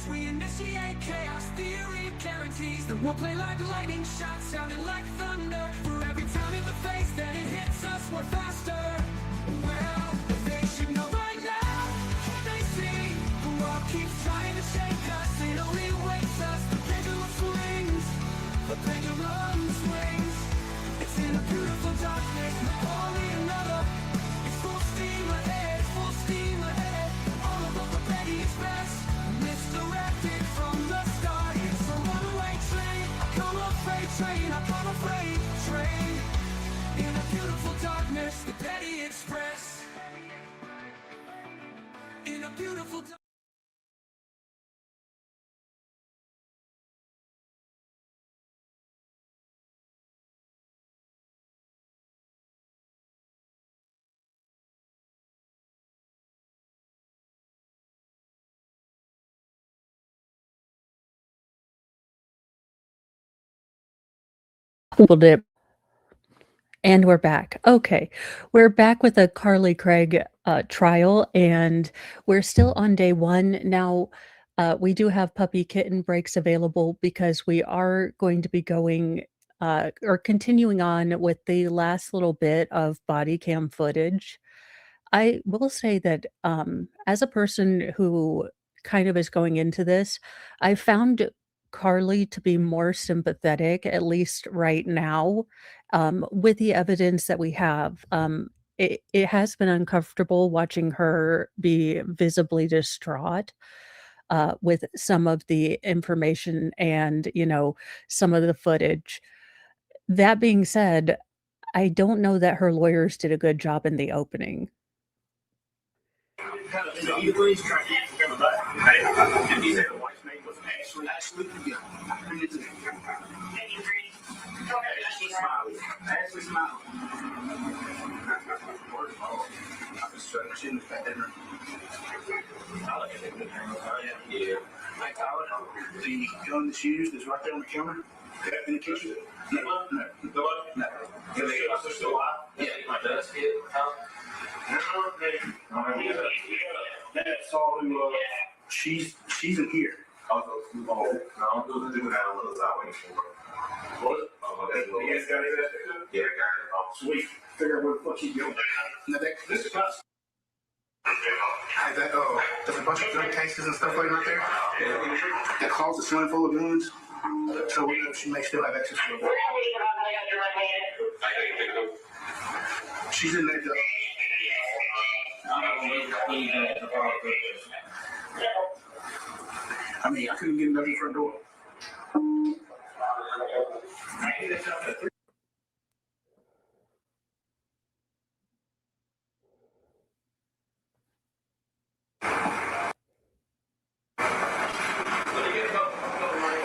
as we initiate chaos theory guarantees that we'll play like lightning shots sounding like thunder. For every time in the face that it hits us, we're faster. Well, they should know by now. They see the world keeps trying to shake us. It only waits us. The pendulum swings. The pendulum swings. It's in a beautiful darkness, only another. It's full steam ahead, full steam ahead. All about the Betty Express, misdirected from the start. It's a runaway train, I come a freight train, I come a freight train. In a beautiful darkness, the Betty Express. In a beautiful darkness. People did. And we're back. Okay. We're back with the Carly Gregg trial, and we're still on day one. Now, we do have puppy kitten breaks available because we are going to be going or continuing on with the last little bit of body cam footage. I will say that as a person who kind of is going into this, I found Carly to be more sympathetic, at least right now, with the evidence that we have. It has been uncomfortable watching her be visibly distraught with some of the information and, some of the footage. That being said, I don't know that her lawyers did a good job in the opening. You please try to get together back. And you said the wife's name was Ashley? Ashley? Yeah. Ashley Smiley. Ashley Smiley. I was trying to chin that dinner. Yeah. Hey, Tyler, the gun that's used is right there on the counter? In the kitchen? No. No. Can they get us still alive? Yeah. That's it. That's all who, she's in here. Oh, no, I'm going to do that on the side for what? You guys got any of that? Yeah, I got it. Sweet. Figure out where the fuck she's going. Now, this is us. Hey, there's a bunch of gun cases and stuff like right there. That closet's running full of guns. So she may still have access to them. She's in there, though. I mean, I couldn't get into the front door.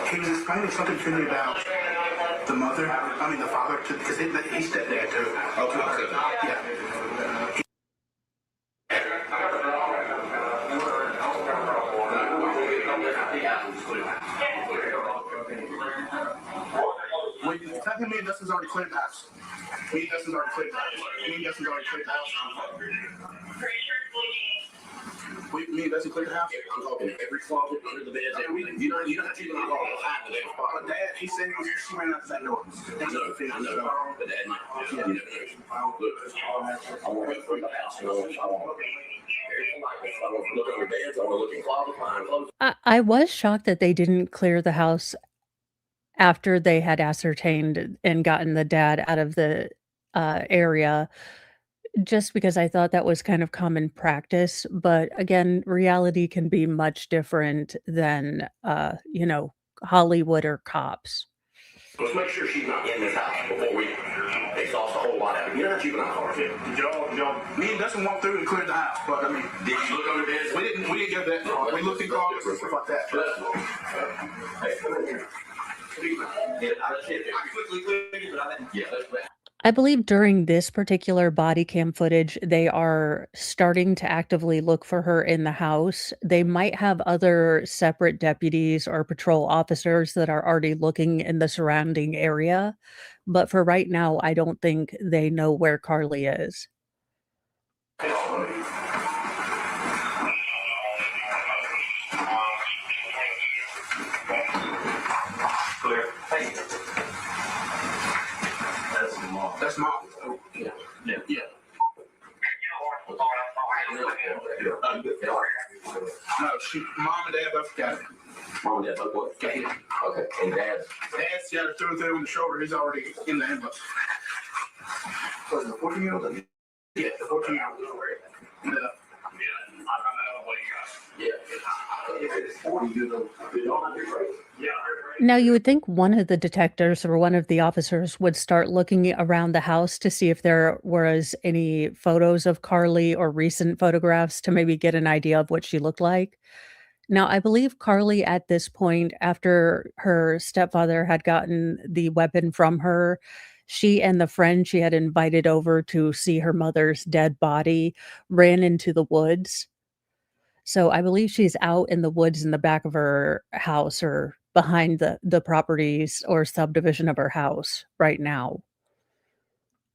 He was explaining something to me about the father, because he's stepdad too. Okay. Yeah. Me and Dustin's already cleared the house. Me and Dustin's already cleared the house. Me and Dustin cleared the house. I'm talking every closet under the bed. You don't have to even hide the damn spot. But Dad, he said she ran out the back door. I know. But Dad, you never know. Look, I want to go through the house. I want to look under beds. I want to look in closets, behind clothes. I was shocked that they didn't clear the house after they had ascertained and gotten the dad out of the area, just because I thought that was kind of common practice. But again, reality can be much different than, Hollywood or cops. Let's make sure she's not in this house before we exhaust a whole lot of it. You know how juvenile cars is. Me and Dustin walked through and cleared the house, but I mean, did you look under beds? We didn't go that far. We looked in closets and stuff like that. I believe during this particular body cam footage, they are starting to actively look for her in the house. They might have other separate deputies or patrol officers that are already looking in the surrounding area. But for right now, I don't think they know where Carly is. No, mom and dad both got it. Mom and dad both what? Got it. Okay, and dad's Dad's got it through in the shoulder. He's already in the ambulance. was the 14-year-old. Yeah, the 14-year-old. No. Yeah. If it's 40, you don't have to break. Yeah. Now, you would think one of the detectives or one of the officers would start looking around the house to see if there was any photos of Carly or recent photographs to maybe get an idea of what she looked like. Now, I believe Carly at this point, after her stepfather had gotten the weapon from her, she and the friend she had invited over to see her mother's dead body ran into the woods. So I believe she's out in the woods in the back of her house or behind the properties or subdivision of her house right now.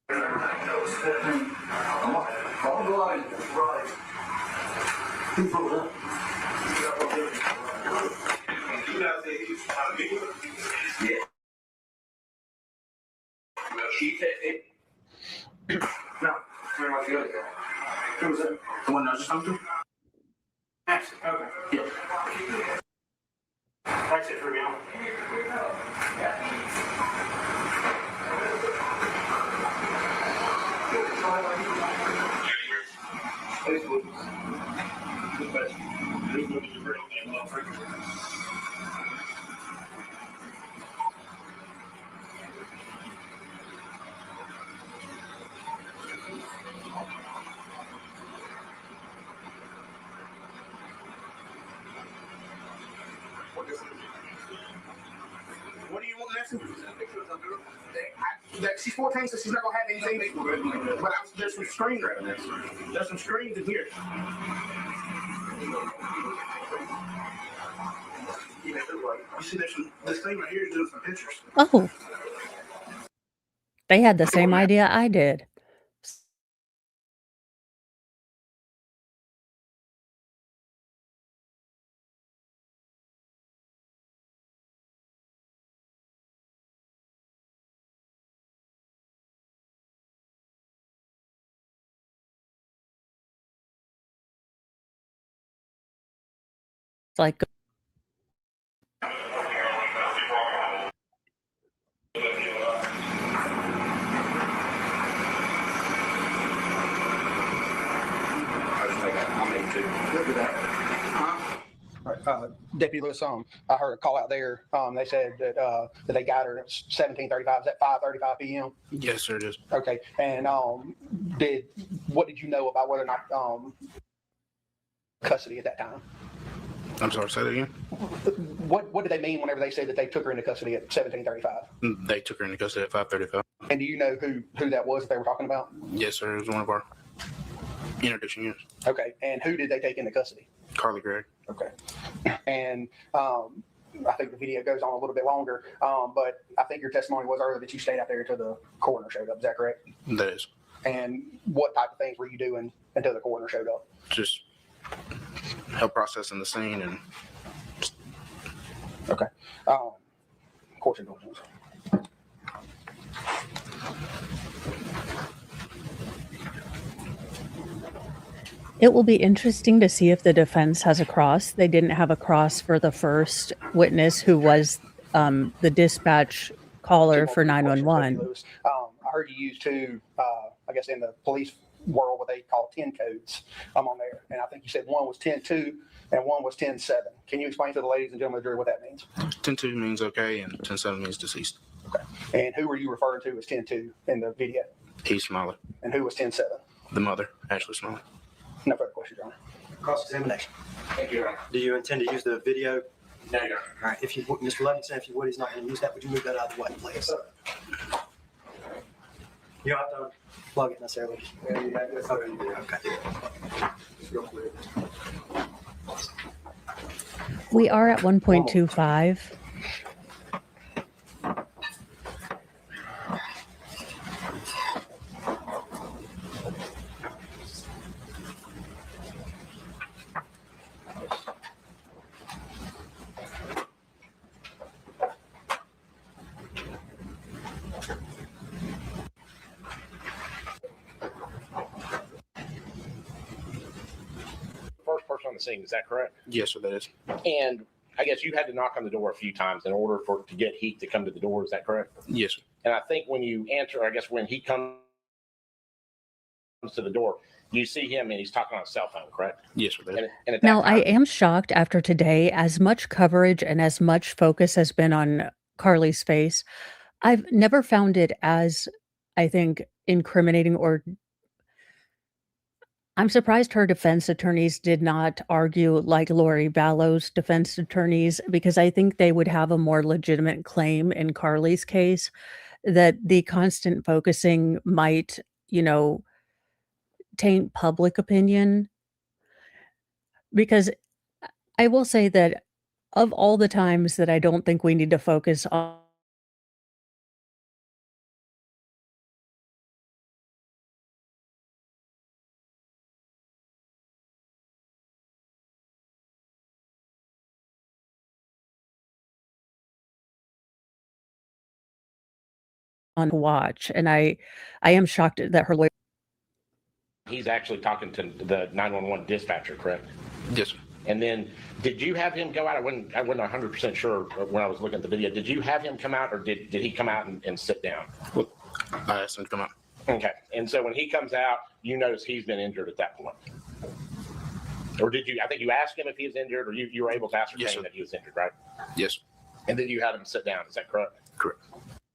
Yeah. She said it. No. Where was the other guy? Who was that? The one that was just talking to? Actually, okay. Yeah. That's it for me. What do you want, Nancy? She's 14, so she's not gonna have anything. But there's some screens. There's some screens in here. You see, this thing right here is doing some pictures. Oh, they had the same idea I did. It's like, Deputy Lewis, I heard a call out there. They said that they got her at 17:35. Is that 5:35 p.m.? Yes, sir, it is. Okay. And what did you know about whether or not custody at that time? I'm sorry, say that again? What did they mean whenever they said that they took her into custody at 17:35? They took her into custody at 5:35. And do you know who that was that they were talking about? Yes, sir, it was one of our interdiction units. Okay. And who did they take into custody? Carly Gregg. Okay. And I think the video goes on a little bit longer, but I think your testimony was earlier that you stayed out there until the coroner showed up. Is that correct? That is. And what type of things were you doing until the coroner showed up? Just help processing the scene and Okay. Court indulgence. it will be interesting to see if the defense has a cross. They didn't have a cross for the first witness who was the dispatch caller for 911. I heard you use two, I guess in the police world, what they call 10 codes on there. And I think you said one was 10-2 and one was 10-7. Can you explain to the ladies and gentlemen of the jury what that means? 10-2 means okay and 10-7 means deceased. Okay. And who were you referring to as 10-2 in the video? He's Smiley. And who was 10-7? The mother, Ashley Smiley. No further questions, Your Honor. Cross-examination. Thank you, Your Honor. Do you intend to use the video? No, Your Honor. All right. If you, Mr. Levinson, if you would, he's not going to use that. Would you move that out of the way, please? You don't have to plug it necessarily. Okay. We are at 1.25. First person the scene. Is that correct? Yes, sir, that is. And I guess you had to knock on the door a few times in order to get Heath to come to the door. Is that correct? Yes, sir. And I think when you answer, I guess when he comes to the door, you see him and he's talking on a cell phone, correct? Yes, sir, that is. And at that Now, I time, am shocked after today, as much coverage and as much focus has been on Carly's face. I've never found it as, I think, incriminating, or I'm surprised her defense attorneys did not argue like Lori Ballow's defense attorneys, because I think they would have a more legitimate claim in Carly's case that the constant focusing might, taint public opinion. Because I will say that of all the times that I don't think we need to focus on watch, and I am shocked that her lawyer. he's actually talking to the 911 dispatcher, correct? Yes, sir. And then did you have him go out? I wasn't 100% sure when I was looking at the video. Did you have him come out, or did he come out and sit down? Well, I asked him to come out. Okay. And so when he comes out, you notice he's been injured at that point. Or did you, I think you asked him if he was injured, or you were able to ascertain Yes, sir. that he was injured, right? Yes, sir. And then you had him sit down. Is that correct? Correct.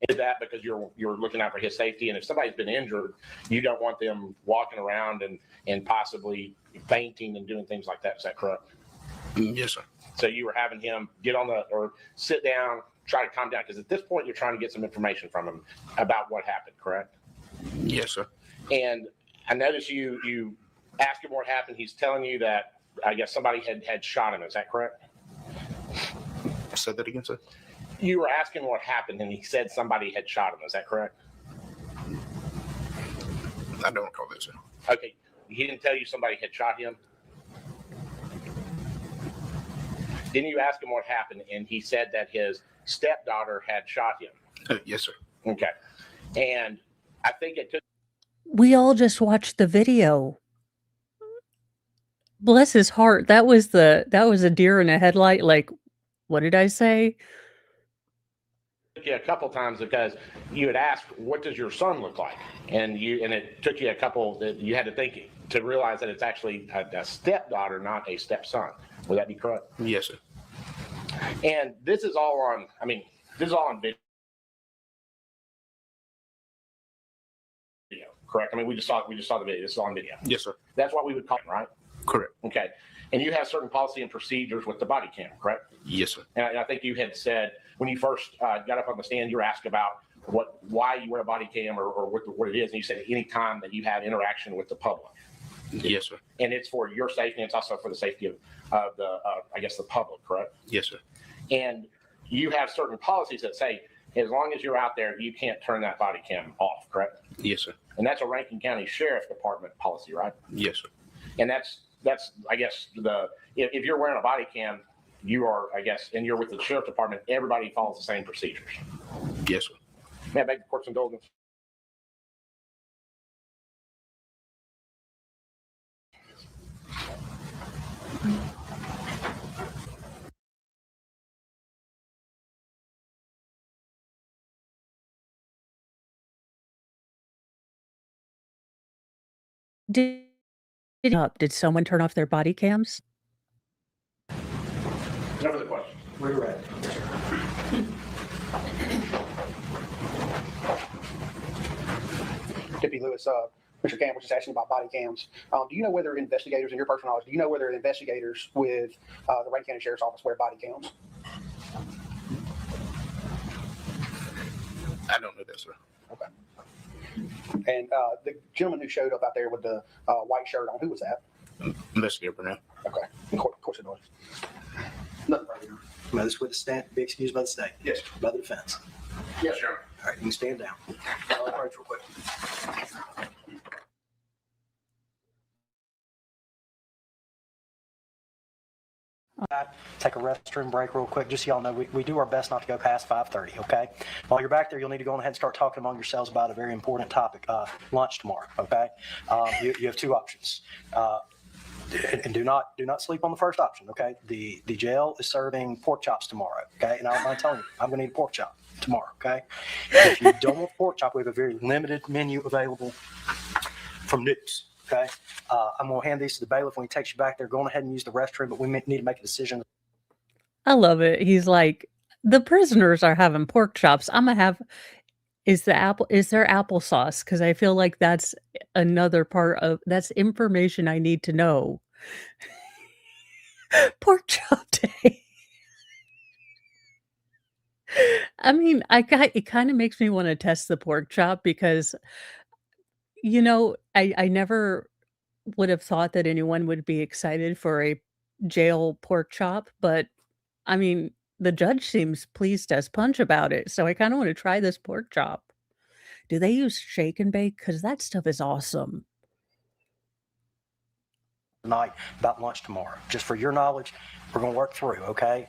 Is that because you're looking out for his safety? And if somebody's been injured, you don't want them walking around and possibly fainting and doing things like that. Is that correct? Yes, sir. So you were having him or sit down, try to calm down, because at this point you're trying to get some information from him about what happened, correct? Yes, sir. And I noticed you ask him what happened. He's telling you that I guess somebody had shot him. Is that correct? Say that again, sir. You were asking what happened, and he said somebody had shot him. Is that correct? I don't recall that, sir. Okay. He didn't tell you somebody had shot him? Didn't you ask him what happened, and he said that his stepdaughter had shot him? Yes, sir. Okay. And I think it took. We all just watched the video. Bless his heart. That was a deer in a headlight. Like, what did I say? You a couple times because you had asked, what does your son look like? And it took you a couple that you had to think to realize that it's actually a stepdaughter, not a stepson. Would that be correct? Yes, sir. And this is all on video, correct? I mean, we just saw the video. This is on video. Yes, sir. That's what we would call it, right? Correct. Okay. And you have certain policy and procedures with the body cam, correct? Yes, sir. And I think you had said when you first got up on the stand, you were asked about why you wear a body cam or what it is. And you said any time that you have interaction with the public. Yes, sir. And it's for your safety. And it's also for the safety of the public, correct? Yes, sir. And you have certain policies that say, as long as you're out there, you can't turn that body cam off, correct? Yes, sir. And that's a Rankin County Sheriff Department policy, right? Yes, sir. And that's I guess if you're wearing a body cam, you are, I guess, and you're with the Sheriff Department, everybody follows the same procedures. Yes, sir. May I beg the court's indulgence? Did someone turn off their body cams? No further questions. We're ready. Deputy Lewis, Mr. Campbell just asking about body cams. Do you know whether investigators, in your personal knowledge, do you know whether investigators with the Rankin County Sheriff's Office wear body cams? I don't know that, sir. Okay. And the gentleman who showed up out there with the white shirt on, who was that? Investigator Burnett. Okay. Of course it was. Nothing right here. May this witness stand be excused by the state? Yes. By the defense. Yes, sir. All right, you can stand down. I'll approach real quick. Take a restroom break real quick. Just so y'all know, we do our best not to go past 5:30, okay? While you're back there, you'll need to go ahead and start talking among yourselves about a very important topic, lunch tomorrow, okay? You have two options. And do not sleep on the first option. Okay. The jail is serving pork chops tomorrow. Okay. And I don't mind telling you, I'm going to eat a pork chop tomorrow. Okay. If you don't want pork chop, we have a very limited menu available from Newt's. Okay. I'm going to hand these to the bailiff when he takes you back there. Go ahead and use the restroom, but we need to make a decision. I love it. He's like, the prisoners are having pork chops. I'm gonna have. Is there applesauce? Because I feel like that's another that's information I need to know. Pork chop day. I mean, it kind of makes me want to test the pork chop because, I never would have thought that anyone would be excited for a jail pork chop, but I mean, the judge seems pleased as punch about it, so I kinda wanna try this pork chop. Do they use shake and bake? Because that stuff is awesome. Tonight about lunch tomorrow. Just for your knowledge, we're going to work through. Okay.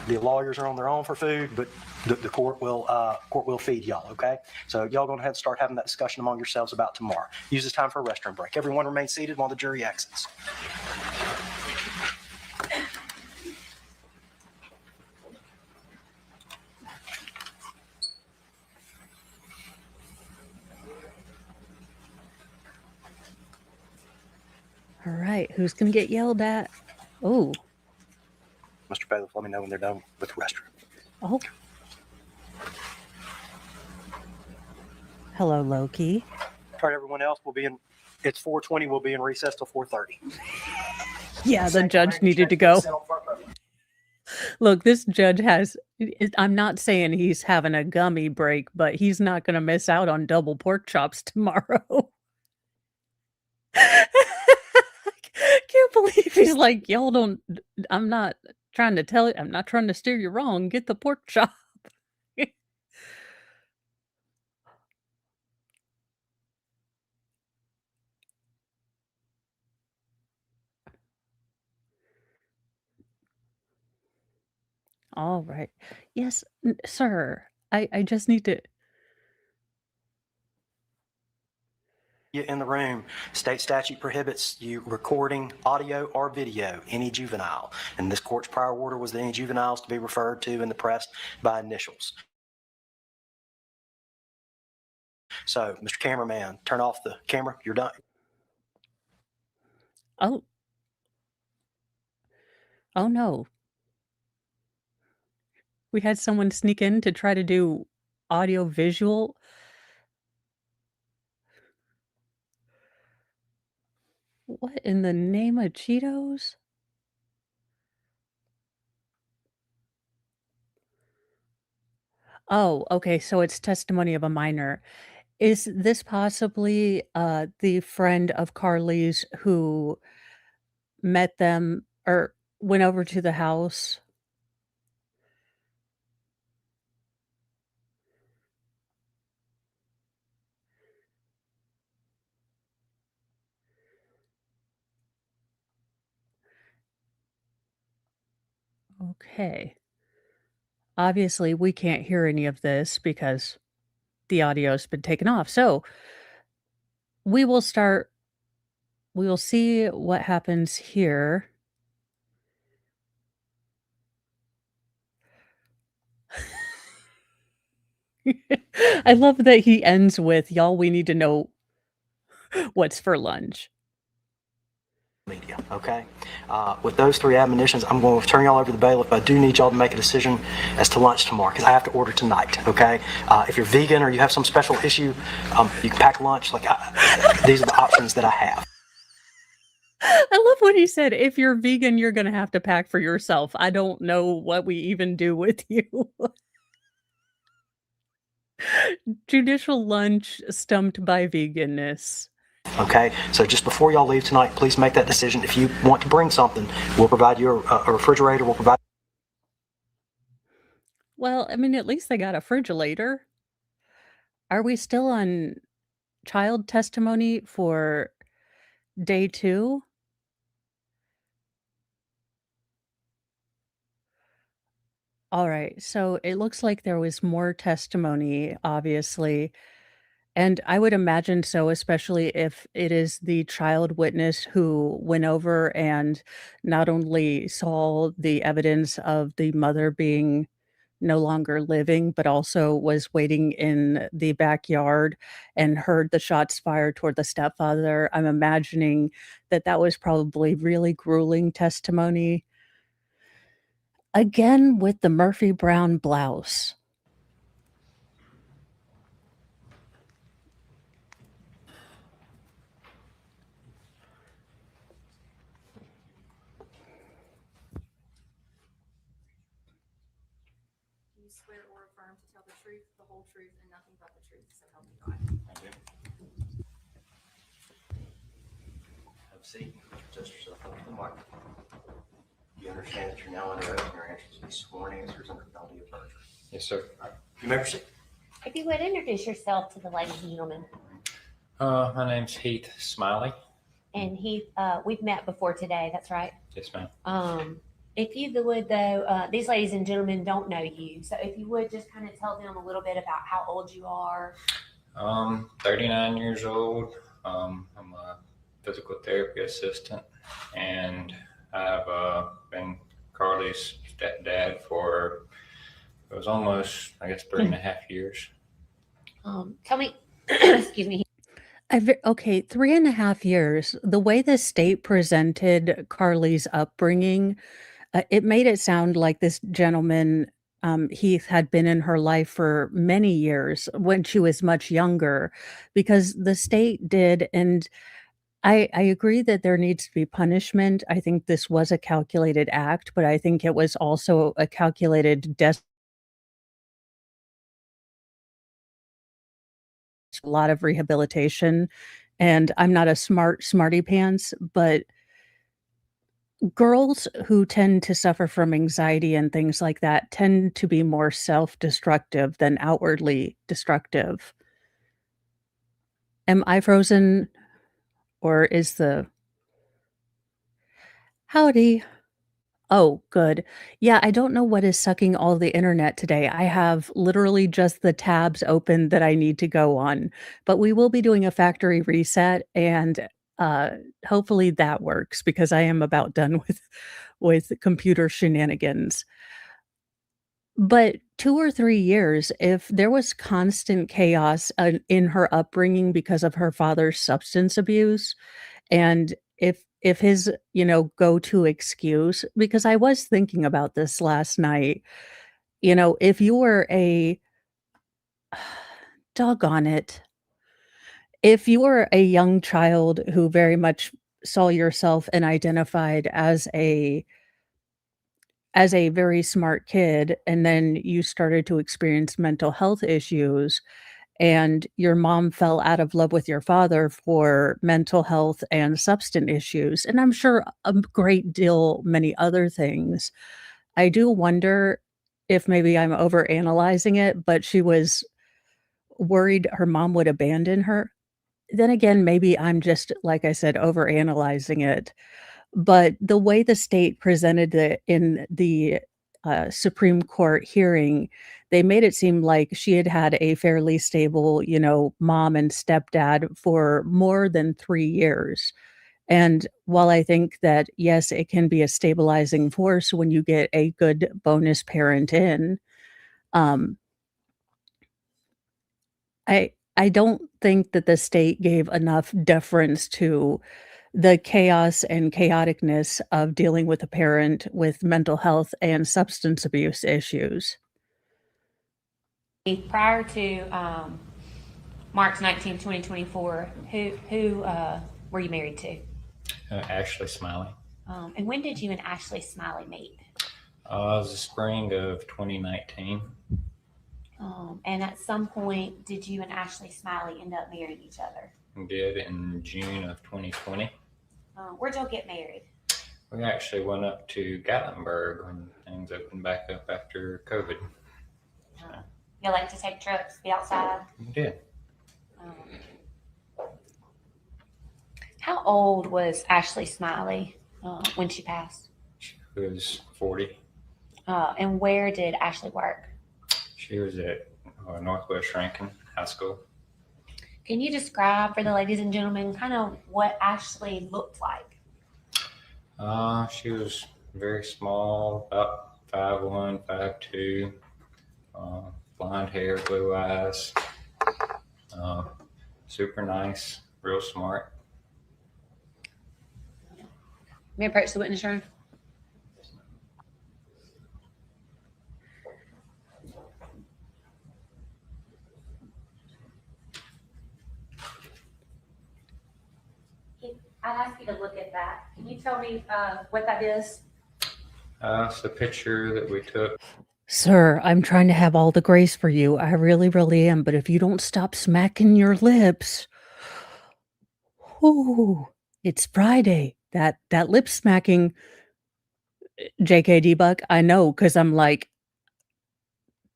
The lawyers are on their own for food, but the court will feed y'all. Okay. So y'all go ahead and start having that discussion among yourselves about tomorrow. Use this time for a restroom break. Everyone remain seated while the jury exits. All right, who's gonna get yelled at? Oh, Mr. Bailiff, let me know when they're done with the restroom. oh. Hello, Loki. All right, everyone else will be in. It's 4:20. We'll be in recess till 4:30. Yeah, the judge needed to go. Look, this judge I'm not saying he's having a gummy break, but he's not gonna miss out on double pork chops tomorrow. Can't believe he's like, y'all don't. I'm not trying to steer you wrong. Get the pork chop. All right. Yes, sir. I just need to. In the room, state statute prohibits you recording audio or video any juvenile. And this court's prior order was that any juveniles to be referred to in the press by initials. So, Mr. Cameraman, turn off the camera. You're done. Oh. Oh no. We had someone sneak in to try to do audio visual. What in the name of Cheetos? Oh, okay, so it's testimony of a minor. Is this possibly, the friend of Carly's who met them or went over to the house? Okay. Obviously, we can't hear any of this because the audio's been taken off, so we will start we will see what happens here. I love that he ends with, "Y'all, we need to know what's for lunch." Media, okay? With those three admonitions, I'm going to turn y'all over to the bailiff, but I do need y'all to make a decision as to lunch tomorrow because I have to order tonight, okay? If you're vegan or you have some special issue, you can pack lunch. These are the options that I have. I love what he said, "If you're vegan, you're gonna have to pack for yourself. I don't know what we even do with you." Judicial lunch stumped by veganness. Okay, so just before y'all leave tonight, please make that decision. If you want to bring something, we'll provide you a refrigerator. We'll provide. Well, I mean, at least they got a frigilator. Are we still on child testimony for day 2? All right, so it looks like there was more testimony, obviously, And I would imagine so, especially if it is the child witness who went over and not only saw the evidence of the mother being no longer living, but also was waiting in the backyard and heard the shots fired toward the stepfather. I'm imagining that that was probably really grueling testimony. Again with the Murphy Brown blouse. Do you swear or affirm to tell the truth, the whole truth, and nothing but the truth, so help you God? I do. Have a seat. Adjust yourself up to the mic. You understand that you're now under oath and you're anxious to be sworn answers under penalty of perjury. Yes, sir. You may proceed. If you would introduce yourself to the ladies and gentlemen. My name's Heath Smiley. And we've met before today, that's right. Yes, ma'am. If you would though, these ladies and gentlemen don't know you. So if you would just kind of tell them a little bit about how old you are. 39 years old. I'm a physical therapy assistant, and I've been Carly's stepdad for, it was almost, I guess, 3.5 years. Tell me, excuse me. Okay, 3.5 years. The way the state presented Carly's upbringing, it made it sound like this gentleman, Heath, had been in her life for many years when she was much younger, because the state did, and I agree that there needs to be punishment. I think this was a calculated act, but I think it was also a calculated a lot of rehabilitation. And I'm not a smarty pants, but girls who tend to suffer from anxiety and things like that tend to be more self-destructive than outwardly destructive. Am I frozen, or is the howdy? Oh, good. Yeah, I don't know what is sucking all the internet today. I have literally just the tabs open that I need to go on, but we will be doing a factory reset, and hopefully that works, because I am about done with computer shenanigans. But 2 or 3 years, if there was constant chaos in her upbringing because of her father's substance abuse, and if his, go-to excuse, because I was thinking about this last night, if you were a doggone it, if you were a young child who very much saw yourself and identified as a very smart kid, and then you started to experience mental health issues, and your mom fell out of love with your father for mental health and substance issues, and I'm sure a great deal many other things. I do wonder if maybe I'm overanalyzing it, but she was worried her mom would abandon her. Then again, maybe I'm just, like I said, overanalyzing it. But the way the state presented it in the Supreme Court hearing, they made it seem like she had had a fairly stable, mom and stepdad for more than 3 years. And while I think that, yes, it can be a stabilizing force when you get a good bonus parent in, um, I don't think that the state gave enough deference to the chaos and chaoticness of dealing with a parent with mental health and substance abuse issues. Prior to March 19, 2024, who were you married to? Ashley Smiley. And when did you and Ashley Smiley meet? It was the spring of 2019. And at some point, did you and Ashley Smiley end up marrying each other? We did in June of 2020. Where'd y'all get married? We actually went up to Gatlinburg when things opened back up after COVID. You like to take trips, be outside? We did. How old was Ashley Smiley when she passed? She was 40. And where did Ashley work? She was at Northwest Rankin High School. Can you describe for the ladies and gentlemen kind of what Ashley looked like? She was very small, about 5'1", 5'2", blonde hair, blue eyes, super nice, real smart. May I approach the witness room? I'd ask you to look at that. Can you tell me what that is? It's the picture that we took. Sir, I'm trying to have all the grace for you. I really, really am. But if you don't stop smacking your lips, whoo, it's Friday. That lip smacking, JKD Buck, I know, because I'm like,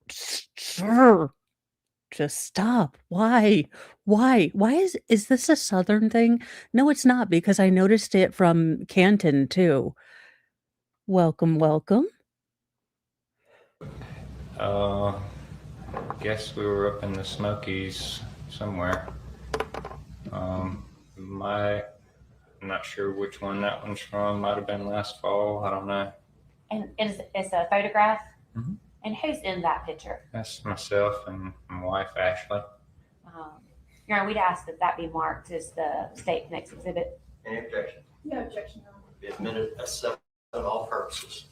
sir, just stop. Why? Why is this a Southern thing? No, it's not, because I noticed it from Canton too. Welcome, welcome. Guess we were up in the Smokies somewhere. I'm not sure which one that one's from. Might have been last fall. I don't know. And it's a photograph? Mhm. And who's in that picture? That's myself and my wife, Ashley. Your Honor, we'd ask that be marked as the state next exhibit. Any objection? No objection, Your Honor. Be admitted as seven on all purposes.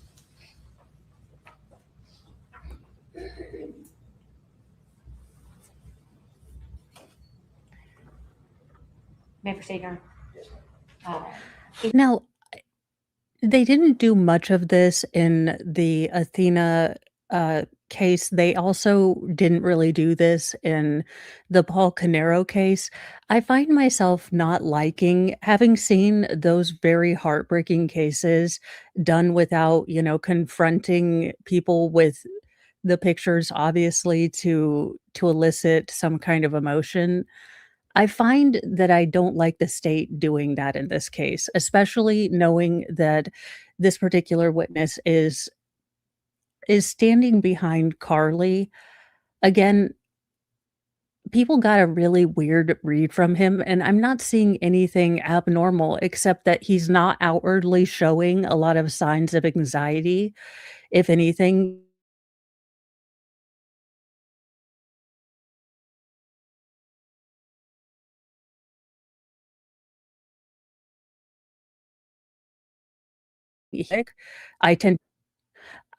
May I proceed, Your Honor? Yes, Now, they didn't do much of this in the Athena case. They also didn't really do this in the Paul Canero case. I find myself not liking having seen those very heartbreaking cases done without, confronting people with the pictures, obviously, to elicit some kind of emotion. I find that I don't like the state doing that in this case, especially knowing that this particular witness is standing behind Carly. Again, people got a really weird read from him, and I'm not seeing anything abnormal except that he's not outwardly showing a lot of signs of anxiety. If anything, I tend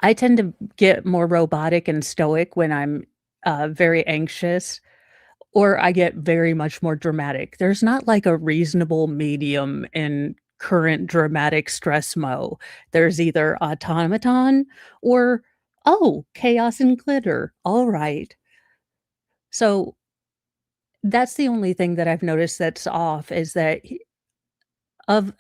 I tend to get more robotic and stoic when I'm very anxious, or I get very much more dramatic. There's not like a reasonable medium in current dramatic stress mo. There's either automaton or, oh, chaos and glitter. All right. So that's the only thing that I've noticed that's off is that of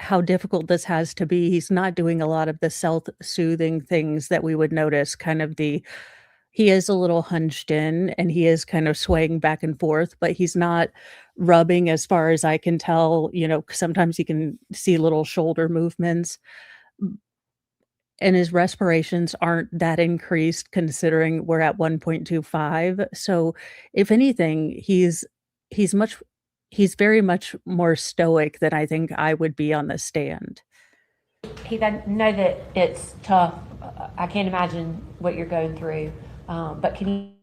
how difficult this has to be, he's not doing a lot of the self-soothing things that we would notice, kind of he is a little hunched in and he is kind of swaying back and forth, but he's not rubbing as far as I can tell, sometimes you can see little shoulder movements. And his respirations aren't that increased considering we're at 1.25. So if anything, he's much he's very much more stoic than I think I would be on the stand. Heath, I know that it's tough. I can't imagine what you're going through. But can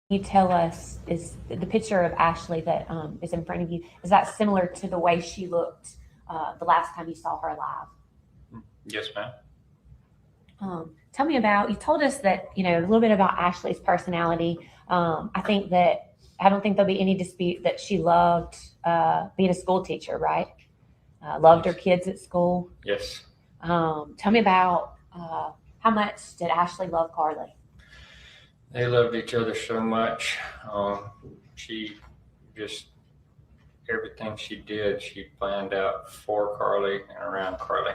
you tell us, is the picture of Ashley that is in front of you, is that similar to the way she looked the last time you saw her live? Yes, ma'am. Tell me about, you told us that, a little bit about Ashley's personality. I don't think there'll be any dispute that she loved being a school teacher, right? Loved her kids at school. Yes. Tell me about how much did Ashley love Carly? They loved each other so much. She just, everything she did, she planned out for Carly and around Carly.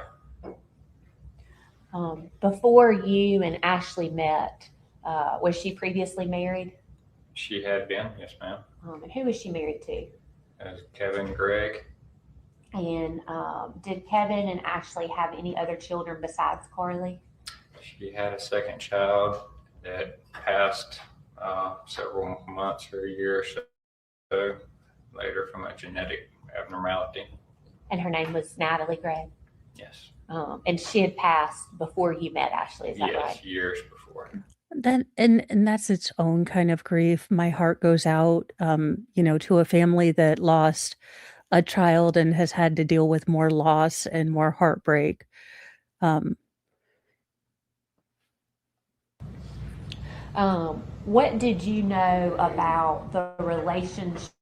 Before you and Ashley met, was she previously married? She had been, yes, ma'am. And who was she married to? Kevin Gregg. And did Kevin and Ashley have any other children besides Carly? She had a second child that passed several months or a year or so So later from a genetic abnormality. And her name was Natalie Gregg. Yes. And she had passed before you met Ashley, is that Yes, right? years before. That and that's its own kind of grief. My heart goes out, to a family that lost a child and has had to deal with more loss and more heartbreak. Um, What did you know about the relationship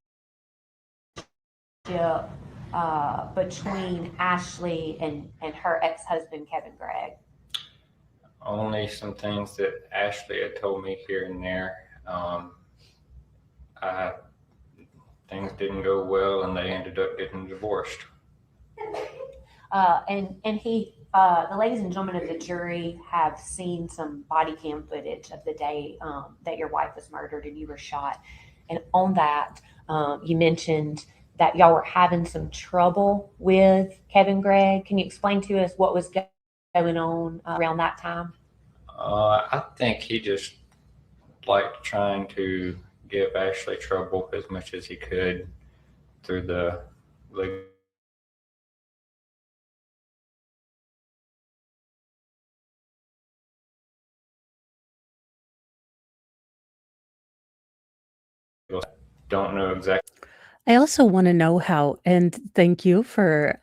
between Ashley and her ex-husband, Kevin Gregg? Only some things that Ashley had told me here and there. Things didn't go well, and they ended up getting divorced. And he, the ladies and gentlemen of the jury have seen some body cam footage of the day that your wife was murdered and you were shot. And on that, you mentioned that y'all were having some trouble with Kevin Gregg. Can you explain to us what was going on around that time? I think he just liked trying to give Ashley trouble as much as he could through the legal. Don't know exactly. I also want to know how, and thank you for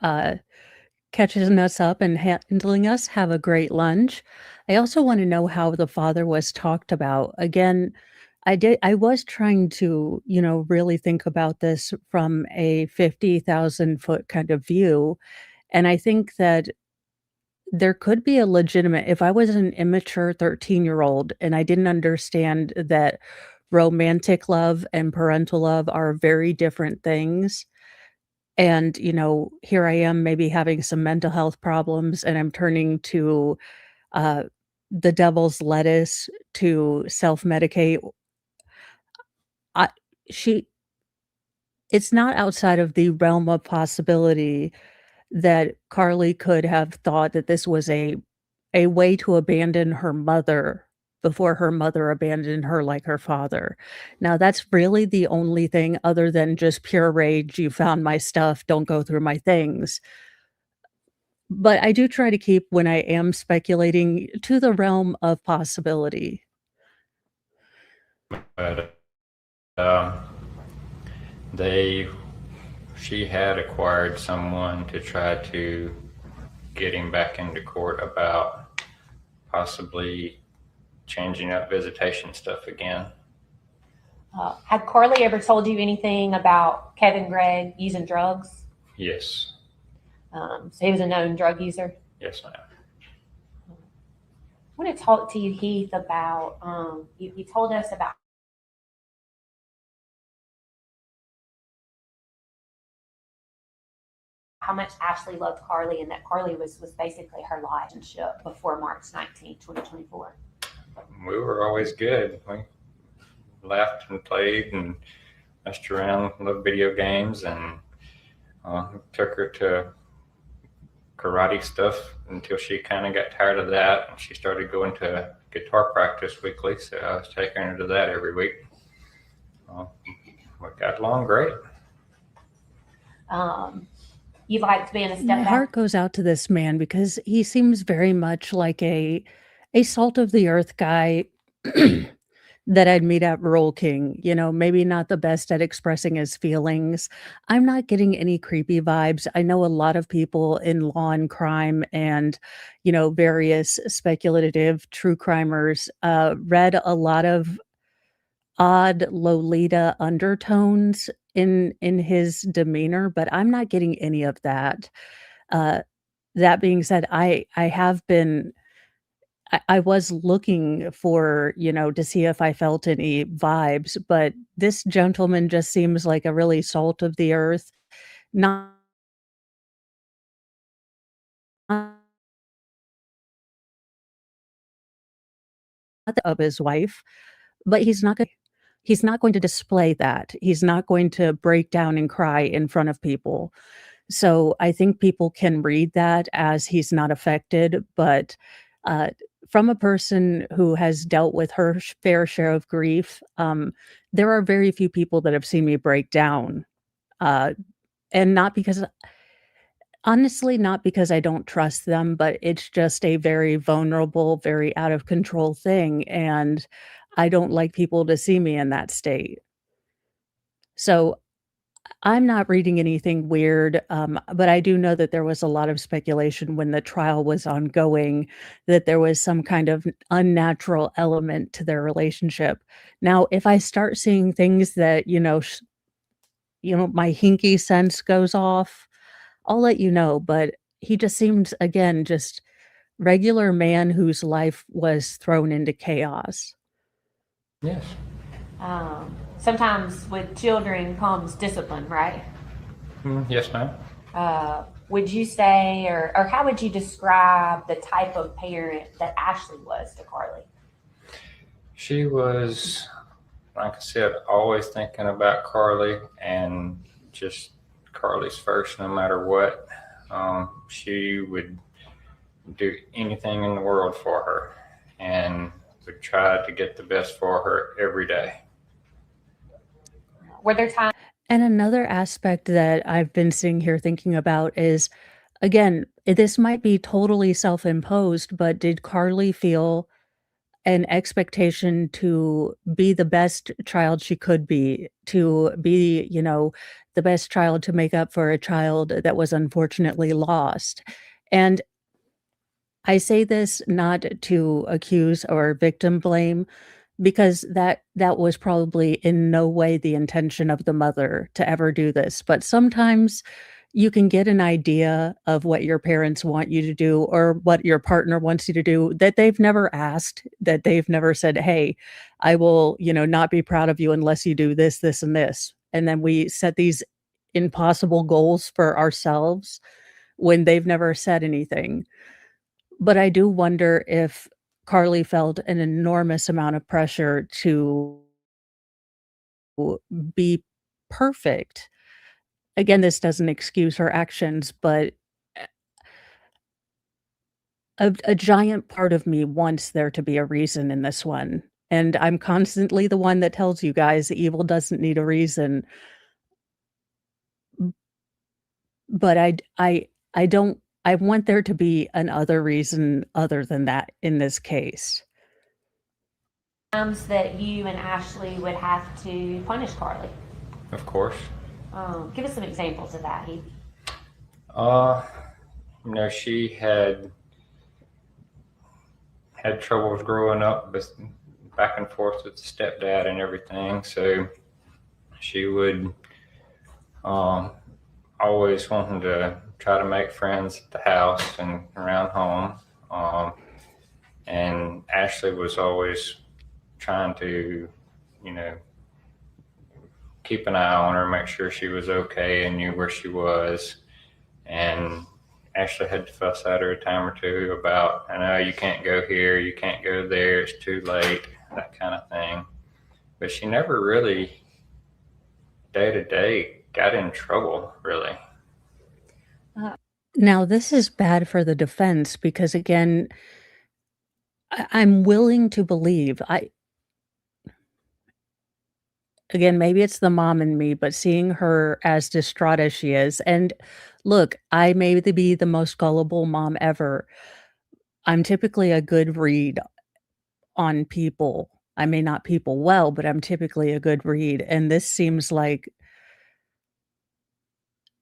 catching us up and handling us. Have a great lunch. I also want to know how the father was talked about. Again, I was trying to, really think about this from a 50,000-foot kind of view. And I think that there could be a legitimate, if I was an immature 13-year-old and I didn't understand that romantic love and parental love are very different things. And, here I am maybe having some mental health problems and I'm turning to uh, the devil's lettuce to self-medicate. I, she, it's not outside of the realm of possibility that Carly could have thought that this was a way to abandon her mother before her mother abandoned her like her father. Now, that's really the only thing other than just pure rage, "You found my stuff, don't go through my things." But I do try to keep, when I am speculating, to the realm of possibility. But she had acquired someone to try to get him back into court about possibly changing up visitation stuff again. Had Carly ever told you anything about Kevin Gregg using drugs? Yes. So he was a known drug user? Yes, ma'am. I want to talk to you, Heath, about, you told us about how much Ashley loved Carly and that Carly was basically her relationship before March 19, 2024. We were always good. We laughed and played and messed around, loved video games, and took her to karate stuff until she kind of got tired of that. And she started going to guitar practice weekly, so I was taking her to that every week. We got along great. You liked being a My stepdad? heart goes out to this man because he seems very much like a salt of the earth guy that I'd meet at Roll King, maybe not the best at expressing his feelings. I'm not getting any creepy vibes. I know a lot of people in law and crime and, various speculative true crimers read a lot of odd Lolita undertones in his demeanor, but I'm not getting any of that. That being said, I was looking for, to see if I felt any vibes, but this gentleman just seems like a really salt of the earth, not of his wife, but he's not going to display that. He's not going to break down and cry in front of people. So I think people can read that as he's not affected, but from a person who has dealt with her fair share of grief, there are very few people that have seen me break down. Uh, and not because honestly, not because I don't trust them, but it's just a very vulnerable, very out of control thing, and I don't like people to see me in that state. So, I'm not reading anything weird, but I do know that there was a lot of speculation when the trial was ongoing that there was some kind of unnatural element to their relationship. Now, if I start seeing things that, my hinky sense goes off, I'll let you know, but he just seems, again, just regular man whose life was thrown into chaos. Yes. Sometimes with children comes discipline, right? Yes, ma'am. Would you say, or how would you describe the type of parent that Ashley was to Carly? She was, like I said, always thinking about Carly and just Carly's first no matter what. She would do anything in the world for her and would try to get the best for her every day. Were there times? And another aspect that I've been sitting here thinking about is, again, this might be totally self-imposed, but did Carly feel an expectation to be the best child she could be, to be, the best child to make up for a child that was unfortunately lost? And I say this not to accuse or victim blame, because that was probably in no way the intention of the mother to ever do this, but sometimes you can get an idea of what your parents want you to do or what your partner wants you to do that they've never asked, that they've never said, "Hey, I will, not be proud of you unless you do this, this, and this." And then we set these impossible goals for ourselves when they've never said anything. But I do wonder if Carly felt an enormous amount of pressure to be perfect. Again, this doesn't excuse her actions, but a giant part of me wants there to be a reason in this one. And I'm constantly the one that tells you guys evil doesn't need a reason. But I don't I want there to be another reason other than that in this case. Times that you and Ashley would have to punish Carly? Of course. Give us some examples of that, Heath. She had troubles growing up, but back and forth with the stepdad and everything. So she would always wanting to try to make friends at the house and around home. And Ashley was always trying to, keep an eye on her, make sure she was okay and knew where she was. And Ashley had to fuss at her a time or two about, I know you can't go here, you can't go there, it's too late, that kind of thing. But she never really, day to day, got in trouble, really. Now this is bad for the defense because, again, I'm willing to believe again, maybe it's the mom in me, but seeing her as distraught as she is, and look, I may be the most gullible mom ever. I'm typically a good read on people. I may not people well, but I'm typically a good read, and this seems like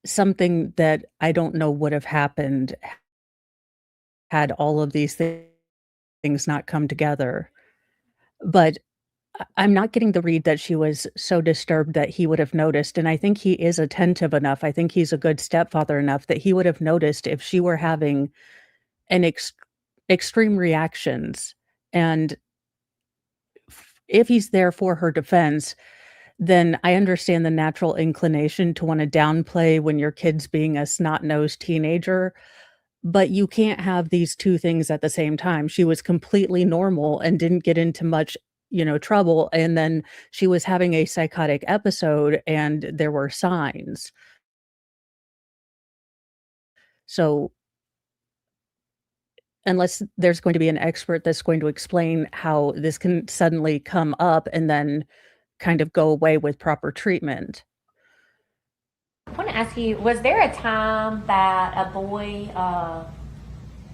something that I don't know would have happened had all of these things not come together. But I'm not getting the read that she was so disturbed that he would have noticed, and I think he is attentive enough, I think he's a good stepfather enough that he would have noticed if she were having an extreme reactions, and if he's there for her defense, then I understand the natural inclination to wanna downplay when your kid's being a snot-nosed teenager, but you can't have these 2 things at the same time. She was completely normal and didn't get into much, trouble, and then she was having a psychotic episode, and there were signs. So, unless there's going to be an expert that's going to explain how this can suddenly come up and then kind of go away with proper treatment. I want to ask you, was there a time that a boy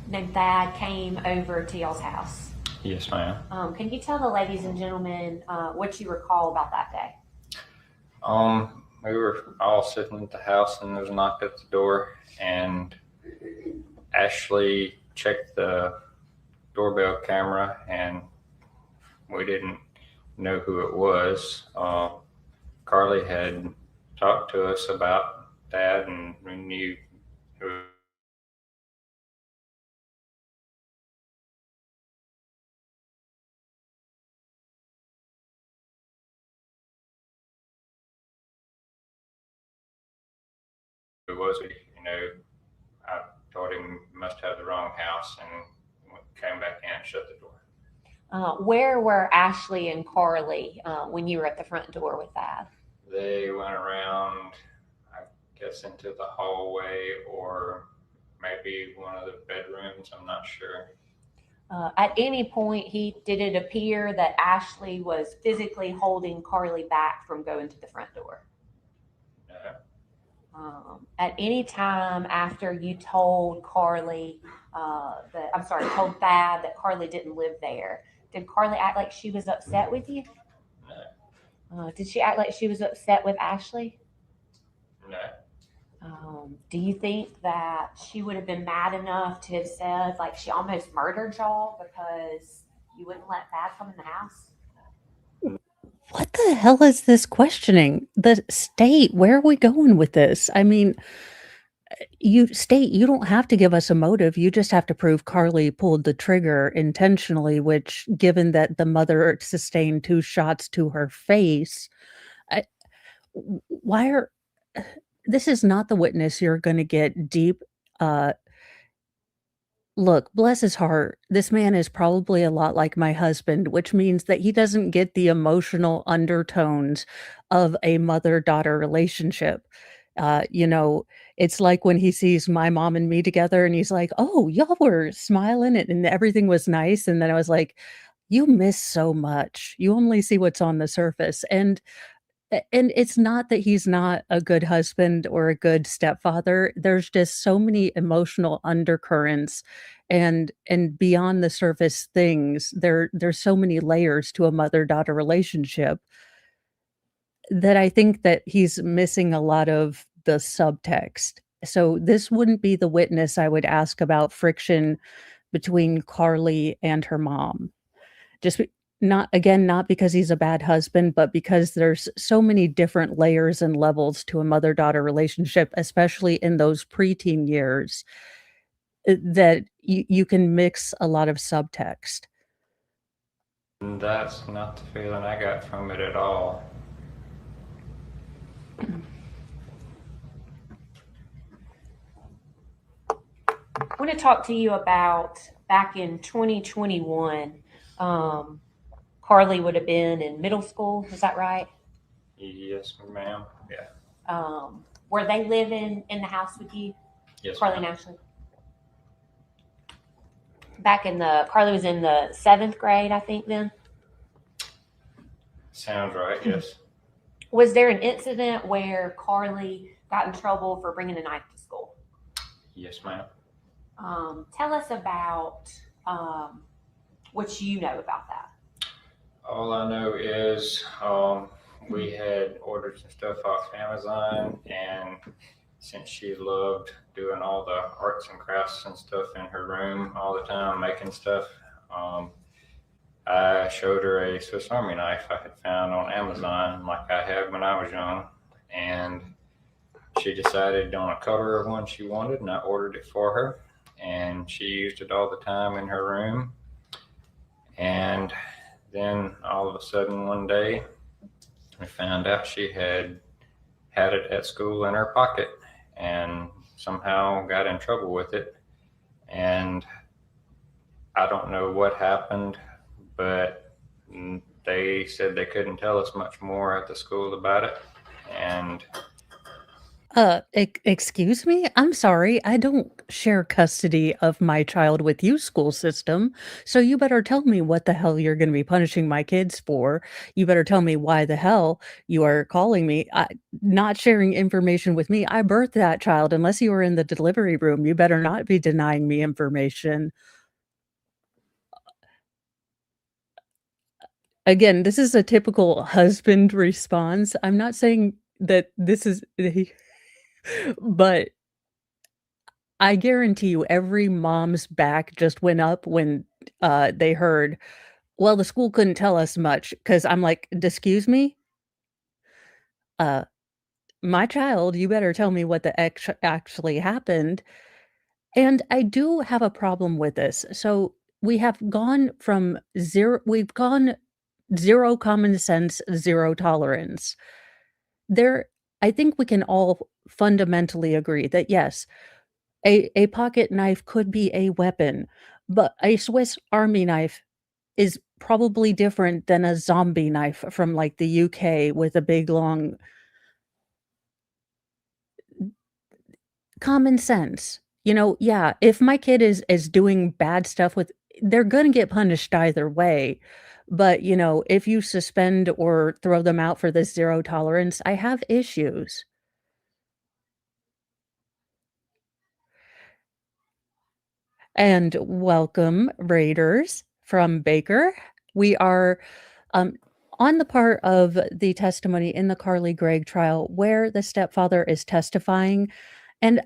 named Thad came over to y'all's house? Yes, ma'am. Can you tell the ladies and gentlemen what you recall about that day? We were all sitting at the house and there was a knock at the door, and Ashley checked the doorbell camera and we didn't know who it was. Carly had talked to us about that and we knew who it was. I told him he must have the wrong house and came back in and shut the door. Where were Ashley and Carly when you were at the front door with Thad? They went around, I guess, into the hallway or maybe one of the bedrooms. I'm not sure. At any point, did it appear that Ashley was physically holding Carly back from going to the front door? No. At any time after you told Carly told Thad that Carly didn't live there, did Carly act like she was upset with you? No. Did she act like she was upset with Ashley? No. Do you think that she would have been mad enough to have said like she almost murdered y'all because you wouldn't let Thad come in the house? What the hell is this questioning? The state, where are we going with this? I mean, you don't have to give us a motive. You just have to prove Carly pulled the trigger intentionally, which, given that the mother sustained 2 shots to her face, this is not the witness you're going to get deep. Look, bless his heart, this man is probably a lot like my husband, which means that he doesn't get the emotional undertones of a mother-daughter relationship. It's like when he sees my mom and me together and he's like, "Oh, y'all were smiling and everything was nice." And then I was like, "You miss so much. You only see what's on the surface." And it's not that he's not a good husband or a good stepfather. There's just so many emotional undercurrents and beyond the surface things. There's so many layers to a mother-daughter relationship that I think that he's missing a lot of the subtext. So this wouldn't be the witness I would ask about friction between Carly and her mom. Not because he's a bad husband, but because there's so many different layers and levels to a mother-daughter relationship, especially in those preteen years, that you can mix a lot of subtext. That's not the feeling I got from it at all. I want to talk to you about back in 2021. Carly would have been in middle school. Is that right? Yes, ma'am. Yeah. Were they living in the house with you? Yes, Carly ma'am. and Ashley? Carly was in the 7th grade, I think then. Sounds right, yes. Was there an incident where Carly got in trouble for bringing a knife to school? Yes, ma'am. Tell us about what you know about that. All I know is we had ordered some stuff off Amazon, and since she loved doing all the arts and crafts and stuff in her room all the time, making stuff, I showed her a Swiss Army knife I had found on Amazon like I had when I was young, and she decided on a color of one she wanted, and I ordered it for her, and she used it all the time in her room. And then all of a sudden one day, I found out she had it at school in her pocket and somehow got in trouble with it. And I don't know what happened, but they said they couldn't tell us much more at the school about it. And Excuse me? I'm sorry. I don't share custody of my child with you, school system. So you better tell me what the hell you're going to be punishing my kids for. You better tell me why the hell you are calling me. Not sharing information with me. I birthed that child. Unless you were in the delivery room, you better not be denying me information. Again, this is a typical husband response. I'm not saying that this is, but I guarantee you every mom's back just went up when, they heard, "Well, the school couldn't tell us much." Because 'cause I'm like, "Excuse me? Uh, my child, you better tell me what the actually happened." And I do have a problem with this. So, we've gone 0 common sense, 0 tolerance. There I think we can all fundamentally agree that, yes, a pocket knife could be a weapon, but a Swiss Army knife is probably different than a zombie knife from, like, the UK with a big, long common sense. Yeah, if my kid is doing bad stuff with they're gonna get punished either way, but, if you suspend or throw them out for this 0 tolerance, I have issues. And welcome, Raiders from Baker. We are um, on the part of the testimony in the Carly Gregg trial where the stepfather is testifying. And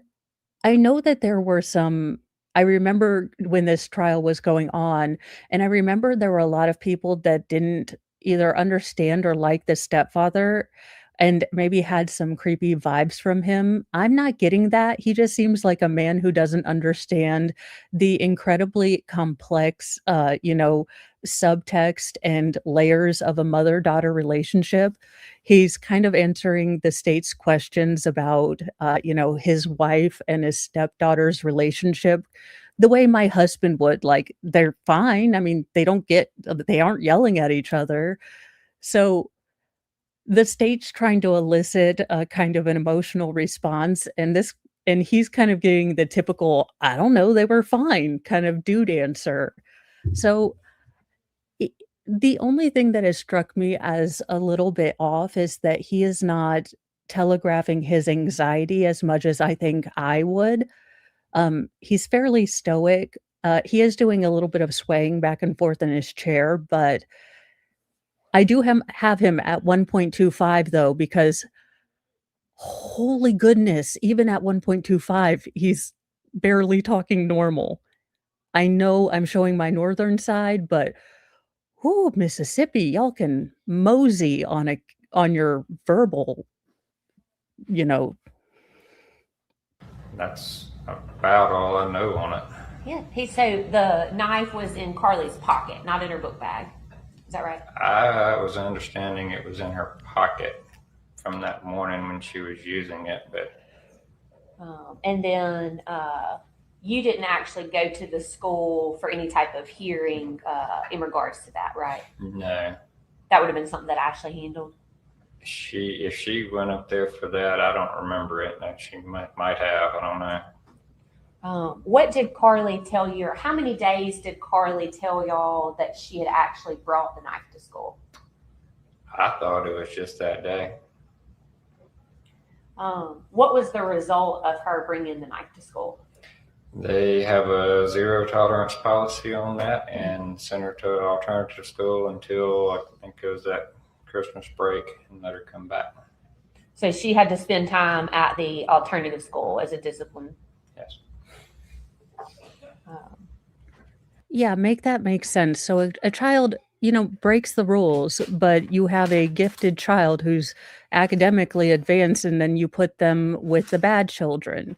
I know that there were some I remember when this trial was going on, and I remember there were a lot of people that didn't either understand or like the stepfather and maybe had some creepy vibes from him. I'm not getting that. He just seems like a man who doesn't understand the incredibly complex, subtext and layers of a mother-daughter relationship. He's kind of answering the state's questions about, his wife and his stepdaughter's relationship the way my husband would, like, they're fine. I mean, they aren't yelling at each other. So, the state's trying to elicit a kind of an emotional response, and he's kind of getting the typical, "I don't know, they were fine," kind of dude answer. So I the only thing that has struck me as a little bit off is that he is not telegraphing his anxiety as much as I think I would. He's fairly stoic. He is doing a little bit of swaying back and forth in his chair, but I do have him at 1.25 though, because holy goodness, even at 1.25, he's barely talking normal. I know I'm showing my northern side, but whoo, Mississippi, y'all can mosey on your verbal, you know. That's about all I know on it. Yeah. So the knife was in Carly's pocket, not in her book bag. Is that right? I was understanding it was in her pocket from that morning when she was using it, but And then you didn't actually go to the school for any type of hearing in regards to that, right? no. That would have been something that Ashley handled. If she went up there for that, I don't remember it. No, she might have. I don't know. What did Carly tell you, or how many days did Carly tell y'all that she had actually brought the knife to school? I thought it was just that day. What was the result of her bringing the knife to school? They have a 0 tolerance policy on that and sent her to an alternative school until I think it was that Christmas break and let her come back. So she had to spend time at the alternative school as a discipline. Yes. Yeah, make that make sense. So a child, breaks the rules, but you have a gifted child who's academically advanced, and then you put them with the bad children.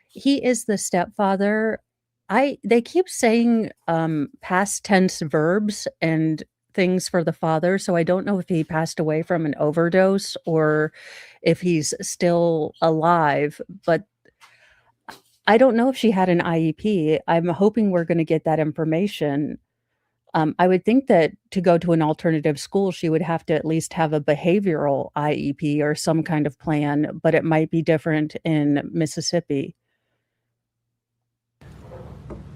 He is the stepfather. They keep saying past tense verbs and things for the father, so I don't know if he passed away from an overdose or if he's still alive, but I don't know if she had an IEP. I'm hoping we're going to get that information. I would think that to go to an alternative school, she would have to at least have a behavioral IEP or some kind of plan, but it might be different in Mississippi.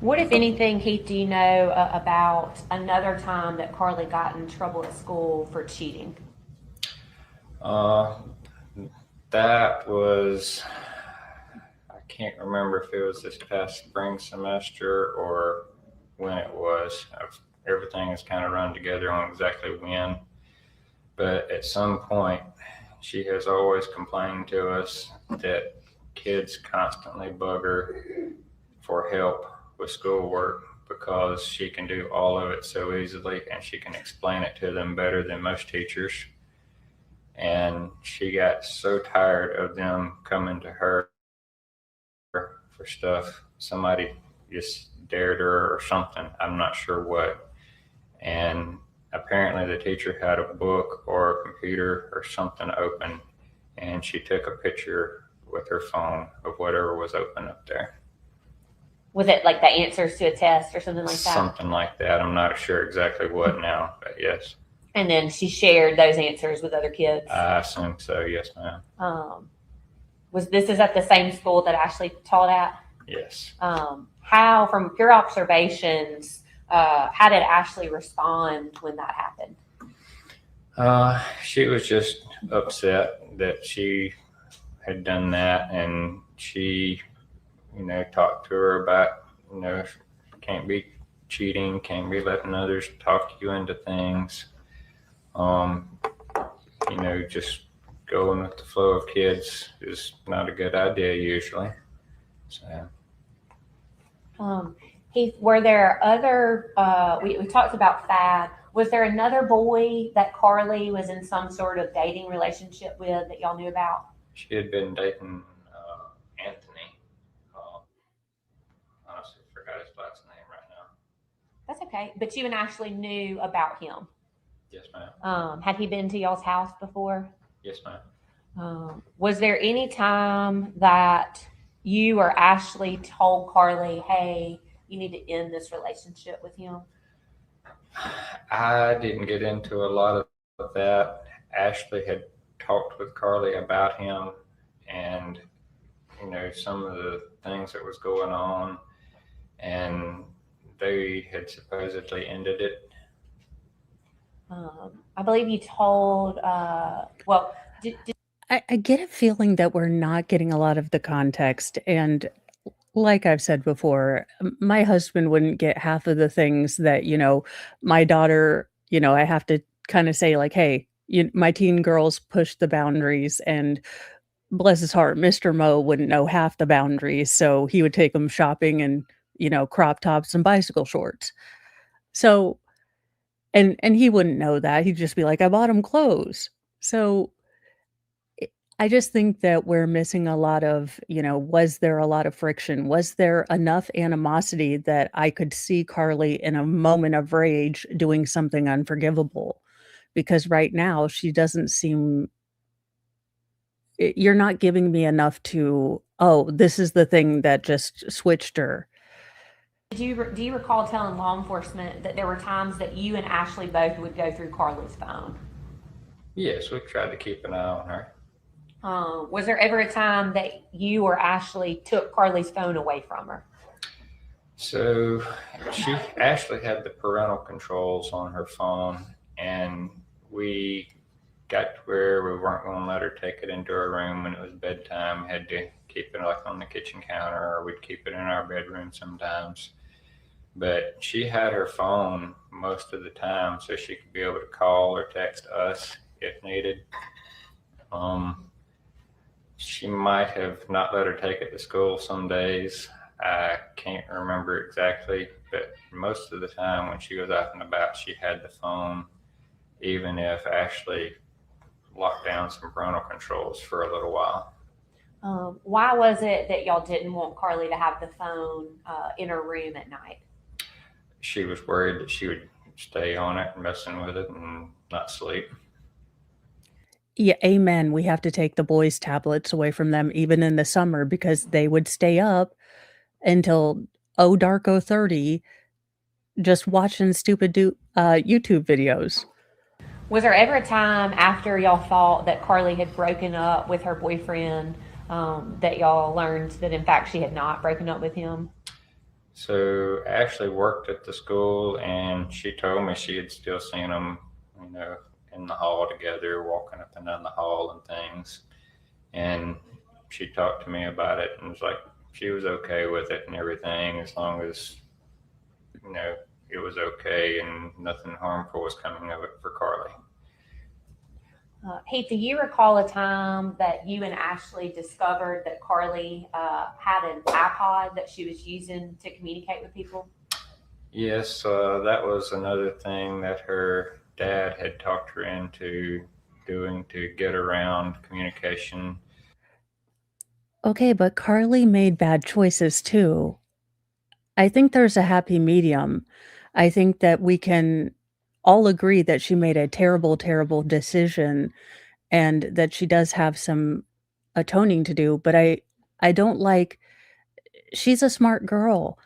What, if anything, Heath, do you know about another time that Carly got in trouble at school for cheating? That was, I can't remember if it was this past spring semester or when it was. Everything is kind of run together on exactly when. But at some point, she has always complained to us that kids constantly bug her for help with schoolwork because she can do all of it so easily and she can explain it to them better than most teachers. And she got so tired of them coming to her for stuff. Somebody just dared her or something. I'm not sure what. And apparently the teacher had a book or a computer or something open, and she took a picture with her phone of whatever was open up there. Was it like the answers to a test or something like that? Something like that. I'm not sure exactly what now, but yes. And then she shared those answers with other kids? I assume so, yes, ma'am. Was this is at the same school that Ashley taught at? Yes. How, from your observations, how did Ashley respond when that happened? She was just upset that she had done that, and she, talked to her about, can't be cheating, can't be letting others talk you into things. Just going with the flow of kids is not a good idea usually. So. Heath, were there other, we talked about Thad. Was there another boy that Carly was in some sort of dating relationship with that y'all knew about? She had been dating Anthony. Honestly, forgot his last name right now. That's okay. But you and Ashley knew about him? Yes, ma'am. Had he been to y'all's house before? Yes, ma'am. Was there any time that you or Ashley told Carly, hey, you need to end this relationship with him? I didn't get into a lot of that. Ashley had talked with Carly about him and, some of the things that was going on, and they had supposedly ended it. I believe you told, I get a feeling that we're not getting a lot of the context. And like I've said before, my husband wouldn't get half of the things that, my daughter, I have to kind of say like, hey, my teen girls push the boundaries, and bless his heart, Mr. Mo wouldn't know half the boundaries. So he would take them shopping and, crop tops and bicycle shorts. So, and he wouldn't know that. He'd just be like, I bought him clothes. So I just think that we're missing a lot of, was there a lot of friction? Was there enough animosity that I could see Carly in a moment of rage doing something unforgivable? Because right now she doesn't seem, you're not giving me enough to, oh, this is the thing that just switched her. do you recall telling law enforcement that there were times that you and Ashley both would go through Carly's phone? Yes, we tried to keep an eye on her. Was there ever a time that you or Ashley took Carly's phone away from her? So Ashley had the parental controls on her phone, and we got to where we weren't going to let her take it into her room when it was bedtime. We had to keep it like on the kitchen counter, or we'd keep it in our bedroom sometimes. But she had her phone most of the time so she could be able to call or text us if needed. She might have not let her take it to school some days. I can't remember exactly, but most of the time when she was out and about, she had the phone, even if Ashley locked down some parental controls for a little while. Why was it that y'all didn't want Carly to have the phone in her room at night? She was worried that she would stay on it and messing with it and not sleep. Yeah, amen. We have to take the boys' tablets away from them, even in the summer, because they would stay up until dark 30 just watching stupid YouTube videos. Was there ever a time after y'all thought that Carly had broken up with her boyfriend that y'all learned that in fact she had not broken up with him? So I actually worked at the school, and she told me she had still seen them, in the hall together, walking up and down the hall and things. And she talked to me about it and was like, she was okay with it and everything, as long as, it was okay and nothing harmful was coming of it for Carly. Heath, do you recall a time that you and Ashley discovered that Carly had an iPod that she was using to communicate with people? Yes, that was another thing that her dad had talked her into doing to get around communication. Okay, but Carly made bad choices too. I think there's a happy medium. I think that we can all agree that she made a terrible, terrible decision and that she does have some atoning to do, but I don't like she's a smart girl.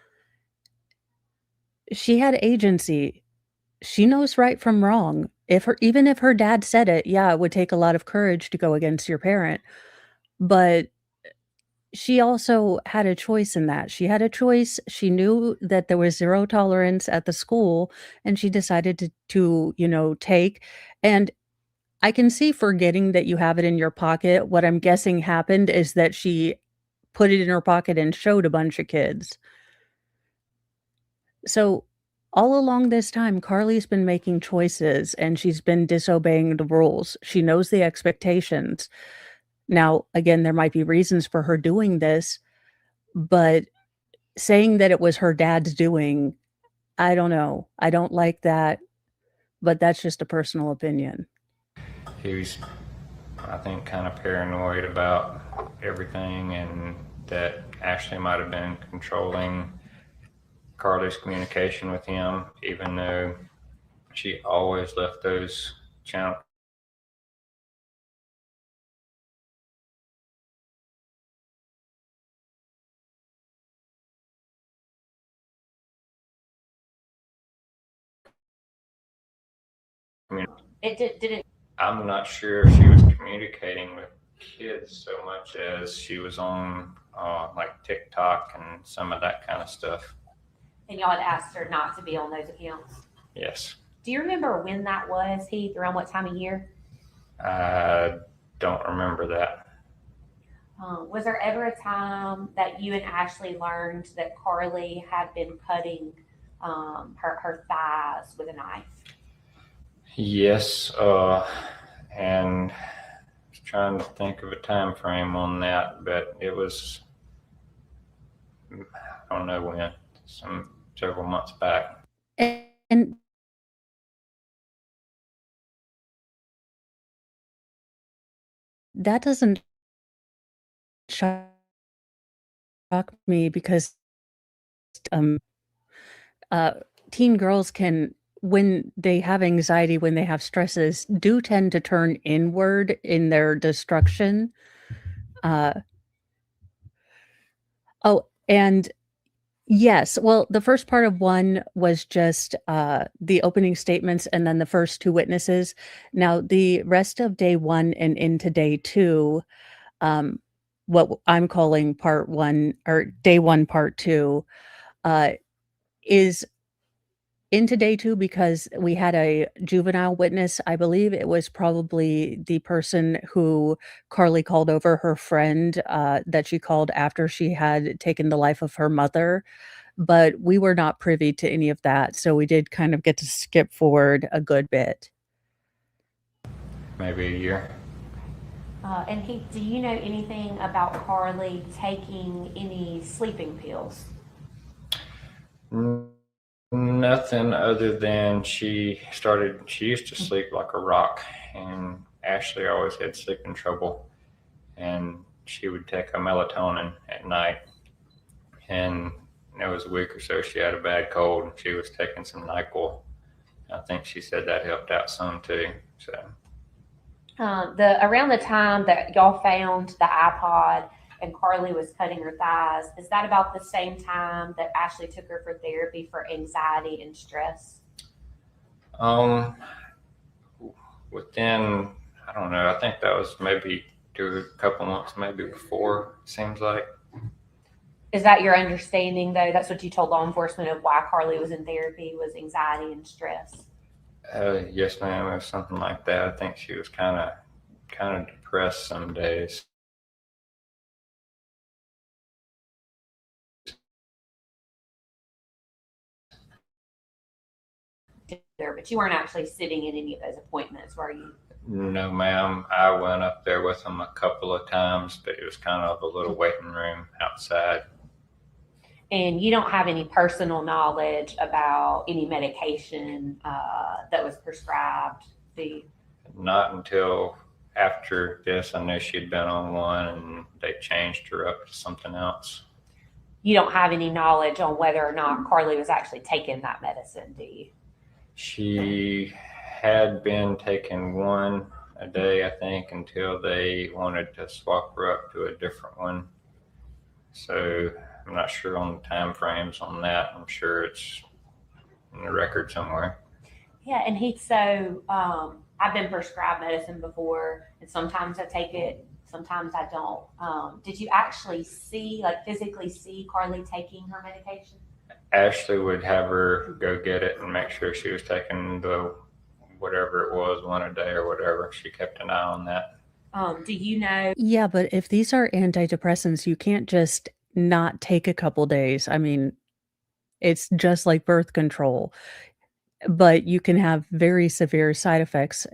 She had agency. She knows right from wrong. Even if her dad said it, yeah, it would take a lot of courage to go against your parent, but she also had a choice in that. She had a choice. She knew that there was zero tolerance at the school, and she decided to take. And I can see forgetting that you have it in your pocket. What I'm guessing happened is that she put it in her pocket and showed a bunch of kids. So all along this time, Carly's been making choices and she's been disobeying the rules. She knows the expectations. Now, again, there might be reasons for her doing this, but saying that it was her dad's doing, I don't know. I don't like that, but that's just a personal opinion. He was, I think, kind of paranoid about everything, and that Ashley might have been controlling Carly's communication with him, even though she always left those channels. Did it? I'm not sure if she was communicating with kids so much as she was on like TikTok and some of that kind of stuff. And y'all had asked her not to be on those accounts. Yes. Do you remember when that was, Heath? Around what time of year? I don't remember that. Was there ever a time that you and Ashley learned that Carly had been cutting her thighs with a knife? Yes, and I was trying to think of a time frame on that, but it was, I don't know when, several months back. And that doesn't shock me because teen girls can, when they have anxiety, when they have stresses, do tend to turn inward in their destruction. And yes, well, the first part of one was just the opening statements and then the first two witnesses. Now, the rest of day one and into day two, what I'm calling part one or day one, part two, is into day two because we had a juvenile witness. I believe it was probably the person who Carly called over, her friend that she called after she had taken the life of her mother. But we were not privy to any of that. So we did kind of get to skip forward a good bit. Maybe a year. And Heath, do you know anything about Carly taking any sleeping pills? Nothing other than she used to sleep like a rock, and Ashley always had sleeping trouble, and she would take a melatonin at night, and it was a week or so she had a bad cold and she was taking some NyQuil. I think she said that helped out some too. So Around the time that y'all found the iPod, and Carly was cutting her thighs. Is that about the same time that Ashley took her for therapy for anxiety and stress? Within, I don't know, I think that was maybe a couple months, maybe before, seems like. Is that your understanding, though? That's what you told law enforcement of why Carly was in therapy, was anxiety and stress? Yes, ma'am, it was something like that. I think she was kind of depressed some days. But you weren't actually sitting in any of those appointments, were you? No, ma'am. I went up there with them a couple of times, but it was kind of a little waiting room outside. And you don't have any personal knowledge about any medication that was prescribed, do you? Not until after this. I knew she'd been on one and they changed her up to something else. You don't have any knowledge on whether or not Carly was actually taking that medicine, do you? She had been taking one a day, I think, until they wanted to swap her up to a different one. So I'm not sure on the time frames on that. I'm sure it's in the record somewhere. Yeah, and I've been prescribed medicine before, and sometimes I take it, sometimes I don't. Did you actually physically see Carly taking her medication? Ashley would have her go get it and make sure she was taking the whatever it was, one a day or whatever. She kept an eye on that. Do you know? Yeah, but if these are antidepressants, you can't just not take a couple days. I mean, it's just like birth control, but you can have very severe side effects.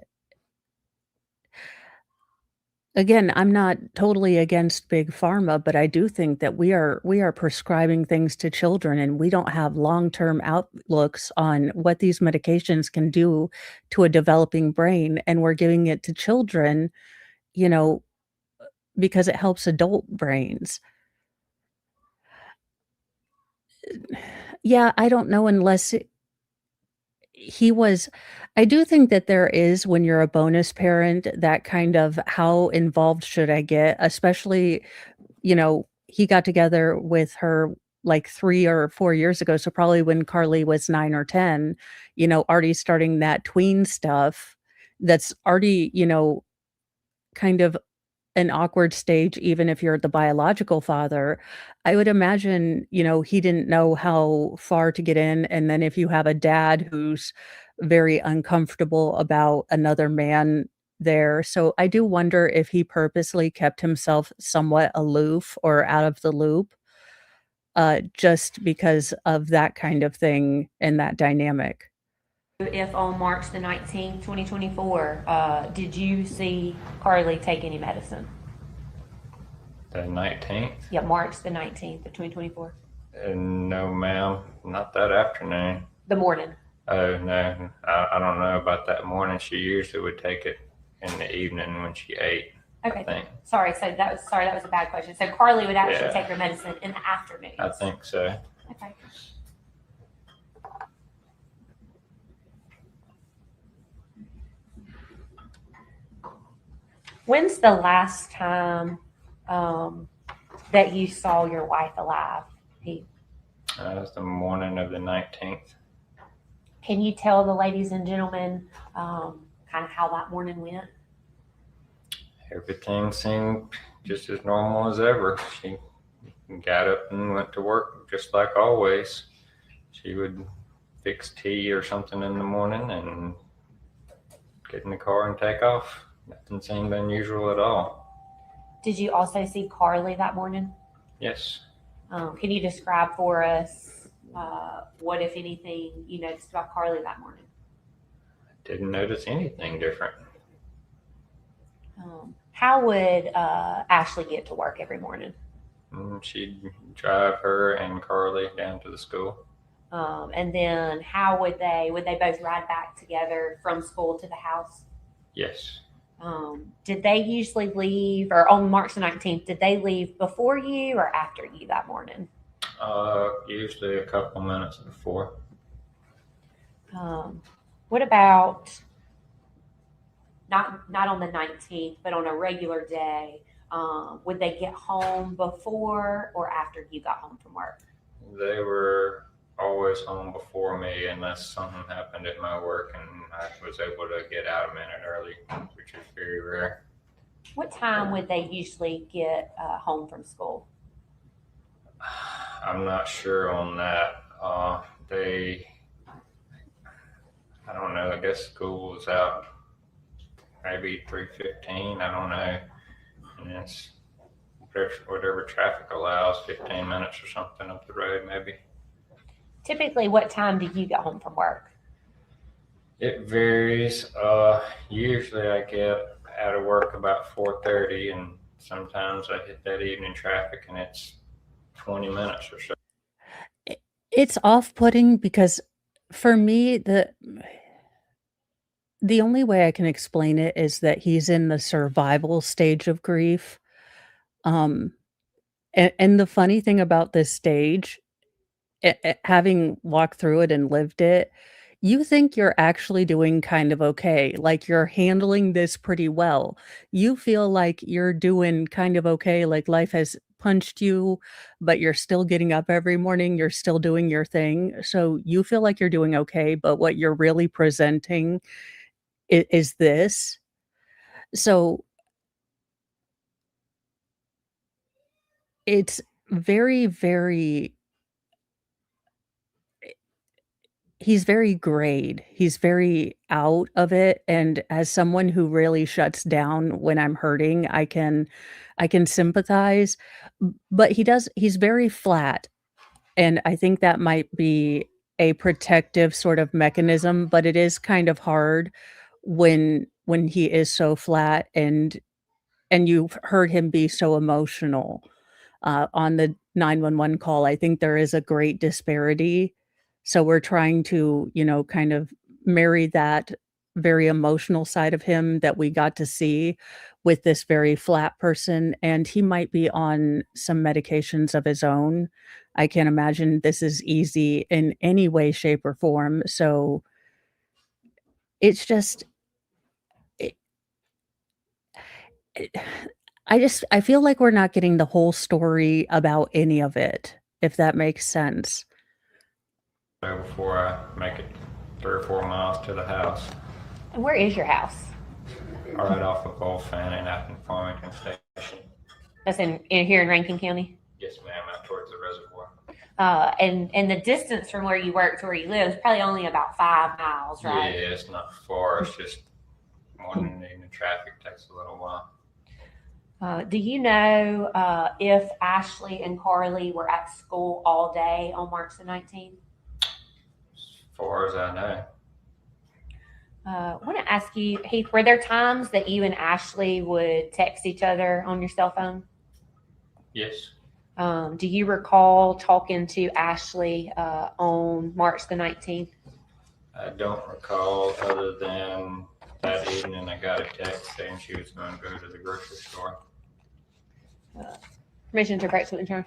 Again, I'm not totally against big pharma, but I do think that we are prescribing things to children, and we don't have long-term outlooks on what these medications can do to a developing brain, and we're giving it to children, you know, because it helps adult brains. Yeah, I don't know unless he was I do think that there is, when you're a bonus parent, that kind of how involved should I get, especially, he got together with her like 3 or 4 years ago, so probably when Carly was 9 or 10, already starting that tween stuff that's already, kind of an awkward stage, even if you're the biological father. I would imagine, he didn't know how far to get in. And then if you have a dad who's very uncomfortable about another man there. So I do wonder if he purposely kept himself somewhat aloof or out of the loop, just because of that kind of thing and that dynamic. If on March the 19th, 2024, did you see Carly take any medicine? The 19th? Yeah, March the 19th of 2024. No, ma'am, not that afternoon. The morning. Oh, no, I don't know about that morning. She usually would take it in the evening when she ate. Okay. I think. Sorry, that was a bad question. So Carly would actually take her medicine in the afternoon. I think so. Okay. When's the last time that you saw your wife alive, Pete? That was the morning of the 19th. Can you tell the ladies and gentlemen kind of how that morning went? Everything seemed just as normal as ever. She got up and went to work just like always. She would fix tea or something in the morning and get in the car and take off. Nothing seemed unusual at all. Did you also see Carly that morning? Yes. Can you describe for us what, if anything, you noticed about Carly that morning? Didn't notice anything different. How would Ashley get to work every morning? She'd drive her and Carly down to the school. And then how would they both ride back together from school to the house? Yes. Did they usually leave, or on March the 19th, did they leave before you or after you that morning? Usually a couple minutes before. What about not on the 19th, but on a regular day? would they get home before or after you got home from work? They were always home before me unless something happened at my work and I was able to get out a minute early, which is very rare. What time would they usually get home from school? I'm not sure on that. I don't know. I guess school was out maybe 3:15. I don't know. And it's whatever traffic allows, 15 minutes or something up the road, maybe. Typically, what time do you get home from work? It varies. Usually I get out of work about 4:30, and sometimes I hit that evening traffic and it's 20 minutes or so. It's off-putting because for me, the only way I can explain it is that he's in the survival stage of grief. Um, and the funny thing about this stage, having walked through it and lived it, you think you're actually doing kind of okay. Like you're handling this pretty well. You feel like you're doing kind of okay. Like life has punched you, but you're still getting up every morning. You're still doing your thing. So you feel like you're doing okay. But what you're really presenting is this. So it's very, very he's very grayed. He's very out of it, and as someone who really shuts down when I'm hurting, I can sympathize, but he's very flat, and I think that might be a protective sort of mechanism, but it is kind of hard when he is so flat and you've heard him be so emotional on the 911 call. I think there is a great disparity. So we're trying to, kind of marry that very emotional side of him that we got to see with this very flat person. And he might be on some medications of his own. I can't imagine this is easy in any way, shape, or form. So it's just, it, it- I feel like we're not getting the whole story about any of it, if that makes sense. Before I make it 3 or 4 miles to the house, And where is your house? right off of Bullfan and out in Farmington Station. That's here in Rankin County. Yes, ma'am, out towards the reservoir. And the distance from where you work to where you live is probably only about 5 miles, right? Yeah, it's not far. It's just morning and evening traffic takes a little while. Do you know if Ashley and Carly were at school all day on March the 19th? As far as I know. I want to ask you, Heath, were there times that you and Ashley would text each other on your cell phone? Yes. Do you recall talking to Ashley on March the 19th? I don't recall, other than that evening I got a text saying she was going to go to the grocery store. Permission to approach the intern.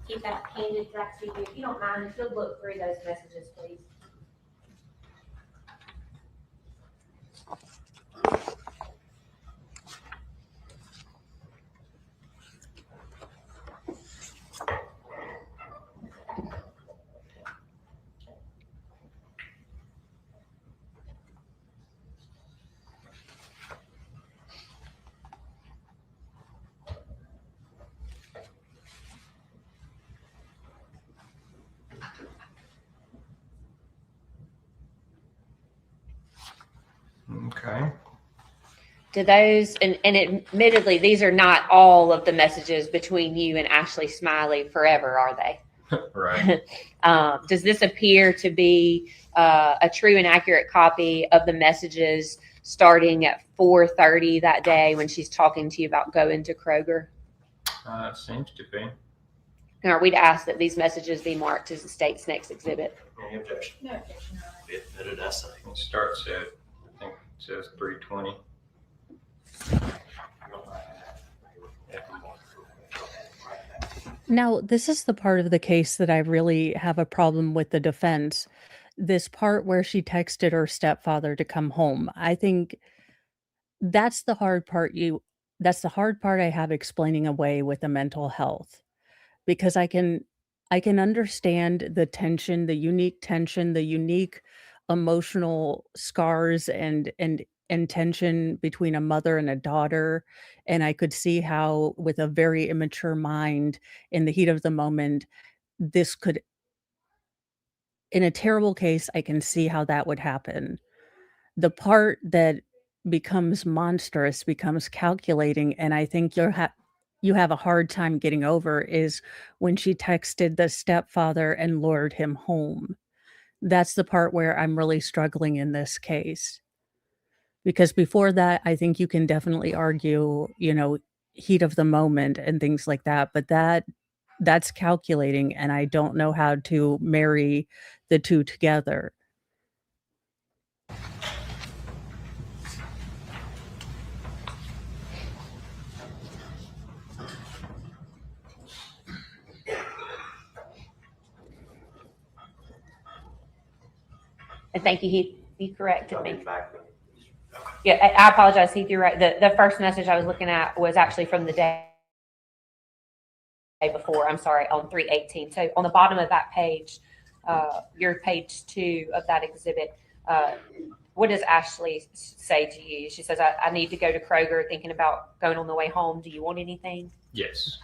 Keep that handed back to you. If you don't mind, if you'll look through those messages, please. Okay. Do those, and admittedly, these are not all of the messages between you and Ashley Smiley forever, are they? Right. Does this appear to be a true and accurate copy of the messages starting at 4:30 that day when she's talking to you about going to Kroger? It seems to be. And are we to ask that these messages be marked as the state's next exhibit? Any objection? No objection. It essay. It starts at, I think it says 3:20. Now, this is the part of the case that I really have a problem with the defense. This part where she texted her stepfather to come home. I think that's the hard part that's the hard part I have explaining away with the mental health because I can understand the tension, the unique emotional scars and tension between a mother and a daughter, and I could see how with a very immature mind in the heat of the moment, this could in a terrible case, I can see how that would happen. The part that becomes monstrous, becomes calculating, and I think you have a hard time getting over is when she texted the stepfather and lured him home. That's the part where I'm really struggling in this case. Because before that, I think you can definitely argue, heat of the moment and things like that, but that's calculating, and I don't know how to marry the 2 together. And thank you, he corrected me. Yeah, I apologize, Heath, you're right. The first message I was looking at was actually from the day before, I'm sorry, on 3/18. So on the bottom of that page, your page 2 of that exhibit, what does Ashley say to you? She says, I need to go to Kroger, thinking about going on the way home. Do you want anything? Yes.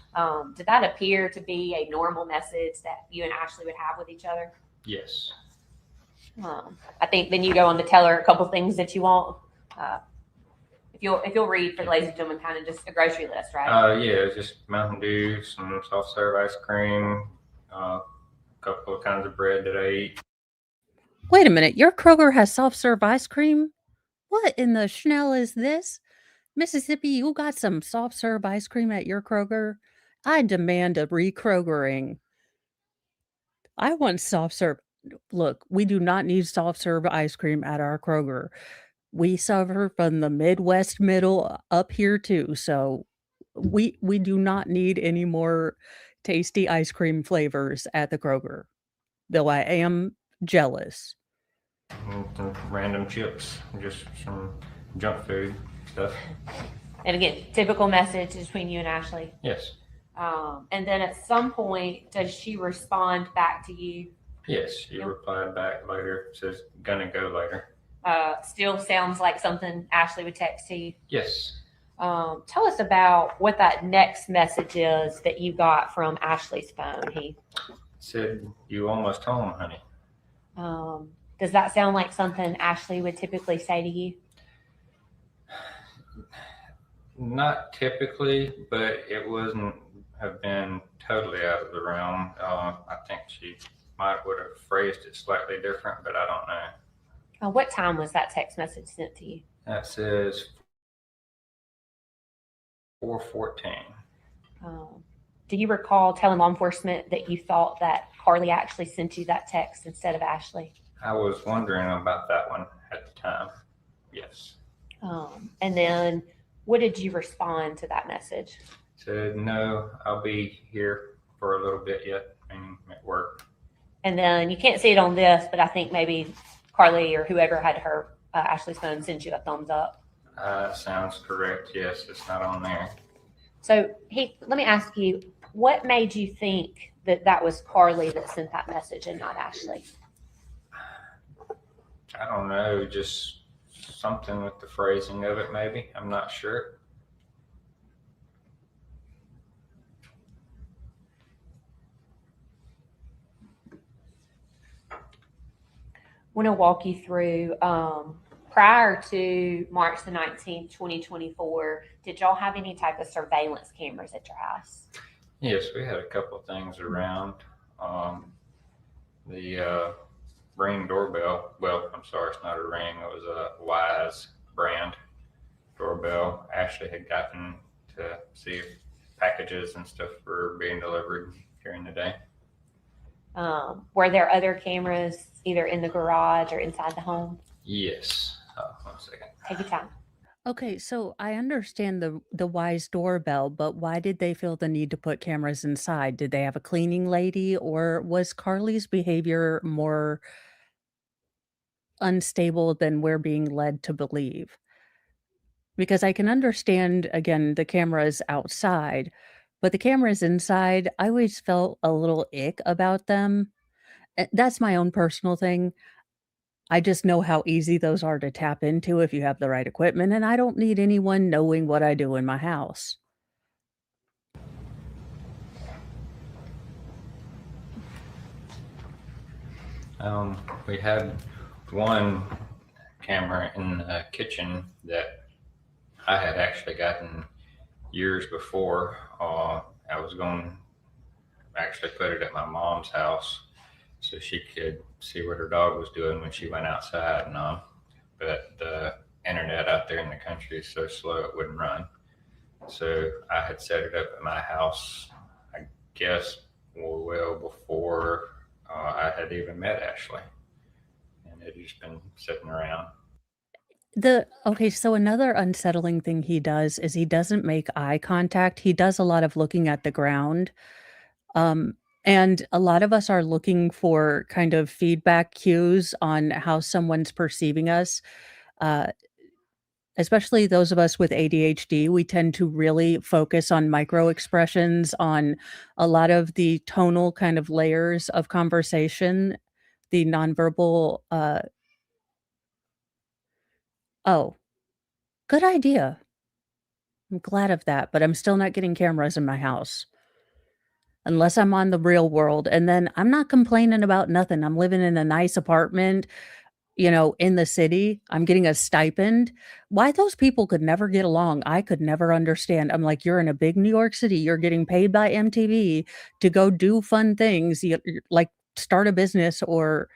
Did that appear to be a normal message that you and Ashley would have with each other? Yes. I think then you go on to tell her a couple things that you want. If you'll read for the ladies and gentlemen, kind of just a grocery list, right? Yeah, just Mountain Dew, some soft serve ice cream, a couple of kinds of bread that I eat. Wait a minute, your Kroger has self-serve ice cream? What in the Schnell is this? Mississippi, you got some soft-serve ice cream at your Kroger? I demand a re-Krogering. I want soft-serve. Look, we do not need soft-serve ice cream at our Kroger. We suffer from the Midwest middle up here too, so we do not need any more tasty ice cream flavors at the Kroger, though I am jealous. And some random chips, just some junk food stuff. And again, typical message between you and Ashley. Yes. And then at some point, does she respond back to you? Yes, she replied back later, says gonna go later. Still sounds like something Ashley would text to you. Yes. Tell us about what that next message is that you got from Ashley's phone. He Said you almost home, honey. does that sound like something Ashley would typically say to you? Not typically, but it wouldn't have been totally out of the realm. I think she would have phrased it slightly different, but I don't know. What time was that text message sent to you? That says 4:14. Do you recall telling law enforcement that you thought that Carly actually sent you that text instead of Ashley? I was wondering about that one at the time. Yes. And then what did you respond to that message? Said, no, I'll be here for a little bit yet, meaning at work. And then you can't see it on this, but I think maybe Carly or whoever had her Ashley's phone sent you a thumbs up. Sounds correct. Yes, it's not on there. So let me ask you, what made you think that that was Carly that sent that message and not Ashley? I don't know, just something with the phrasing of it, maybe. I'm not sure. I want to walk you through prior to March the 19th, 2024, did y'all have any type of surveillance cameras at your house? Yes, we had a couple of things around. The Ring doorbell, well, I'm sorry, it's not a Ring, it was a Wise brand doorbell. Ashley had gotten to see if packages and stuff were being delivered during the day. Were there other cameras either in the garage or inside the home? Yes. 1 second. Take your time. Okay, so I understand the Wise doorbell, but why did they feel the need to put cameras inside? Did they have a cleaning lady, or was Carly's behavior more unstable than we're being led to believe? Because I can understand, again, the cameras outside, but the cameras inside, I always felt a little ick about them. That's my own personal thing. I just know how easy those are to tap into if you have the right equipment, and I don't need anyone knowing what I do in my house. We had one camera in the kitchen that I had actually gotten years before. I was going to actually put it at my mom's house so she could see what her dog was doing when she went outside. And but the internet out there in the country is so slow it wouldn't run. So I had set it up at my house, I guess, well before I had even met Ashley. And it had just been sitting around. Okay, so another unsettling thing he does is he doesn't make eye contact. He does a lot of looking at the ground. Um, and a lot of us are looking for kind of feedback cues on how someone's perceiving us. Uh, Especially those of us with ADHD, we tend to really focus on micro expressions, on a lot of the tonal kind of layers of conversation, the nonverbal. Oh, good idea. I'm glad of that, but I'm still not getting cameras in my house unless I'm on the real world. And then I'm not complaining about nothing. I'm living in a nice apartment, in the city. I'm getting a stipend. Why those people could never get along, I could never understand. I'm like, you're in a big New York City. You're getting paid by MTV to go do fun things, like start a business or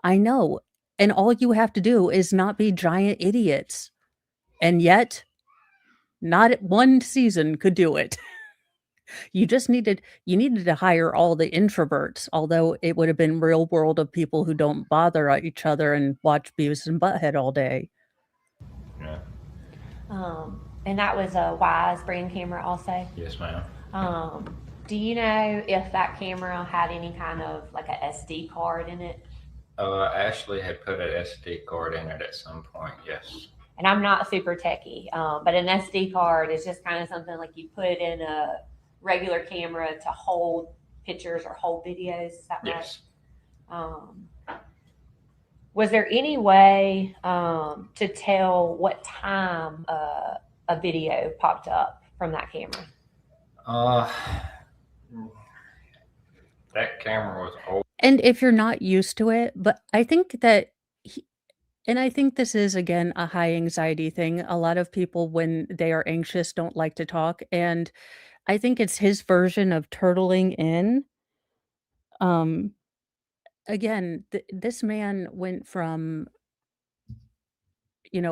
I know. And all you have to do is not be giant idiots. And yet, not one season could do it. You needed to hire all the introverts, although it would have been real world of people who don't bother each other and watch Beavis and Butthead all day. Yeah. And that was a Wise brand camera also. Yes, ma'am. Do you know if that camera had any kind of like a SD card in it? Ashley had put an SD card in it at some point, yes. And I'm not super techie, but an SD card is just kind of something like you put in a regular camera to hold pictures or hold videos. Is that right? Yes. Was there any way to tell what time a video popped up from that camera? That camera was old. And if you're not used to it, but I think that and I think this is again a high anxiety thing. A lot of people when they are anxious don't like to talk, and I think it's his version of turtling in. Um Again, this man went from,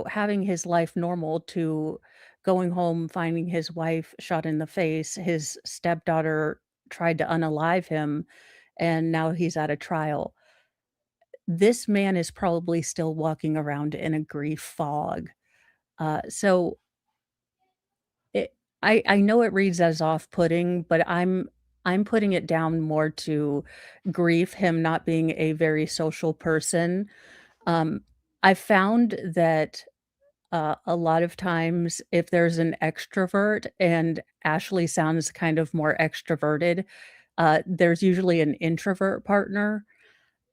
having his life normal to going home, finding his wife shot in the face. His stepdaughter tried to unalive him, and now he's at a trial. This man is probably still walking around in a grief fog. So it, I know it reads as off-putting, but I'm putting it down more to grief, him not being a very social person. Um, I found that a lot of times, if there's an extrovert and Ashley sounds kind of more extroverted, there's usually an introvert partner.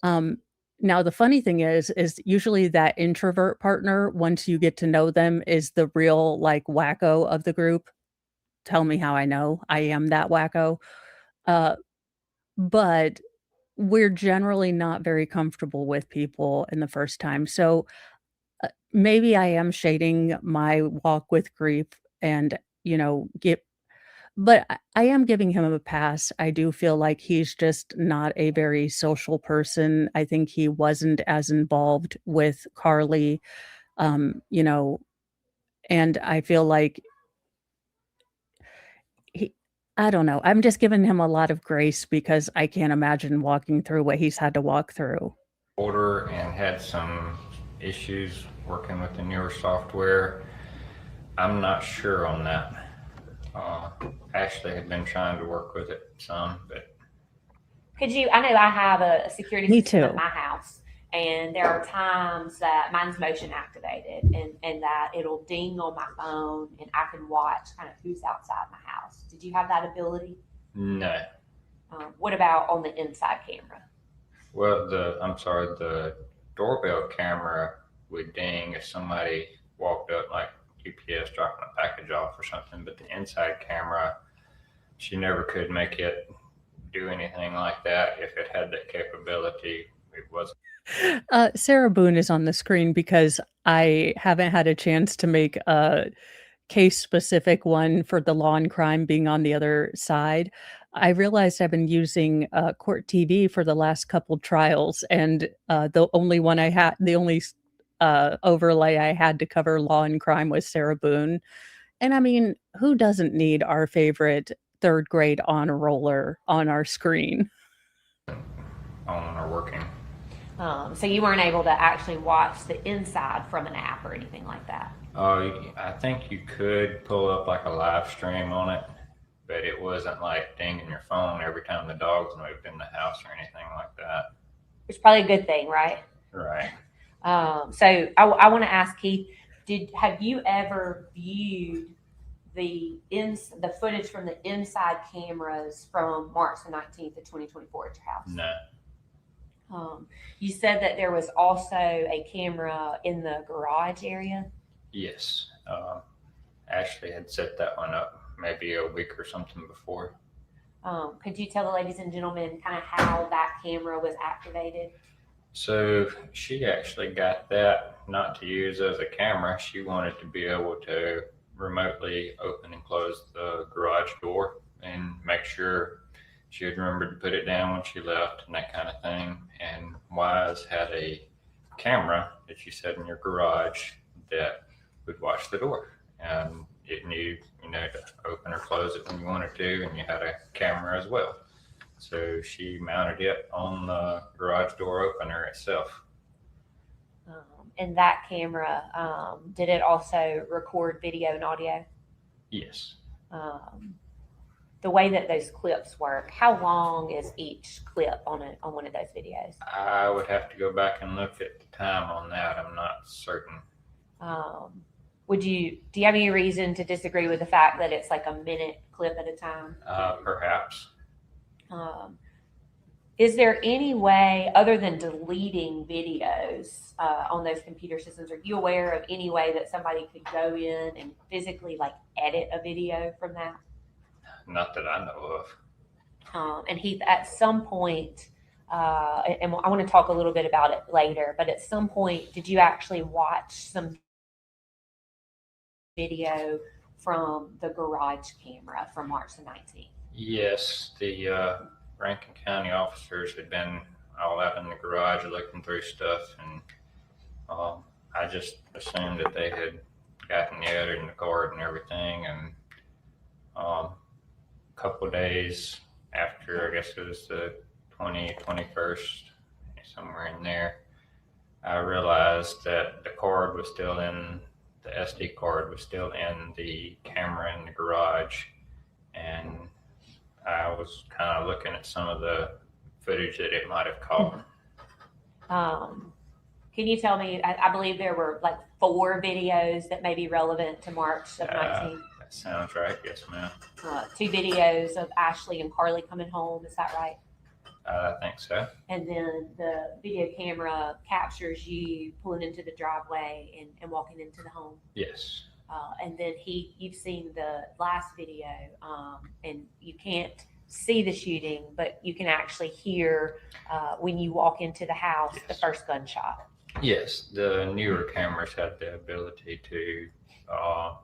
Um, Now the funny thing is usually that introvert partner, once you get to know them, is the real like wacko of the group. Tell me how I know I am that wacko. Uh, but we're generally not very comfortable with people in the first time. So maybe I am shading my walk with grief and, get but I am giving him a pass. I do feel like he's just not a very social person. I think he wasn't as involved with Carly, um, you know, and I feel like he I don't know. I'm just giving him a lot of grace because I can't imagine walking through what he's had to walk through. Older and had some issues working with the newer software. I'm not sure on that. Ashley had been trying to work with it some, but Could you, I know I have a security Me system too. at my house, and there are times that mine's motion activated and that it'll ding on my phone and I can watch kind of who's outside my house. Did you have that ability? no. What about on the inside camera? Well, the doorbell camera would ding if somebody walked up, like UPS dropping a package off or something, but the inside camera, she never could make it do anything like that. If it had that capability, it wasn't. Sarah Boone is on the screen because I haven't had a chance to make a case specific one for the law and crime being on the other side. I realized I've been using court TV for the last couple trials, and the only one I had, the only overlay I had to cover law and crime was Sarah Boone. And I mean, who doesn't need our favorite third grade honor roller on our screen? On or working. So you weren't able to actually watch the inside from an app or anything like that? I think you could pull up like a live stream on it, but it wasn't like dinging your phone every time the dogs moved in the house or anything like that. Which is probably a good thing, right? Right. So I want to ask Keith, have you ever viewed the footage from the inside cameras from March the 19th of 2024 at your house? No. You said that there was also a camera in the garage area. Yes. Ashley had set that one up maybe a week or something before. Could you tell the ladies and gentlemen kind of how that camera was activated? So she actually got that not to use as a camera. She wanted to be able to remotely open and close the garage door and make sure she had remembered to put it down when she left and that kind of thing. And Wise had a camera that you set in your garage that would watch the door, and it knew, to open or close it when you wanted to, and you had a camera as well. So she mounted it on the garage door opener itself. And that camera, did it also record video and audio? Yes. The way that those clips work, how long is each clip on one of those videos? I would have to go back and look at the time on that. I'm not certain. Do you have any reason to disagree with the fact that it's like a minute clip at a time? Perhaps. Is there any way other than deleting videos on those computer systems? Are you aware of any way that somebody could go in and physically like edit a video from that? Not that I know of. And Heath, at some point, and I want to talk a little bit about it later, but at some point, did you actually watch some video from the garage camera from March the 19th? Yes, the Rankin County officers had been all out in the garage looking through stuff, and I just assumed that they had gotten the other in the card and everything. And a couple of days after, I guess it was the 21st, somewhere in there, I realized that the card was still in, the SD card was still in the camera in the garage, and I was kind of looking at some of the footage that it might have caught. Can you tell me, I believe there were like 4 videos that may be relevant to March of 19. That sounds right. Yes, ma'am. 2 videos of Ashley and Carly coming home. Is that right? I think so. And then the video camera captures you pulling into the driveway and walking into the home. Yes. And then you've seen the last video, and you can't see the shooting, but you can actually hear when you walk into the house, yes, the first gunshot. Yes, the newer cameras had the ability to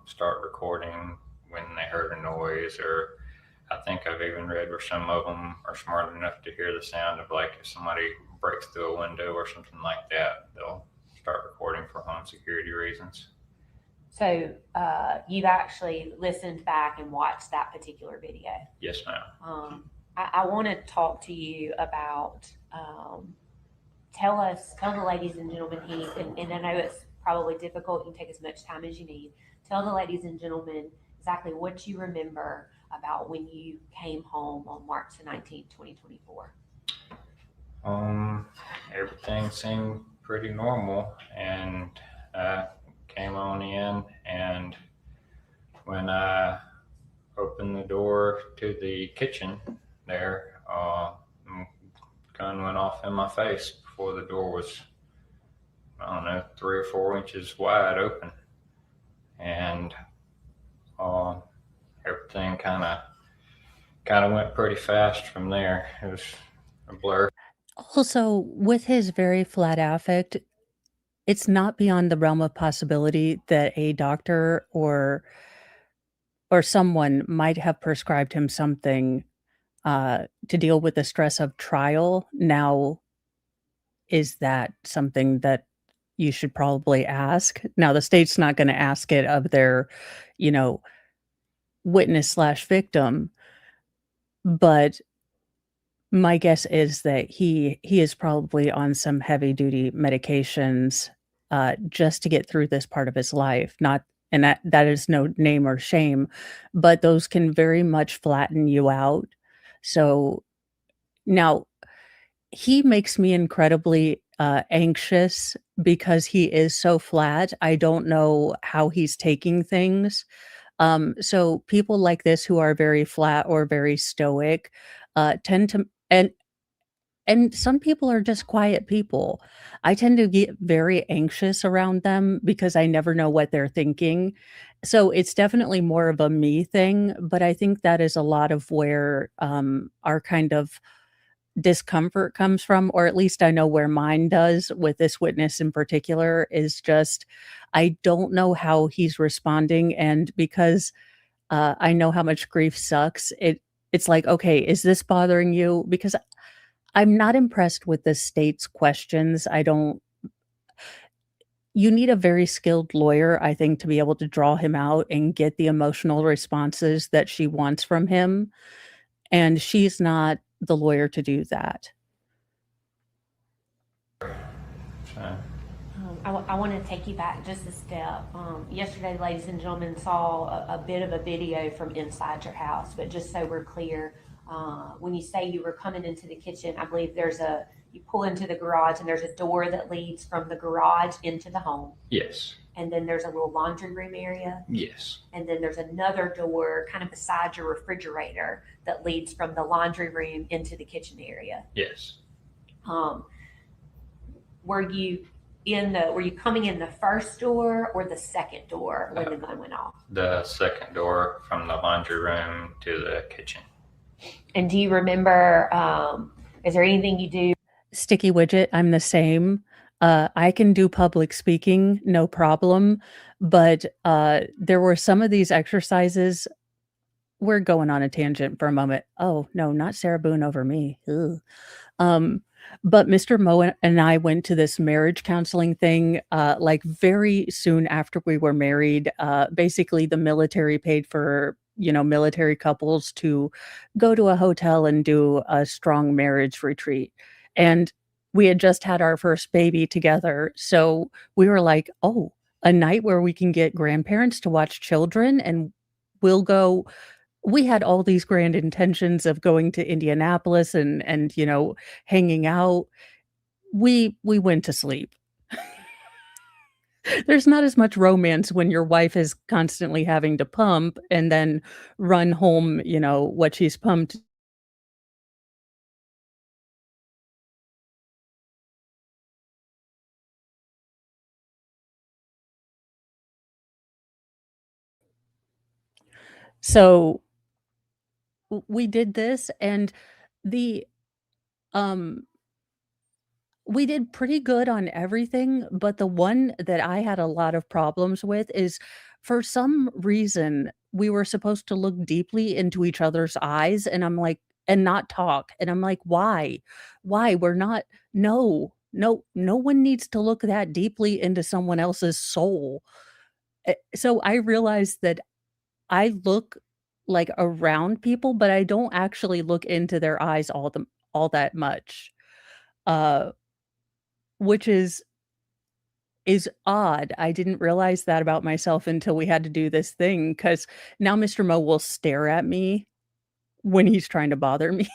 start recording when they heard a noise, or I think I've even read where some of them are smart enough to hear the sound of, like, if somebody breaks through a window or something like that, they'll start recording for home security reasons. So you've actually listened back and watched that particular video? Yes, ma'am. I want to talk to you about, tell the ladies and gentlemen, Heath, and I know it's probably difficult, you can take as much time as you need, Tell the ladies and gentlemen exactly what you remember about when you came home on March the 19th, 2024. Everything seemed pretty normal, and I came on in, and when I opened the door to the kitchen there, gun went off in my face before the door was, I don't know, 3 or 4 inches wide open, and everything kind of went pretty fast from there. It was a blur. Also, with his very flat affect, it's not beyond the realm of possibility that a doctor or someone might have prescribed him something to deal with the stress of trial. Now, is that something that you should probably ask? Now, the state's not going to ask it of their, you know, witness slash victim, but my guess is that he is probably on some heavy duty medications just to get through this part of his life. Not, and that is no name or shame, but those can very much flatten you out. So now he makes me incredibly anxious because he is so flat. I don't know how he's taking things. So people like this who are very flat or very stoic tend to, and some people are just quiet people. I tend to get very anxious around them because I never know what they're thinking. So it's definitely more of a me thing, but I think that is a lot of where our kind of discomfort comes from, or at least I know where mine does with this witness in particular, is just I don't know how he's responding. And because I know how much grief sucks, it's like, okay, is this bothering you? Because I'm not impressed with the state's questions. I don't You need a very skilled lawyer, I think, to be able to draw him out and get the emotional responses that she wants from him, and she's not the lawyer to do that. I want to take you back just a step. Yesterday, ladies and gentlemen, saw a bit of a video from inside your house, but just so we're clear, when you say you were coming into the kitchen, I believe you pull into the garage and there's a door that leads from the garage into the home. Yes. And then there's a little laundry room area. Yes. And then there's another door kind of beside your refrigerator that leads from the laundry room into the kitchen area. Yes. Were you coming in the first door or the second door when the gun went off? The second door from the laundry room to the kitchen. And do you remember, is there anything you do? Sticky widget, I'm the same. I can do public speaking, no problem. But there were some of these exercises. We're going on a tangent for a moment. Oh, no, not Sarah Boone over me. Ugh. But Mr. Moe and I went to this marriage counseling thing like very soon after we were married. Basically, the military paid for, military couples to go to a hotel and do a strong marriage retreat. And we had just had our first baby together. So we were like, oh, a night where we can get grandparents to watch children and we'll go. We had all these grand intentions of going to Indianapolis and hanging out. We went to sleep. There's not as much romance when your wife is constantly having to pump and then run home, what she's pumped. So we did this, and the we did pretty good on everything, but the one that I had a lot of problems with is, for some reason, we were supposed to look deeply into each other's eyes, and I'm like, and not talk, and I'm like, why? Why? We're not. No, no one needs to look that deeply into someone else's soul. So I realized that I look like around people, but I don't actually look into their eyes all that much. Uh, which is is odd. I didn't realize that about myself until we had to do this thing, because now Mr. Mo will stare at me when he's trying to bother me.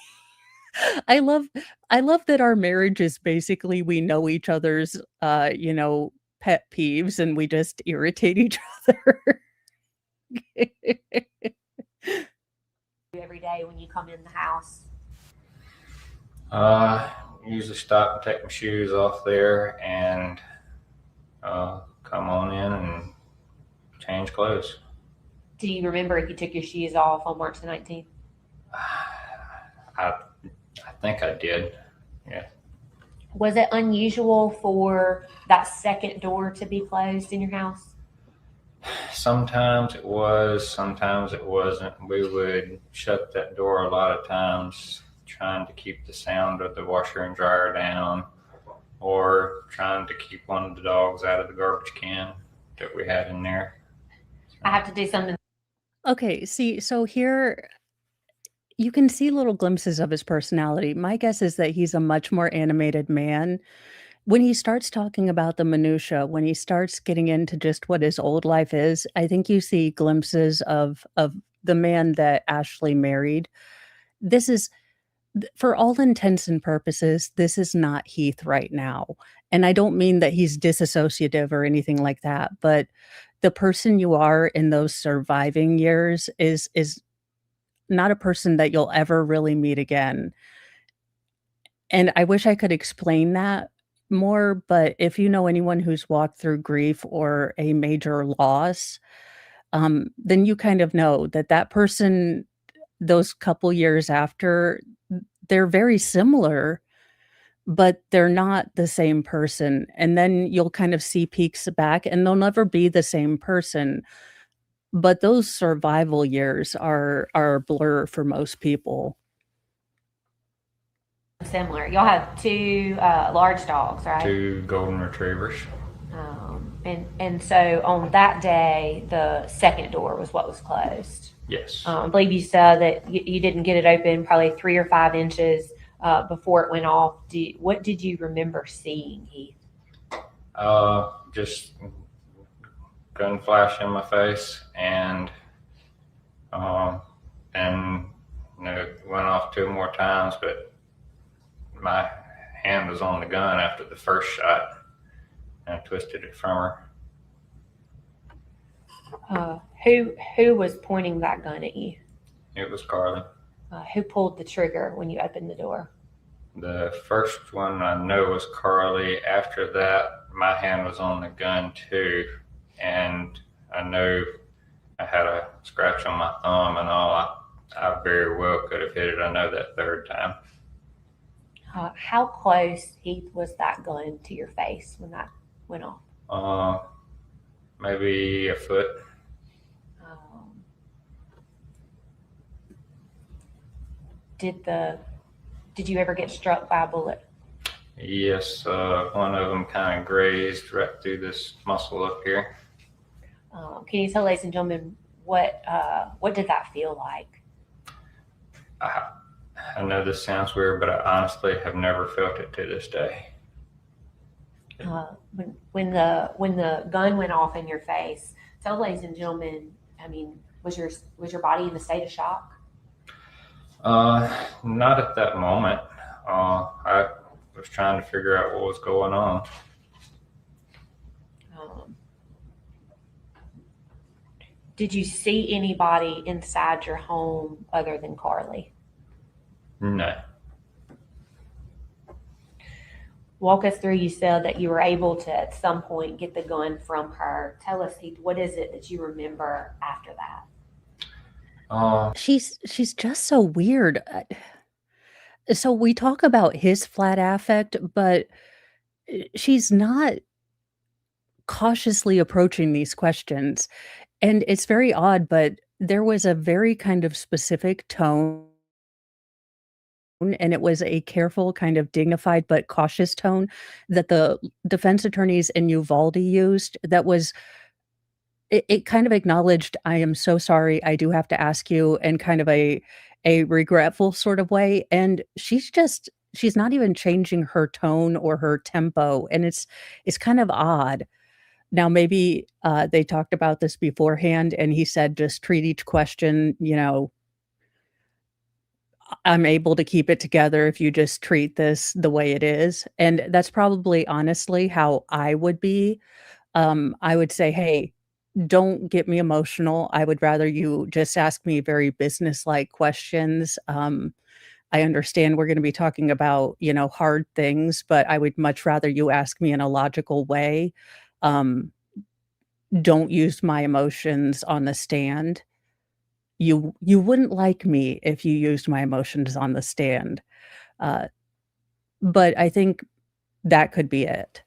I love I love that our marriage is basically we know each other's, pet peeves, and we just irritate each other. Every day when you come in the house? Usually stop and take my shoes off there and come on in and change clothes. Do you remember if you took your shoes off on March the 19th? I think I did. Yeah. Was it unusual for that second door to be closed in your house? Sometimes it was, sometimes it wasn't. We would shut that door a lot of times, trying to keep the sound of the washer and dryer down, or trying to keep one of the dogs out of the garbage can that we had in there. I have to do something. Okay, see, so here you can see little glimpses of his personality. My guess is that he's a much more animated man. When he starts talking about the minutia, when he starts getting into just what his old life is, I think you see glimpses of the man that Ashley married. This is for all intents and purposes, this is not Heath right now. And I don't mean that he's disassociative or anything like that, but the person you are in those surviving years is not a person that you'll ever really meet again. And I wish I could explain that more, but if you know anyone who's walked through grief or a major loss, then you kind of know that that person, those couple years after, they're very similar, but they're not the same person. And then you'll kind of see peeks back, and they'll never be the same person. But those survival years are a blur for most people. Similar. Y'all have two large dogs, right? 2 golden retrievers. And so on that day, the second door was what was closed. Yes. I believe you said that you didn't get it open probably 3 or 5 inches before it went off. What did you remember seeing, Heath? Just gun flash in my face, and it went off 2 more times, but my hand was on the gun after the first shot, and I twisted it from her. Who was pointing that gun at you? It was Carly. Who pulled the trigger when you opened the door? The first one I know was Carly. After that, my hand was on the gun too, and I know I had a scratch on my thumb and all. I very well could have hit it. I know that third time. How close, Heath, was that gun to your face when that went off? Maybe a foot. Did you ever get struck by a bullet? Yes, one of them kind of grazed right through this muscle up here. Can you tell, ladies and gentlemen, what did that feel like? I know this sounds weird, but I honestly have never felt it to this day. When the gun went off in your face, tell ladies and gentlemen, I mean, was your body in a state of shock? Not at that moment. I was trying to figure out what was going on. Did you see anybody inside your home other than Carly? No. Walk us through. You said that you were able to at some point get the gun from her. Tell us, Heath, what is it that you remember after that? She's just so weird. So we talk about his flat affect, but she's not cautiously approaching these questions. And it's very odd, but there was a very kind of specific tone, and it was a careful, kind of dignified but cautious tone that the defense attorneys in Uvalde used. That was it kind of acknowledged, "I am so sorry, I do have to ask you," in kind of a regretful sort of way, and she's not even changing her tone or her tempo, and it's kind of odd. Now, maybe they talked about this beforehand, and he said, just treat each question, I'm able to keep it together if you just treat this the way it is. And that's probably honestly how I would be. I would say, hey, don't get me emotional. I would rather you just ask me very business-like questions. I understand we're going to be talking about, hard things, but I would much rather you ask me in a logical way. Um, don't use my emotions on the stand. You wouldn't like me if you used my emotions on the stand. Uh, but I think that could be it.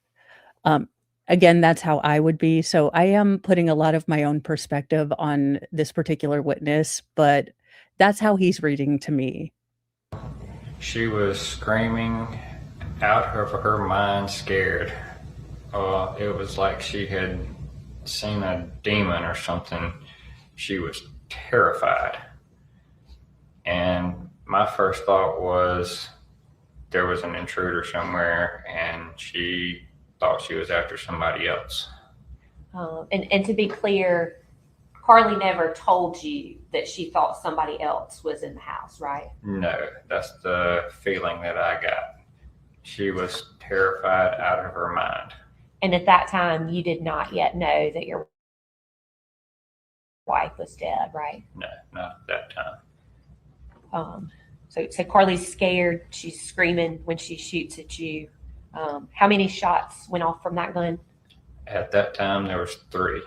Um, again, that's how I would be. So I am putting a lot of my own perspective on this particular witness, but that's how he's reading to me. She was screaming out of her mind, scared. It was like she had seen a demon or something. She was terrified. And my first thought was there was an intruder somewhere and she thought she was after somebody else. And to be clear, Carly never told you that she thought somebody else was in the house, right? No, that's the feeling that I got. She was terrified out of her mind. And at that time, you did not yet know that your wife was dead, right? No, not at that time. So Carly's scared. She's screaming when she shoots at you. How many shots went off from that gun? At that time, there was 3.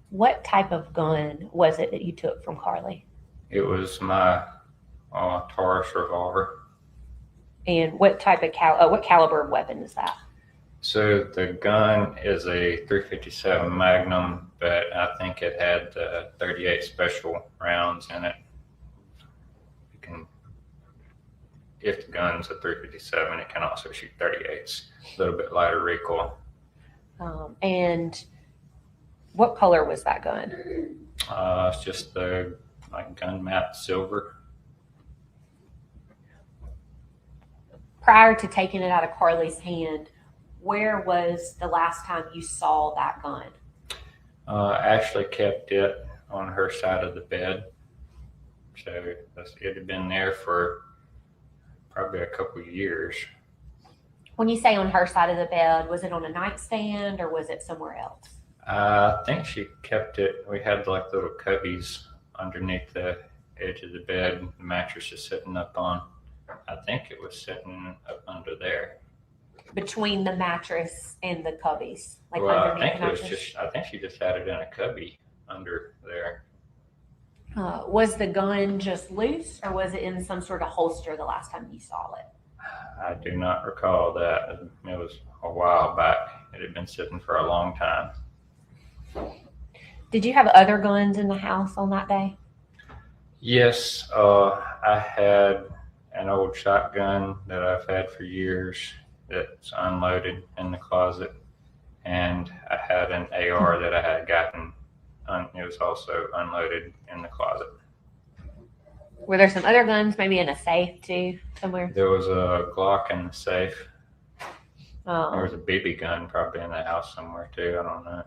What type of gun was it that you took from Carly? It was my Taurus revolver. And what type of what caliber weapon is that? So the gun is a .357 Magnum, but I think it had 38 special rounds in it. You can, if the gun's a .357, it can also shoot 38s. A little bit lighter recoil. And what color was that gun? It's just the gun matte silver. Prior to taking it out of Carly's hand, where was the last time you saw that gun? Ashley kept it on her side of the bed. So it had been there for probably a couple of years. When you say on her side of the bed, was it on a nightstand or was it somewhere else? I think she kept it. We had little cubbies underneath the edge of the bed. The mattress is sitting up on. I think it was sitting up under there. Between the mattress and the cubbies, Well, I underneath think the it was mattress? I think she just had it in a cubby under there. Was the gun just loose or was it in some sort of holster the last time you saw it? I do not recall that. It was a while back. It had been sitting for a long time. Did you have other guns in the house on that day? Yes, I had an old shotgun that I've had for years that's unloaded in the closet, and I had an AR that I had gotten. It was also unloaded in the closet. Were there some other guns maybe in a safe too somewhere? There was a Glock in the safe. There was a BB gun probably in the house somewhere too. I don't know.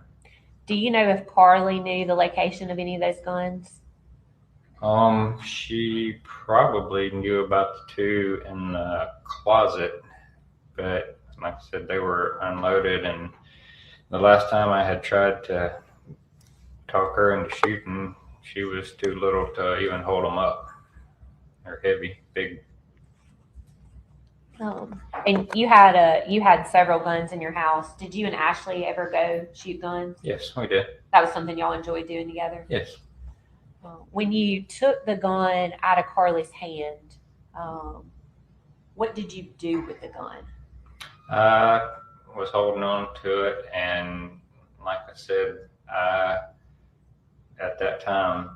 Do you know if Carly knew the location of any of those guns? She probably knew about the 2 in the closet, but like I said, they were unloaded. And the last time I had tried to talk her into shooting, she was too little to even hold them up. They're heavy, big. And you had several guns in your house. Did you and Ashley ever go shoot guns? Yes, we did. That was something y'all enjoyed doing together? Yes. When you took the gun out of Carly's hand, what did you do with the gun? I was holding on to it, and like I said, I, at that time,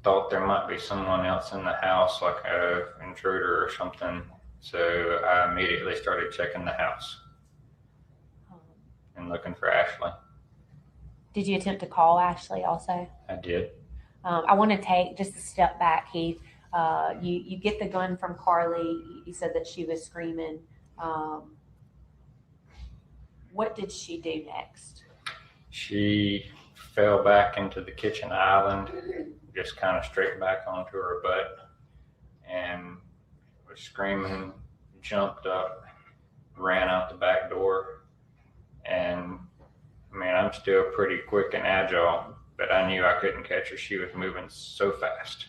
thought there might be someone else in the house, like an intruder or something. So I immediately started checking the house and looking for Ashley. Did you attempt to call Ashley also? I did. I want to take just a step back, Keith. You get the gun from Carly. You said that she was screaming. What did she do next? She fell back into the kitchen island, just kind of straight back onto her butt, and was screaming, jumped up, ran out the back door. And I mean, I'm still pretty quick and agile, but I knew I couldn't catch her. She was moving so fast.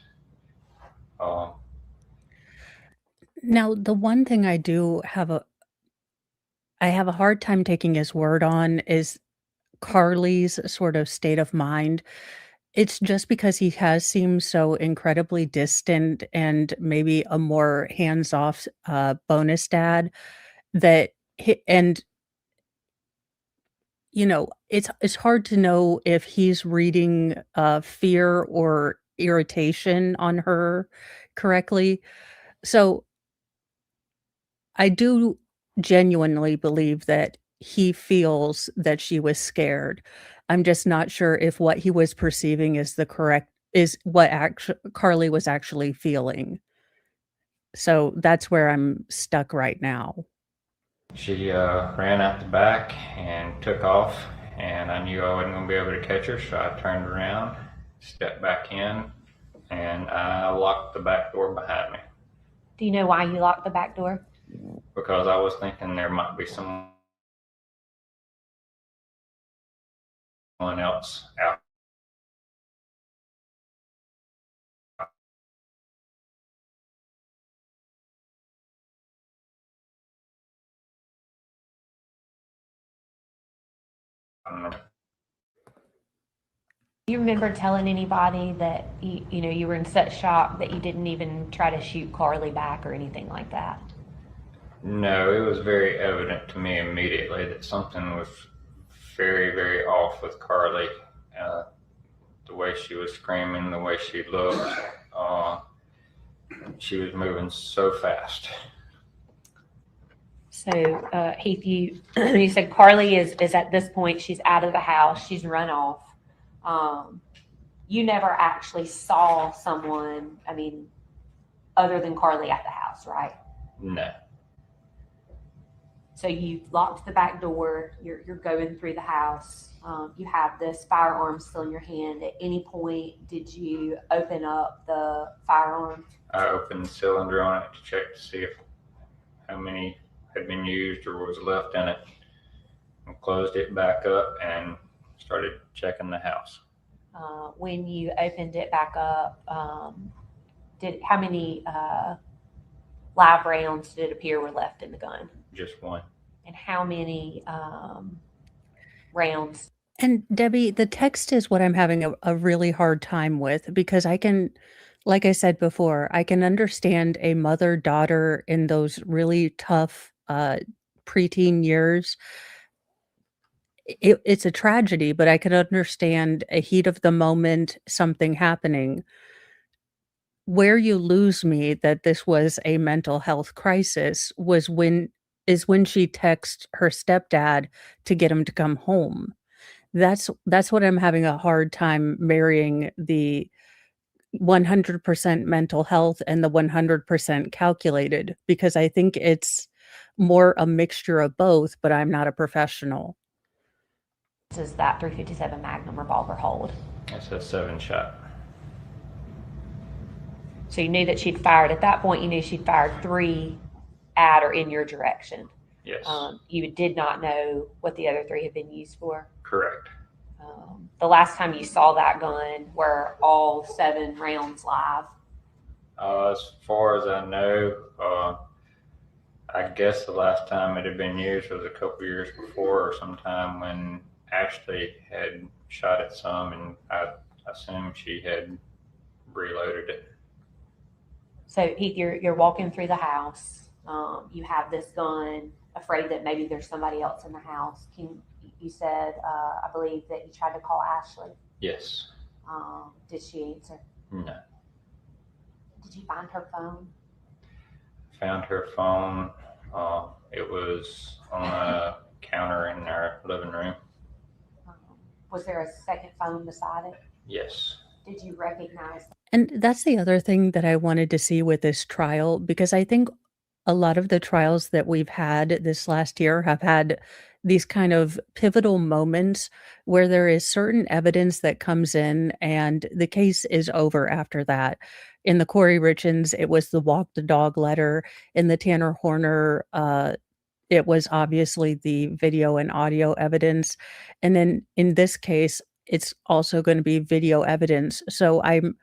Now, the one thing I have a hard time taking his word on is Carly's sort of state of mind. It's just because he has seemed so incredibly distant and maybe a more hands-off bonus dad that and it's hard to know if he's reading fear or irritation on her correctly. So I do genuinely believe that he feels that she was scared. I'm just not sure if what he was perceiving is what Carly was actually feeling. So that's where I'm stuck right now. She ran out the back and took off, and I knew I wasn't going to be able to catch her, so I turned around, stepped back in, and I locked the back door behind me. Do you know why you locked the back door? Because I was thinking there might be someone else out. You remember telling anybody that you were in such shock that you didn't even try to shoot Carly back or anything like that? No, it was very evident to me immediately that something was very, very off with Carly. The way she was screaming, the way she looked, she was moving so fast. So, Heath, you said Carly is at this point, she's out of the house, she's run off. You never actually saw someone, other than Carly at the house, right? No. So you locked the back door, you're going through the house, you have this firearm still in your hand. At any point, did you open up the firearm? I opened the cylinder on it to check to see how many had been used or was left in it, and closed it back up and started checking the house. When you opened it back up, how many live rounds did it appear were left in the gun? Just one. And how many rounds? And Debbie, the text is what I'm having a really hard time with because like I said before, I can understand a mother-daughter in those really tough preteen years. It's a tragedy, but I could understand a heat of the moment, something happening. Where you lose me that this was a mental health crisis is when she texts her stepdad to get him to come home. That's what I'm having a hard time marrying the 100% mental health and the 100% calculated, because I think it's more a mixture of both, but I'm not a professional. Does that .357 Magnum revolver hold? It's a 7-shot. So you knew that she'd fired, at that point you knew she'd fired 3 at or in your direction. Yes. You did not know what the other 3 had been used for? Correct. The last time you saw that gun, were all 7 rounds live? As far as I know, I guess the last time it had been used was a couple years before, or sometime when Ashley had shot at some, and I assume she had reloaded it. So Heath, you're walking through the house. You have this gun, afraid that maybe there's somebody else in the house. You said, I believe that you tried to call Ashley. Yes. Did she answer? No. Did you find her phone? Found her phone. It was on a counter in our living room. Was there a second phone beside it? Yes. Did you recognize? And that's the other thing that I wanted to see with this trial, because I think a lot of the trials that we've had this last year have had these kind of pivotal moments where there is certain evidence that comes in and the case is over after that. In the Corey Richins, it was the walk the dog letter. In the Tanner Horner, it was obviously the video and audio evidence. And then in this case, it's also going to be video evidence. So I'm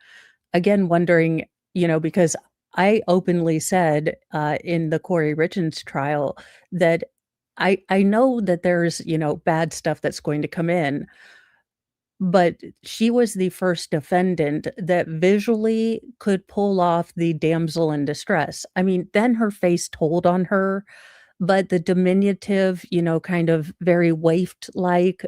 again wondering, because I openly said in the Corey Richins trial that I know that there's, bad stuff that's going to come in, but she was the first defendant that visually could pull off the damsel in distress. I mean, then her face told on her, but the diminutive, kind of very waifed like,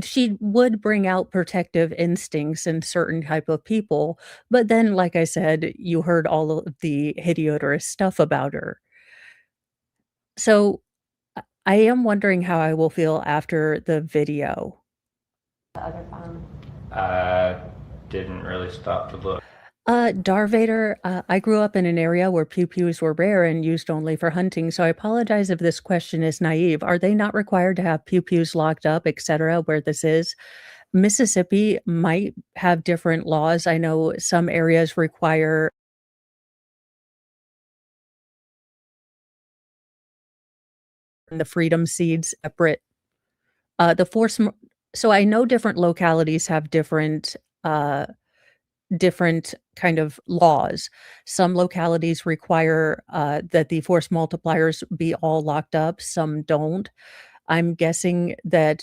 she would bring out protective instincts in certain type of people, but then, like I said, you heard all of the hideous stuff about her. So, I am wondering how I will feel after the video. The other phone. I didn't really stop to look. Darvader, I grew up in an area where pew-pews were rare and used only for hunting, so I apologize if this question is naive. Are they not required to have pew-pews locked up, etc., where this is? Mississippi might have different laws. I know some areas require the freedom seeds separate. The force so I know different localities have different kind of laws. Some localities require that the force multipliers be all locked up, some don't. I'm guessing that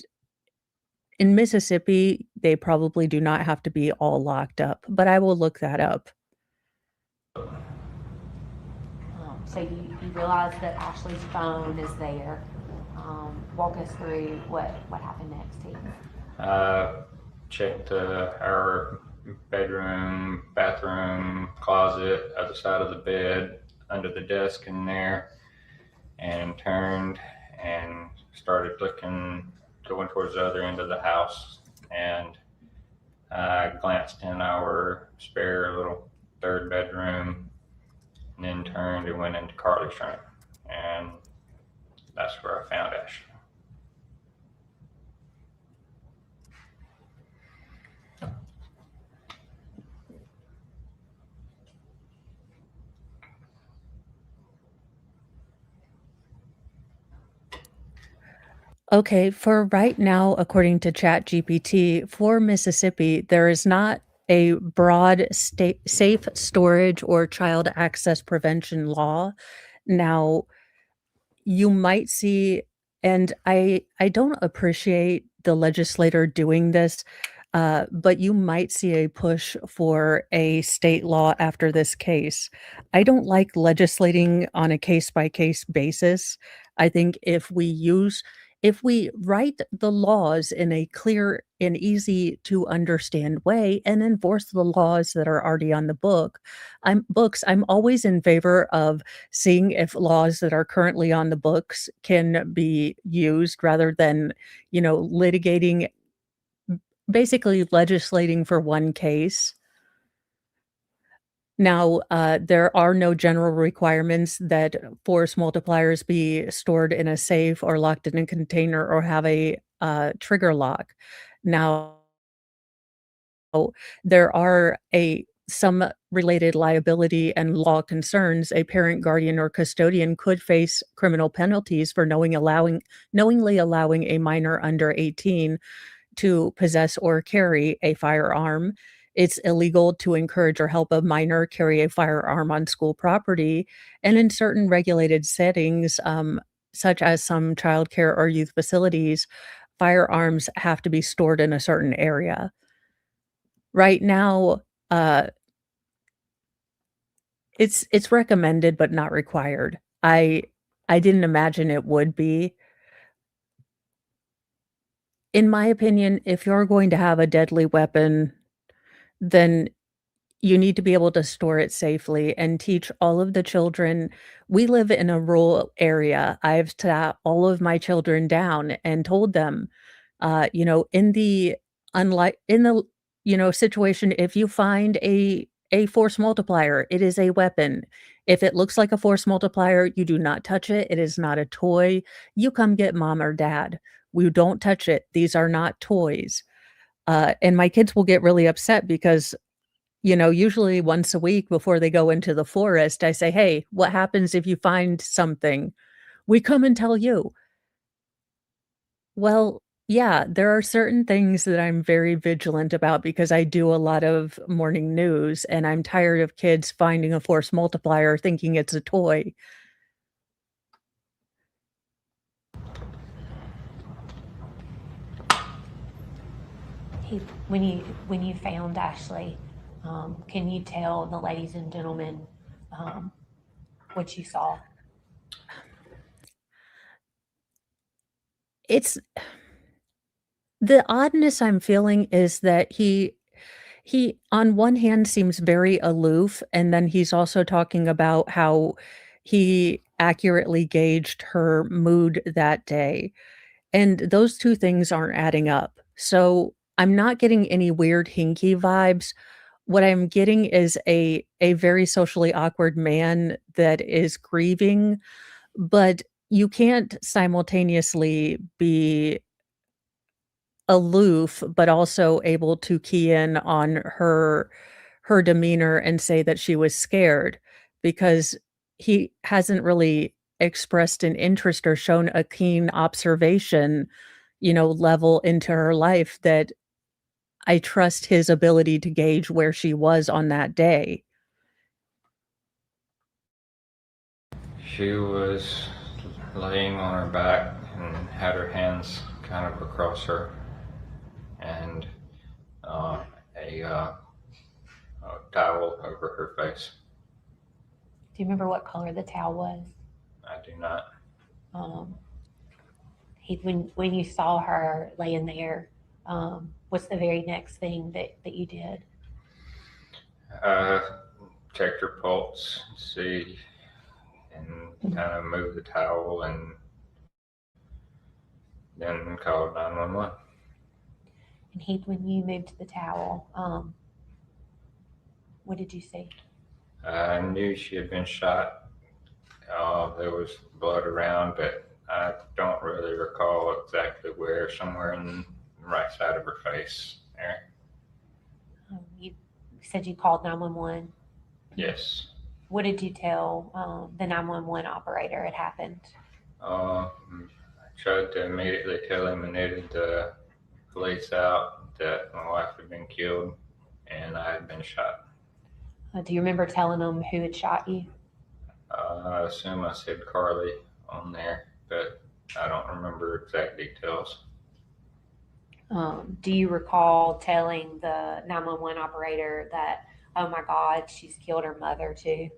in Mississippi, they probably do not have to be all locked up, but I will look that up. So you realize that Ashley's phone is there. Walk us through what happened next to you. Checked our bedroom, bathroom, closet, other side of the bed, under the desk in there, and turned and started going towards the other end of the house. And I glanced in our spare little third bedroom, and then turned and went into Carly's room. And that's where I found Ashley. Okay, for right now, according to ChatGPT, for Mississippi, there is not a broad safe storage or child access prevention law. Now, you might see, and I don't appreciate the legislator doing this, but you might see a push for a state law after this case. I don't like legislating on a case by case basis. I think if we write the laws in a clear and easy to understand way and enforce the laws that are already on the I'm always in favor of seeing if laws that are currently on the books can be used rather than, litigating, basically legislating for one case. Now, there are no general requirements that force multipliers be stored in a safe or locked in a container or have a trigger lock. Now, there are some related liability and law concerns. A parent, guardian, or custodian could face criminal penalties for knowingly allowing a minor under 18 to possess or carry a firearm. It's illegal to encourage or help a minor carry a firearm on school property. And in certain regulated settings, such as some childcare or youth facilities, firearms have to be stored in a certain area. Right now, it's recommended but not required. I didn't imagine it would be. In my opinion, if you're going to have a deadly weapon, then you need to be able to store it safely and teach all of the children. We live in a rural area. I've sat all of my children down and told them, in the situation, if you find a a force multiplier. It is a weapon. If it looks like a force multiplier, you do not touch it. It is not a toy. You come get mom or dad. We don't touch it. These are not toys. And my kids will get really upset because, usually once a week before they go into the forest, I say, "Hey, what happens if you find something?" "We come and tell you." Well, yeah, there are certain things that I'm very vigilant about because I do a lot of morning news, and I'm tired of kids finding a force multiplier thinking it's a toy. When you found Ashley, can you tell the ladies and gentlemen what you saw? It's the oddness I'm feeling is that he on one hand seems very aloof, and then he's also talking about how he accurately gauged her mood that day. And those 2 things aren't adding up. So, I'm not getting any weird hinky vibes. What I'm getting is a very socially awkward man that is grieving, but you can't simultaneously be aloof, but also able to key in on her demeanor and say that she was scared, because he hasn't really expressed an interest or shown a keen observation, level into her life that I trust his ability to gauge where she was on that day. She was laying on her back and had her hands kind of across her, and a towel over her face. Do you remember what color the towel was? I do not. When you saw her laying there, what's the very next thing that you did? Checked her pulse, see, and kind of moved the towel, and then called 911. And Heath, when you moved to the towel, what did you see? I knew she had been shot. There was blood around, but I don't really recall exactly where. Somewhere in the right side of her face there. You said you called 911. Yes. What did you tell the 911 operator had happened? I tried to immediately tell him I needed the police out, that my wife had been killed and I had been shot. Do you remember telling them who had shot you? I assume I said Carly on there, but I don't remember exact details. Do you recall telling the 911 operator that, oh my God, she's killed her mother too?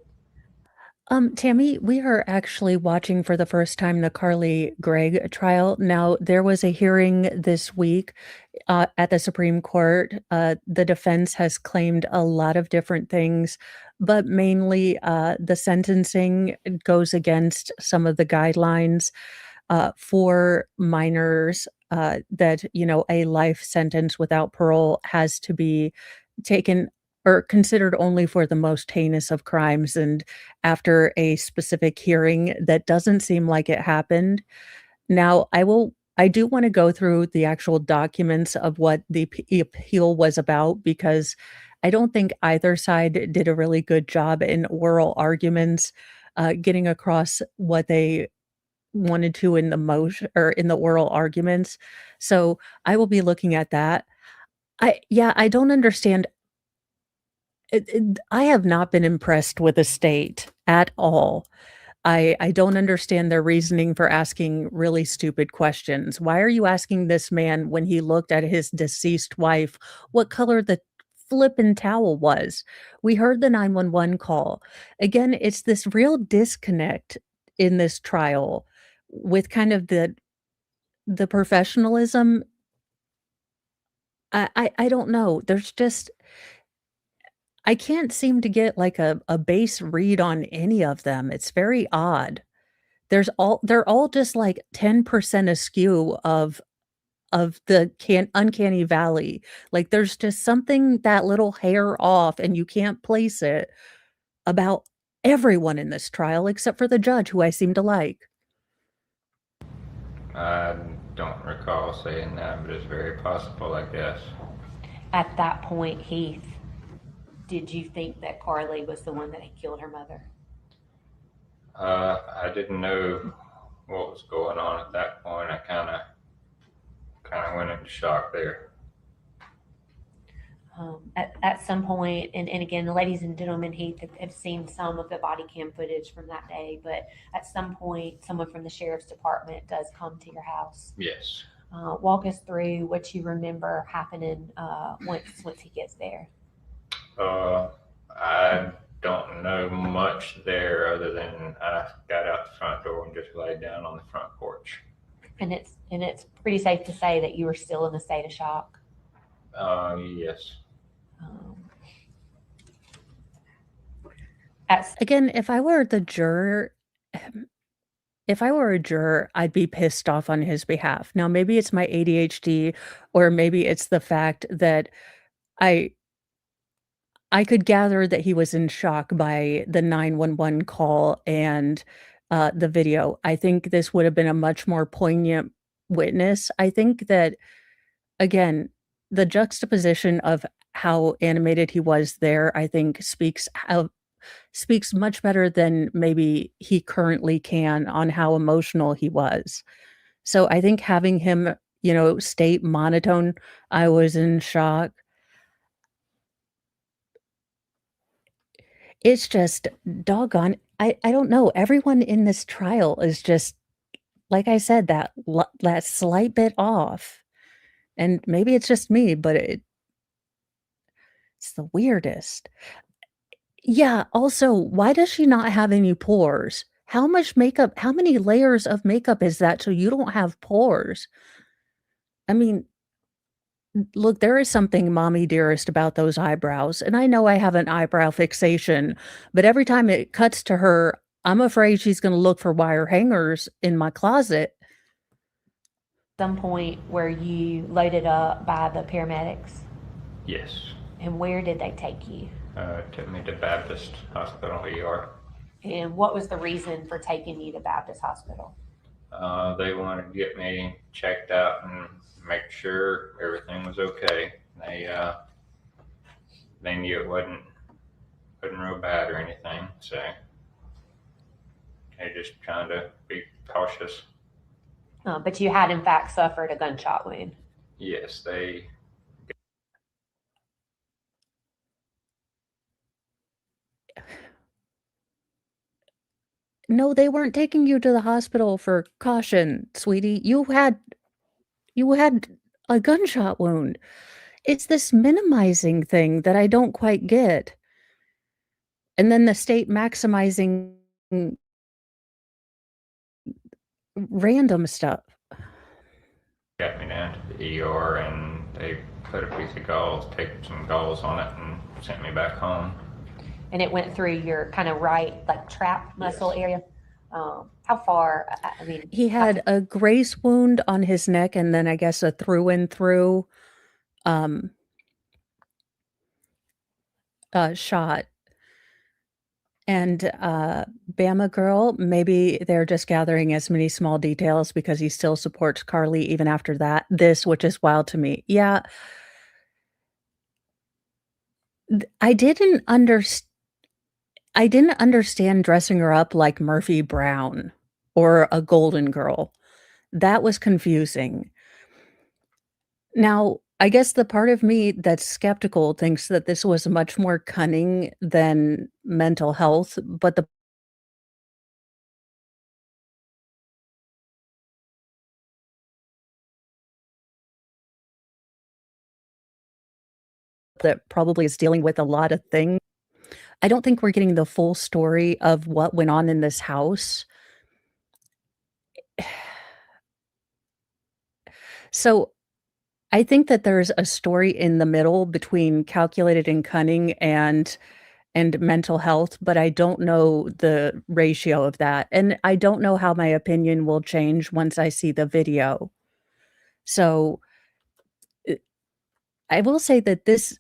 Tammy, we are actually watching for the first time the Carly Gregg trial. Now, there was a hearing this week at the Supreme Court. The defense has claimed a lot of different things, but mainly the sentencing goes against some of the guidelines for minors, that, a life sentence without parole has to be taken or considered only for the most heinous of crimes. And after a specific hearing, that doesn't seem like it happened. Now, I do want to go through the actual documents of what the appeal was about, because I don't think either side did a really good job in oral arguments, getting across what they wanted to in the motion or in the oral arguments. So I will be looking at that. I don't understand. I have not been impressed with the state at all. I don't understand their reasoning for asking really stupid questions. Why are you asking this man, when he looked at his deceased wife, what color the flippin' towel was? We heard the 911 call. Again, it's this real disconnect in this trial with kind of the professionalism. I don't know. There's just I can't seem to get like a base read on any of them. It's very odd. They're all just like 10% askew of of the uncanny valley. Like, there's just something that little hair off, and you can't place it about everyone in this trial except for the judge, who I seem to like. I don't recall saying that, but it's very possible, I guess. At that point, Heath, did you think that Carly was the one that had killed her mother? I didn't know what was going on at that point. I kind of went into shock there. At some point, and again, ladies and gentlemen, Heath have seen some of the body cam footage from that day, but at some point, someone from the sheriff's department does come to your house. Yes. Walk us through what you remember happening once he gets there. I don't know much there other than I got out the front door and just laid down on the front porch. And it's pretty safe to say that you were still in a state of shock. Yes. Again, if I were a juror, I'd be pissed off on his behalf. Now, maybe it's my ADHD, or maybe it's the fact that I could gather that he was in shock by the 911 call and the video. I think this would have been a much more poignant witness. I think that, again, the juxtaposition of how animated he was there, I think speaks much better than maybe he currently can on how emotional he was. So I think having him, state monotone, I was in shock. It's just doggone. I don't know. Everyone in this trial is just, like I said, that slight bit off. And maybe it's just me, but it's the weirdest. Yeah, also, why does she not have any pores? How many layers of makeup is that so you don't have pores? I mean, look, there is something mommy dearest about those eyebrows, and I know I have an eyebrow fixation, but every time it cuts to her, I'm afraid she's gonna look for wire hangers in my closet. Some point where you loaded up by the paramedics? Yes. And where did they take you? Took me to Baptist Hospital ER. And what was the reason for taking you to Baptist Hospital? They wanted to get me checked out and make sure everything was okay. They knew it wasn't real bad or anything, so they just trying to be cautious. But you had in fact suffered a gunshot wound. Yes, they. No, they weren't taking you to the hospital for caution, sweetie. You had a gunshot wound. It's this minimizing thing that I don't quite get. And then the state maximizing random stuff. Got me down to the ER and they put a piece of gauze, taped some gauze on it and sent me back home. And it went through your kind of right, like trap muscle area. How far? I mean, he had a grace wound on his neck, and then I guess a through and through shot. And Bama girl, maybe they're just gathering as many small details because he still supports Carly even after that. Which is wild to me. Yeah. I didn't understand dressing her up like Murphy Brown or a Golden Girl. That was confusing. Now, I guess the part of me that's skeptical thinks that this was much more cunning than mental health, but that probably is dealing with a lot of things. I don't think we're getting the full story of what went on in this house. So I think that there's a story in the middle between calculated and cunning and mental health, but I don't know the ratio of that. And I don't know how my opinion will change once I see the video. So I will say that this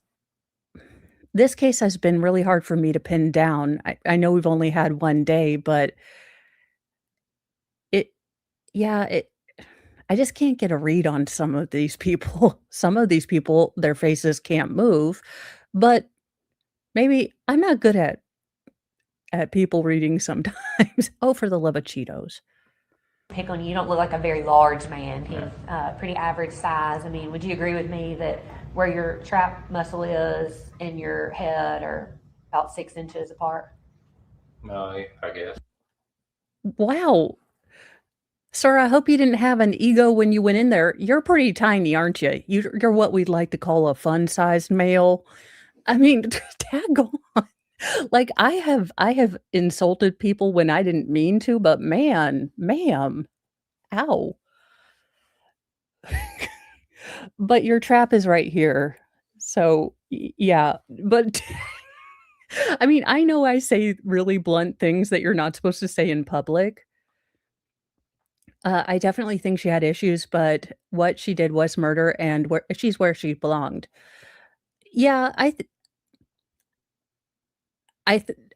case has been really hard for me to pin down. I know we've only had 1 day, but it yeah, I just can't get a read on some of these people. Some of these people, their faces can't move, but maybe I'm not good at people reading sometimes. Oh, for the love of Cheetos. Pick on you. You don't look like a very large man. He's pretty average size. I mean, would you agree with me that where your trap muscle is and your head are about 6 inches apart? No, I guess. Wow. Sir, I hope you didn't have an ego when you went in there. You're pretty tiny, aren't you? You're what we'd like to call a fun-sized male. I mean, daggone. Like, I have insulted people when I didn't mean to, but man, ma'am, ow. But your trap is right here. So, yeah, but I mean, I know I say really blunt things that you're not supposed to say in public. I definitely think she had issues, but what she did was murder, and she's where she belonged. Yeah, I th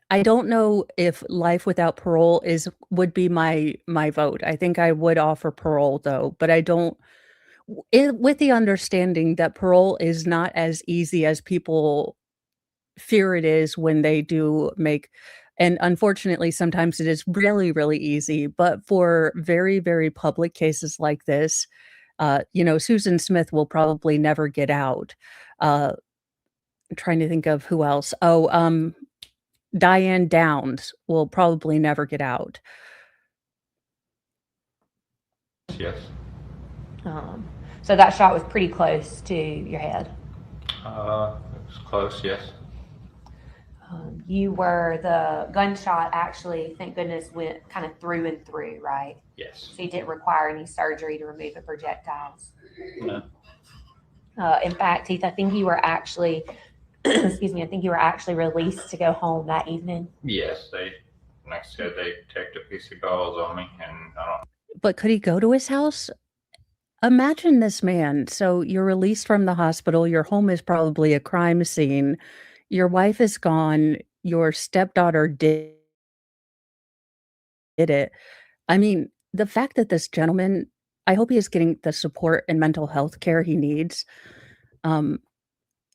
I don't know if life without parole would be my vote. I think I would offer parole though, but I don't with the understanding that parole is not as easy as people fear it is when they do make, and unfortunately, sometimes it is really, really easy, but for very, very public cases like this, Susan Smith will probably never get out. I'm trying to think of who else. Oh, Diane Downs will probably never get out. Yes. So that shot was pretty close to your head. It was close, yes. The gunshot actually, thank goodness, went kind of through and through, right? Yes. So you didn't require any surgery to remove the projectiles. No. In fact, Heath, I think you were actually, excuse me, I think you were actually released to go home that evening. Yes, like I said, they tacked a piece of gauze on me, and I don't. But could he go to his house? Imagine this man. So you're released from the hospital. Your home is probably a crime scene. Your wife is gone. Your stepdaughter did it. I mean, the fact that this gentleman, I hope he is getting the support and mental health care he needs.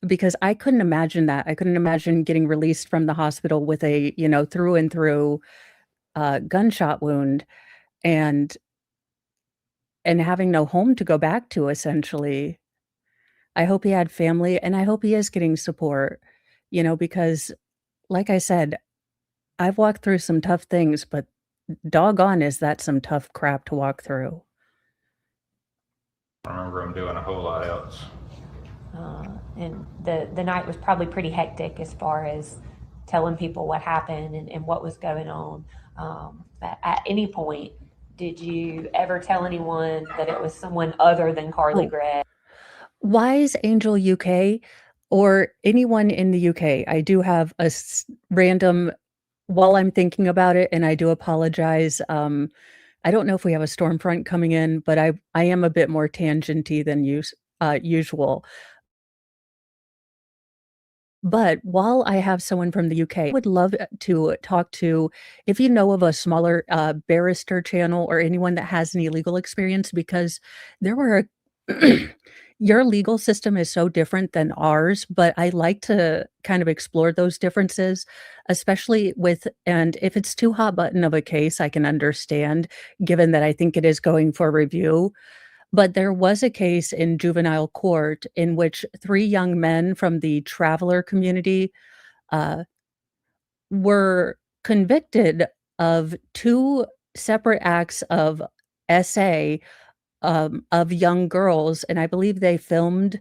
Because I couldn't imagine that. I couldn't imagine getting released from the hospital with a, through and through gunshot wound and having no home to go back to, essentially. I hope he had family, and I hope he is getting support, because like I said, I've walked through some tough things, but doggone is that some tough crap to walk through. I remember him doing a whole lot else. And the night was probably pretty hectic as far as telling people what happened and what was going on. At any point, did you ever tell anyone that it was someone other than Carly Gregg? Wise Angel UK or anyone in the UK, I do have a random, while I'm thinking about it, and I do apologize. I don't know if we have a storm front coming in, but I am a bit more tangenty than usual. But while I have someone from the UK, I would love to talk to, if you know of a smaller barrister channel or anyone that has any legal experience, because there were your legal system is so different than ours, but I like to kind of explore those differences, especially and if it's too hot button of a case, I can understand, given that I think it is going for review. But there was a case in juvenile court in which 3 young men from the traveler community, were convicted of 2 separate acts of SA, of young girls, and I believe they filmed,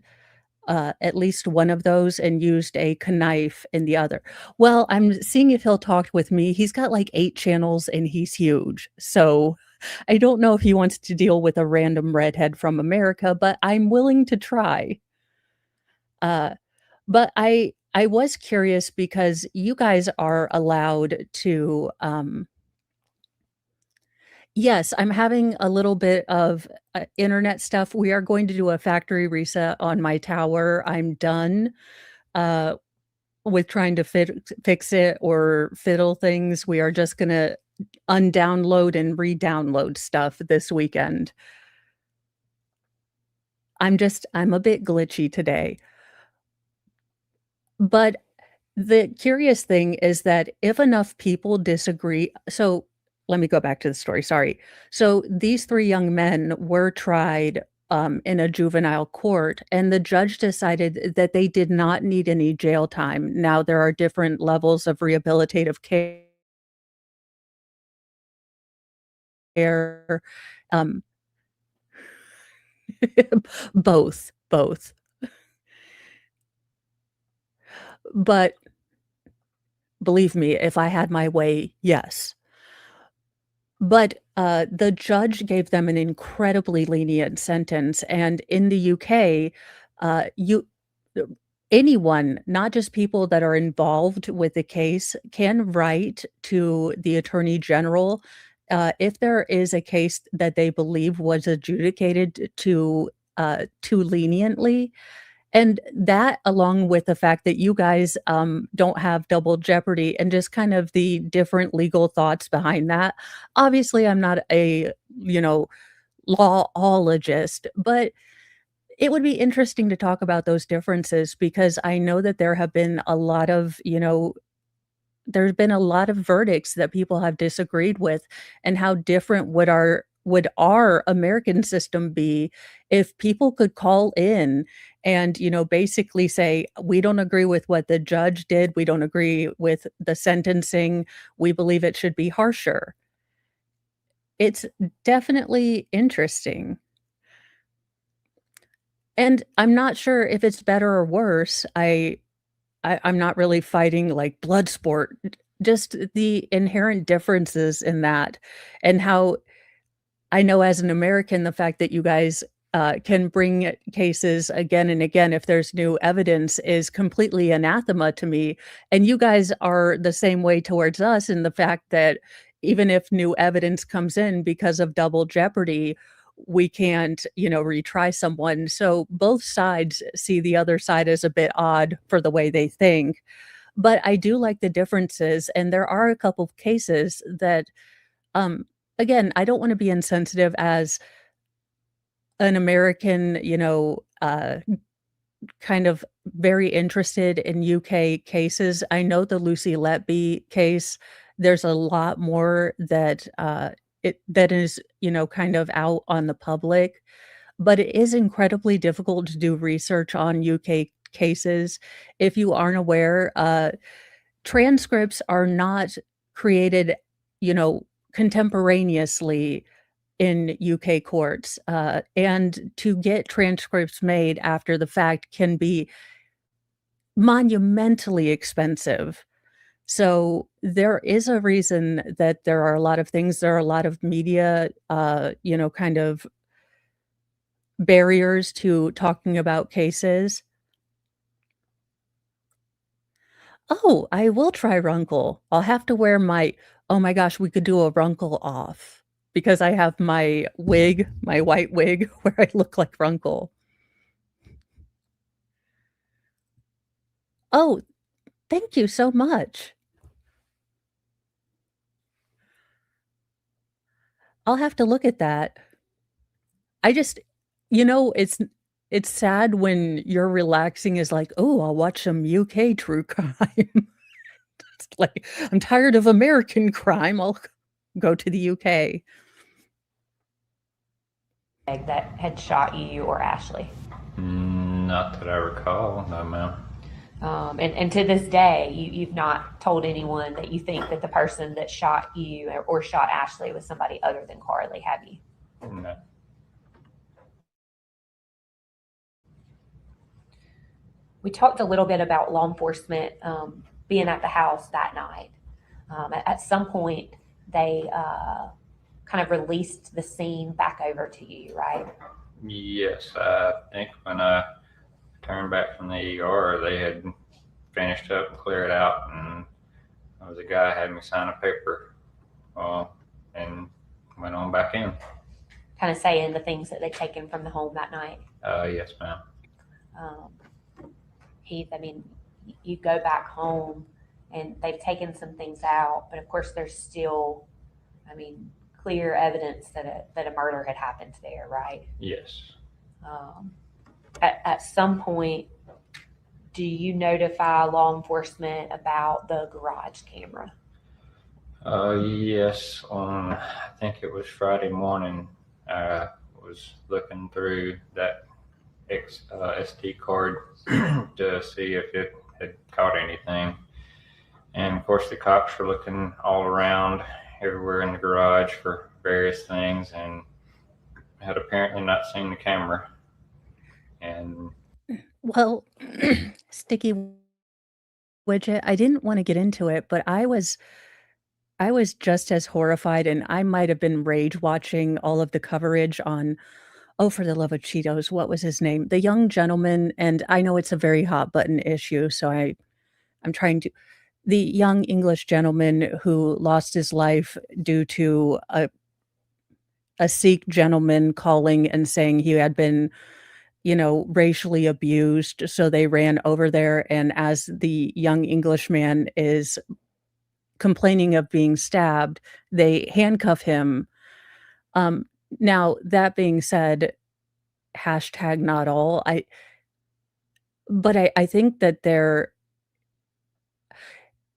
at least one of those and used a knife in the other. Well, I'm seeing if he'll talk with me. He's got, like, 8 channels, and he's huge, so I don't know if he wants to deal with a random redhead from America, but I'm willing to try. But I was curious because you guys are allowed to, Yes, I'm having a little bit of internet stuff. We are going to do a factory reset on my tower. I'm done uh, with trying to fix it or fiddle things. We are just going to undownload and re-download stuff this weekend. I'm a bit glitchy today. But the curious thing is that if enough people disagree, so let me go back to the story, sorry. So these 3 young men were tried, in a juvenile court, and the judge decided that they did not need any jail time. Now there are different levels of rehabilitative care, um both. But believe me, if I had my way, yes. But, the judge gave them an incredibly lenient sentence, and in the UK, you anyone, not just people that are involved with the case, can write to the attorney general, if there is a case that they believe was adjudicated too leniently, and that, along with the fact that you guys, don't have double jeopardy and just kind of the different legal thoughts behind that. Obviously, I'm not a, you know, lawologist, but it would be interesting to talk about those differences because I know that there have been a lot of, there's been a lot of verdicts that people have disagreed with, and how different would our American system be if people could call in and, basically say, "We don't agree with what the judge did. We don't agree with the sentencing. We believe it should be harsher." It's definitely interesting. And I'm not sure if it's better or worse. I'm not really fighting like blood sport, just the inherent differences in that, and how I know as an American, the fact that you guys, can bring cases again and again if there's new evidence is completely anathema to me, and you guys are the same way towards us in the fact that even if new evidence comes in because of double jeopardy, we can't, retry someone, so both sides see the other side as a bit odd for the way they think, but I do like the differences, and there are a couple of cases that, um again, I don't wanna be insensitive as an American, kind of very interested in UK cases. I know the Lucy Letby case, there's a lot more that is, kind of out on the public, but it is incredibly difficult to do research on UK cases. If you aren't aware, transcripts are not created, you know, contemporaneously in UK courts, and to get transcripts made after the fact can be monumentally expensive. So, there is a reason that there are a lot of media, kind of barriers to talking about cases. Oh, I will try Runkle. I'll have to wear my oh my gosh, we could do a Runkle off because I have my wig, my white wig where I look like Runkle. Oh, thank you so much. I'll have to look at that. I just it's sad when you're relaxing is like, "Oh, I'll watch some UK true crime." It's like, "I'm tired of American crime, I'll go to the UK." That had shot you or Ashley? Not that I recall, no, ma'am. And to this day, you've not told anyone that you think that the person that shot you or shot Ashley was somebody other than Carly, have you? No. We talked a little bit about law enforcement being at the house that night. At some point, they kind of released the scene back over to you, right? Yes, I think when I turned back from the ER, they had finished up and cleared out, and there was a guy had me sign a paper, and went on back in. Kind of saying the things that they'd taken from the home that night. Yes, ma'am. Heath, I mean, you go back home and they've taken some things out, but of course there's still, I mean, clear evidence that a murder had happened there, right? Yes. At some point, do you notify law enforcement about the garage camera? Yes, I think it was Friday morning, I was looking through that SD card to see if it had caught anything. And of course the cops were looking all around everywhere in the garage for various things and had apparently not seen the camera. And Well, Sticky Widget, I didn't want to get into it, but I was just as horrified, and I might have been rage watching all of the coverage on, oh, for the love of Cheetos, what was his name? The young gentleman, and I know it's a very hot button issue, so I'm trying to, the young English gentleman who lost his life due to a Sikh gentleman calling and saying he had been, racially abused. So they ran over there. And as the young Englishman is complaining of being stabbed, they handcuff him. Now, that being said, hashtag not all. But I think that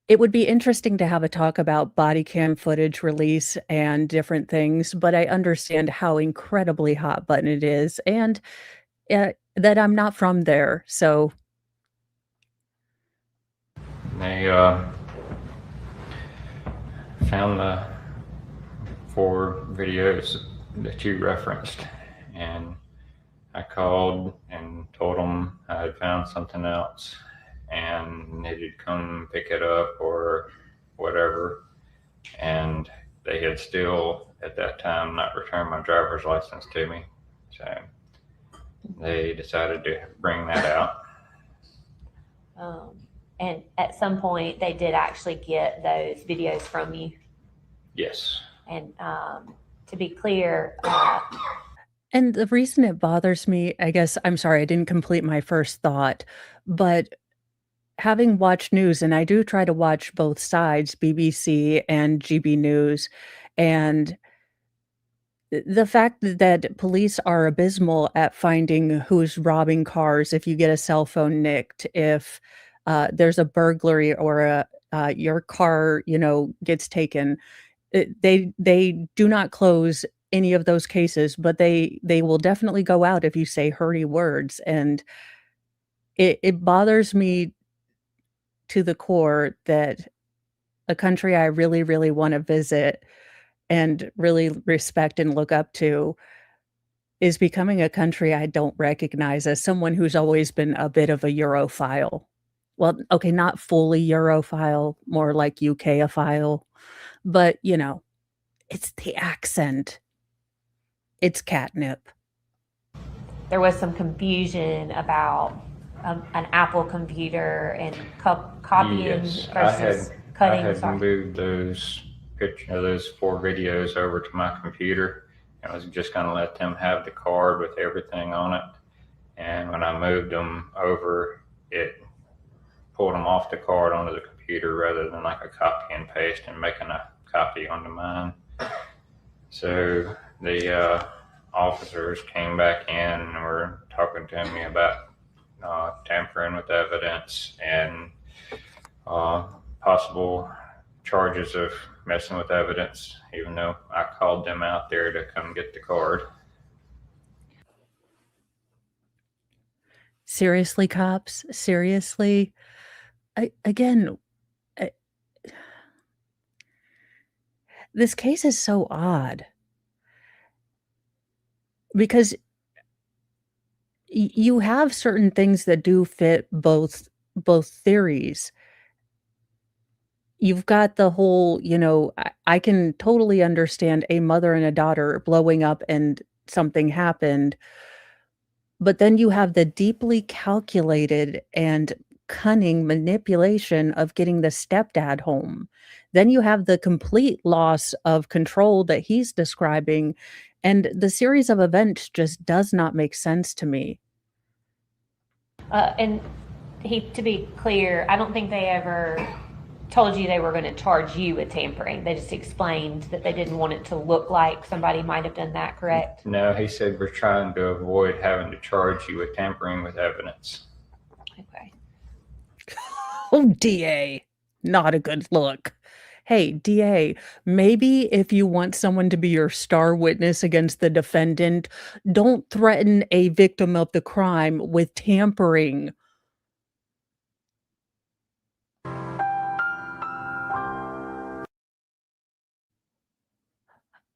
it would be interesting to have a talk about body cam footage release and different things, but I understand how incredibly hot button it is, and that I'm not from there, so. they found the 4 videos that you referenced, and I called and told them I had found something else and needed to come pick it up or whatever. And they had still, at that time, not returned my driver's license to me. So they decided to bring that out. And at some point, they did actually get those videos from you. Yes. And to be clear, And the reason it bothers me, I guess, I'm sorry, I didn't complete my first thought, but having watched news, and I do try to watch both sides, BBC and GB News, and the fact that police are abysmal at finding who's robbing cars, if you get a cell phone nicked, if there's a burglary or your car, gets taken, they do not close any of those cases, but they will definitely go out if you say hurry words, and it bothers me to the core that a country I really, really want to visit and really respect and look up to is becoming a country I don't recognize as someone who's always been a bit of a Europhile. Well, okay, not fully Europhile, more like UKophile, but it's the accent. It's catnip. there was some confusion about an Apple computer and copying Yes, versus I cutting. had Sorry. moved those those 4 videos over to my computer. I was just going to let them have the card with everything on it. And when I moved them over, it pulled them off the card onto the computer rather than like a copy and paste and making a copy onto mine. So the officers came back in and were talking to me about tampering with evidence and possible charges of messing with evidence, even though I called them out there to come get the card. Seriously, cops? Seriously? This case is so odd because you have certain things that do fit both theories. You've got the whole, I can totally understand a mother and a daughter blowing up and something happened, but then you have the deeply calculated and cunning manipulation of getting the stepdad home. Then you have the complete loss of control that he's describing, and the series of events just does not make sense to me. And to be clear, I don't think they ever told you they were going to charge you with tampering. They just explained that they didn't want it to look like somebody might have done that, correct? No, he said we're trying to avoid having to charge you with tampering with evidence. Okay. Oh, DA, not a good look. Hey, DA, maybe if you want someone to be your star witness against the defendant, don't threaten a victim of the crime with tampering.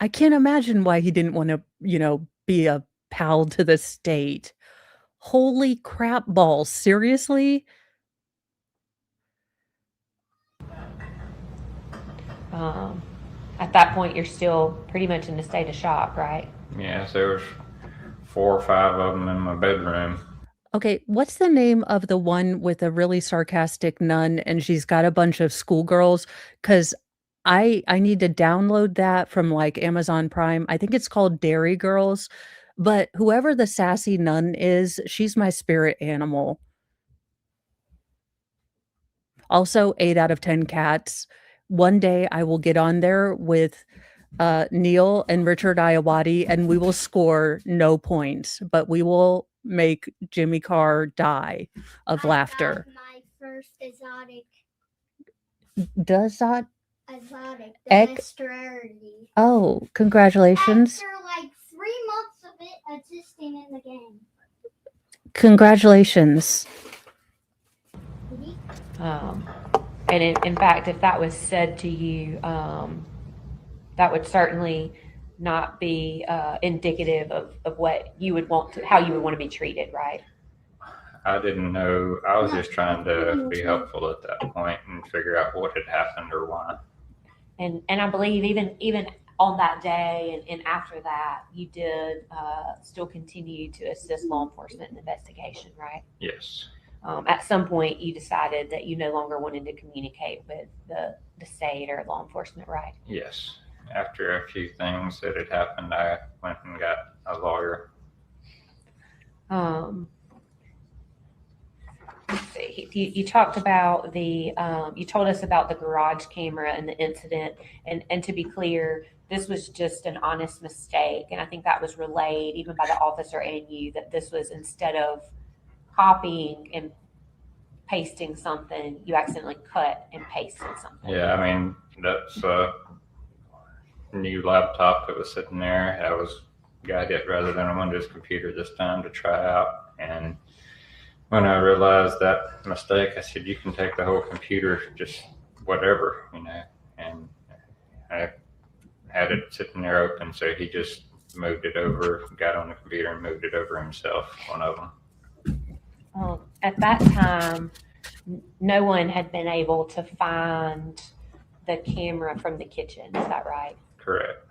I can't imagine why he didn't want to, be a pal to the state. Holy crap balls, seriously? At that point, you're still pretty much in a state of shock, right? Yes, there was 4 or 5 of them in my bedroom. Okay, what's the name of the one with a really sarcastic nun and she's got a bunch of schoolgirls? Because I need to download that from like Amazon Prime. I think it's called Dairy Girls. But whoever the sassy nun is, she's my spirit animal. Also, 8 out of 10 cats. One day I will get on there with Neil and Richard Iowati, and we will score no points, but we will make Jimmy Carr die of laughter. My first exotic. Does that? Exotic. Ec- Dexterity. Oh, congratulations. After like 3 months of it existing in the game. Congratulations. And in fact, if that was said to you, that would certainly not be indicative of what you would want to, how you would want to be treated, right? I didn't know. I was just trying to be helpful at that point and figure out what had happened or why. And I believe even on that day and after that, you did still continue to assist law enforcement in the investigation, right? Yes. At some point, you decided that you no longer wanted to communicate with the state or law enforcement, right? Yes. After a few things that had happened, I went and got a lawyer. Let's see. You talked about you told us about the garage camera and the incident. And to be clear, this was just an honest mistake. And I think that was relayed even by the officer and you, that this was, instead of copying and pasting something, you accidentally cut and pasted something. Yeah, I mean, that's a new laptop that was sitting there. I was got it rather than a Windows computer this time to try out. And when I realized that mistake, I said, you can take the whole computer, just whatever, and I had it sitting there open. So he just moved it over, got on the computer and moved it over himself, one of them. At that time, no one had been able to find the camera from the kitchen. Is that right? Correct.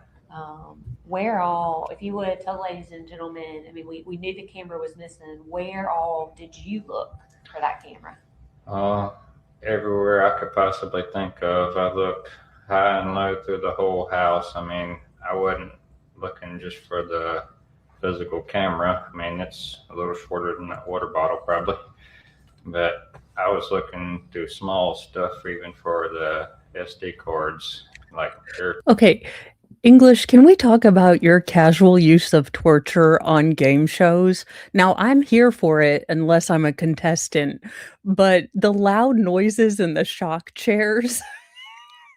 Where all, if you would tell ladies and gentlemen, I mean, we knew the camera was missing. Where all did you look for that camera? Everywhere I could possibly think of. I looked high and low through the whole house. I mean, I wasn't looking just for the physical camera. I mean, it's a little shorter than that water bottle probably, but I was looking through small stuff even for the SD cards. Okay, English, can we talk about your casual use of torture on game shows? Now, I'm here for it unless I'm a contestant, but the loud noises and the shock chairs,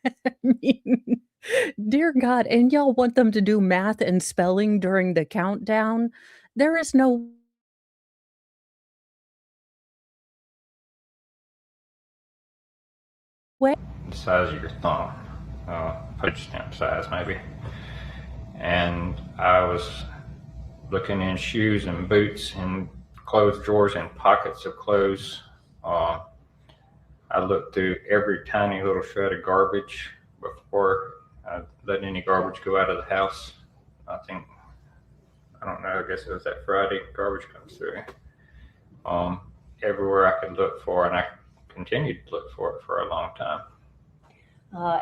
I mean, dear God, and y'all want them to do math and spelling during the countdown? There is no way. The size of your thumb, postage stamp size maybe. And I was looking in shoes and boots and clothes drawers and pockets of clothes. I looked through every tiny little shred of garbage before I let any garbage go out of the house. I don't know, I guess it was that Friday garbage comes through. Everywhere I could look for, and I continued to look for it for a long time.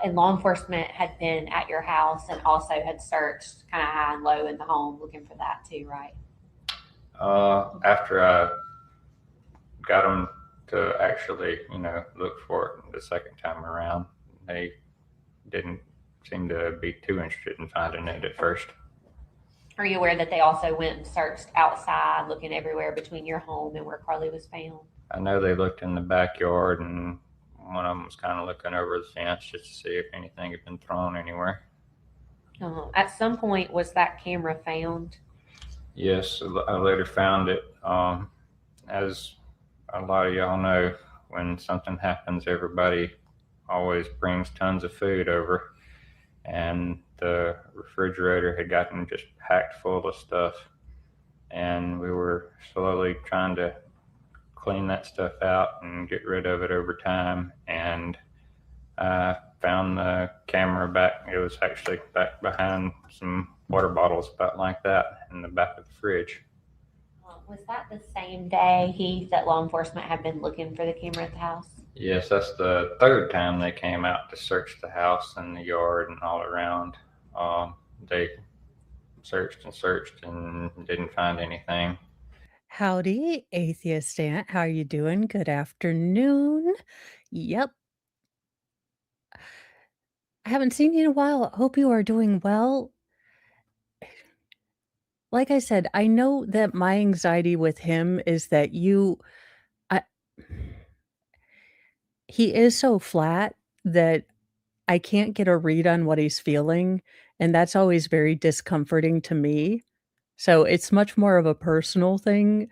And law enforcement had been at your house and also had searched kind of high and low in the home looking for that too, right? After I got them to actually, look for it the second time around, they didn't seem to be too interested in finding it at first. Are you aware that they also went and searched outside, looking everywhere between your home and where Carly was found? I know they looked in the backyard, and one of them was kind of looking over the fence just to see if anything had been thrown anywhere. At some point, was that camera found? Yes, I later found it. As a lot of y'all know, when something happens, everybody always brings tons of food over, and the refrigerator had gotten just packed full of stuff, and we were slowly trying to clean that stuff out and get rid of it over time, and I found the camera back. It was actually back behind some water bottles about like that in the back of the fridge. Was that the same day, Heath, that law enforcement had been looking for the camera at the house? Yes, that's the third time they came out to search the house and the yard and all around. They searched and didn't find anything. Howdy, Atheist Aunt. How are you doing? Good afternoon. Yep. I haven't seen you in a while. Hope you are doing well. Like I said, I know that my anxiety with him is that he is so flat that I can't get a read on what he's feeling, and that's always very discomforting to me. So it's much more of a personal thing.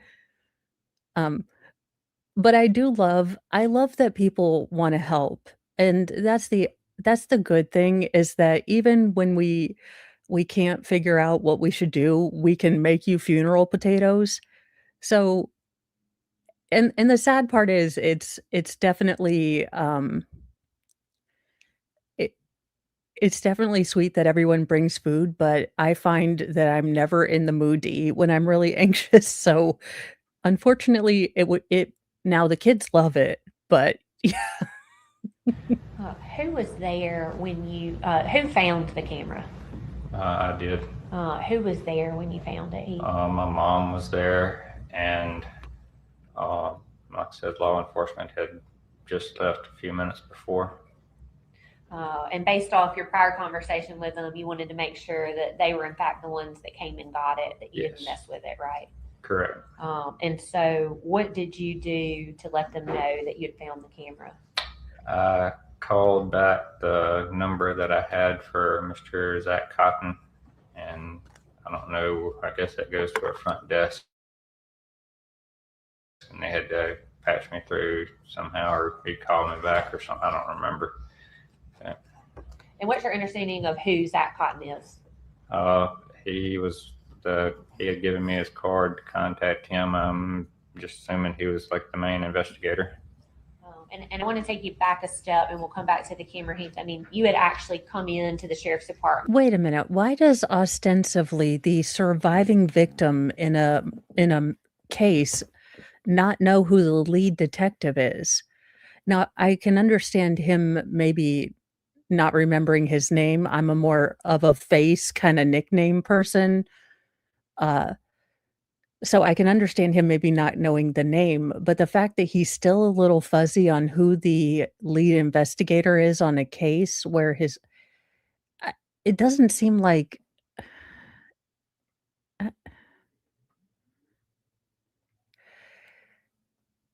But I love that people wanna help, and that's the good thing is that even when we can't figure out what we should do, we can make you funeral potatoes. So and the sad part is it's definitely, it it's definitely sweet that everyone brings food, but I find that I'm never in the mood to eat when I'm really anxious, so unfortunately, it now the kids love it, but Who was there when you, who found the camera? I did. Who was there when you found it, Heath? My mom was there, and like I said, law enforcement had just left a few minutes before. And based off your prior conversation with them, you wanted to make sure that they were in fact the ones that came and got it, that you didn't mess with it, right? Correct. And so what did you do to let them know that you'd found the camera? I called back the number that I had for Mr. Zach Cotton, and I don't know, I guess that goes to our front desk, and they had to patch me through somehow, or he called me back or something. I don't remember. Okay. And what's your understanding of who Zach Cotton is? He had given me his card to contact him. I'm just assuming he was like the main investigator. And I want to take you back a step, and we'll come back to the camera, Heath. I mean, you had actually come into the sheriff's department. wait a minute. Why does ostensibly the surviving victim in a case not know who the lead detective is? Now, I can understand him maybe not remembering his name. I'm a more of a face kind of nickname person. So I can understand him maybe not knowing the name, but the fact that he's still a little fuzzy on who the lead investigator is on a case where it doesn't seem like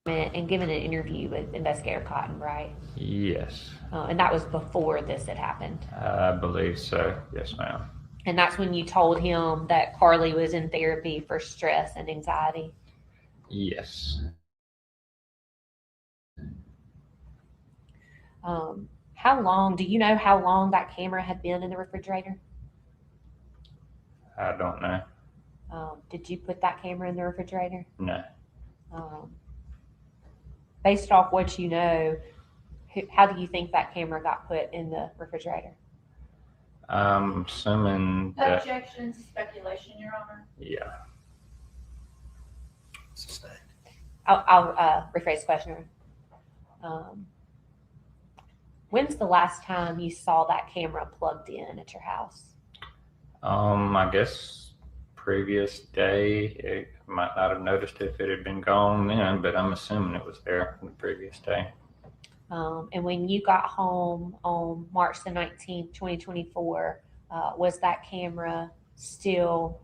And given an interview with Investigator Cotton, right? Yes. And that was before this had happened. I believe so. Yes, ma'am. And that's when you told him that Carly was in therapy for stress and anxiety. Yes. Do you know how long that camera had been in the refrigerator? I don't know. Did you put that camera in the refrigerator? No. Based off what you know, how do you think that camera got put in the refrigerator? I'm assuming that. Objection to speculation, Your Honor. Yeah. I'll rephrase the question. When's the last time you saw that camera plugged in at your house? I guess previous day. I might not have noticed if it had been gone then, but I'm assuming it was there the previous day. And when you got home on March the 19th, 2024, was that camera still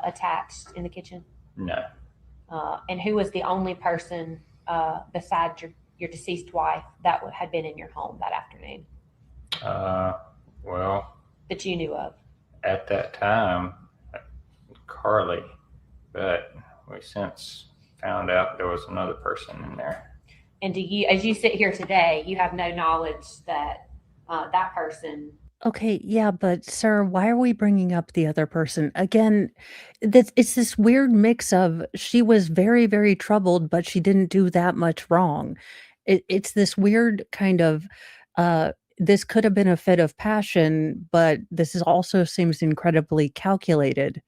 attached in the kitchen? No. And who was the only person besides your deceased wife that had been in your home that afternoon? Well, that you knew of? At that time, Carly, but we since found out there was another person in there. And do you, as you sit here today, you have no knowledge that that person... Okay, yeah, but sir, why are we bringing up the other person? Again, it's this weird mix of she was very, very troubled, but she didn't do that much wrong. It's this weird kind of, this could have been a fit of passion, but this is also seems incredibly calculated.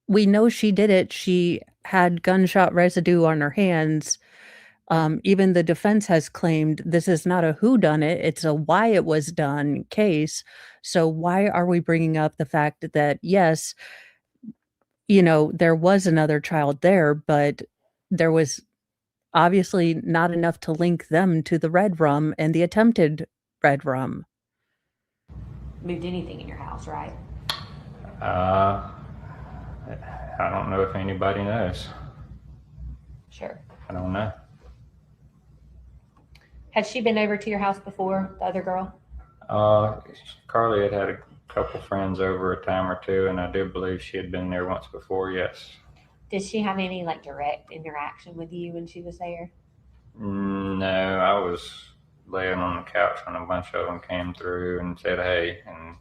We know she did it. She had gunshot residue on her hands. Even the defense has claimed this is not a whodunit, it's a why it was done case. So why are we bringing up the fact that, yes, there was another child there, but there was obviously not enough to link them to the red rum and the attempted red rum. Moved anything in your house, right? I don't know if anybody knows. Sure. I don't know. Had she been over to your house before, the other girl? Carly had a couple friends over a time or two, and I do believe she had been there once before, yes. Did she have any direct interaction with you when she was there? No, I was laying on the couch when a bunch of them came through and said hey, and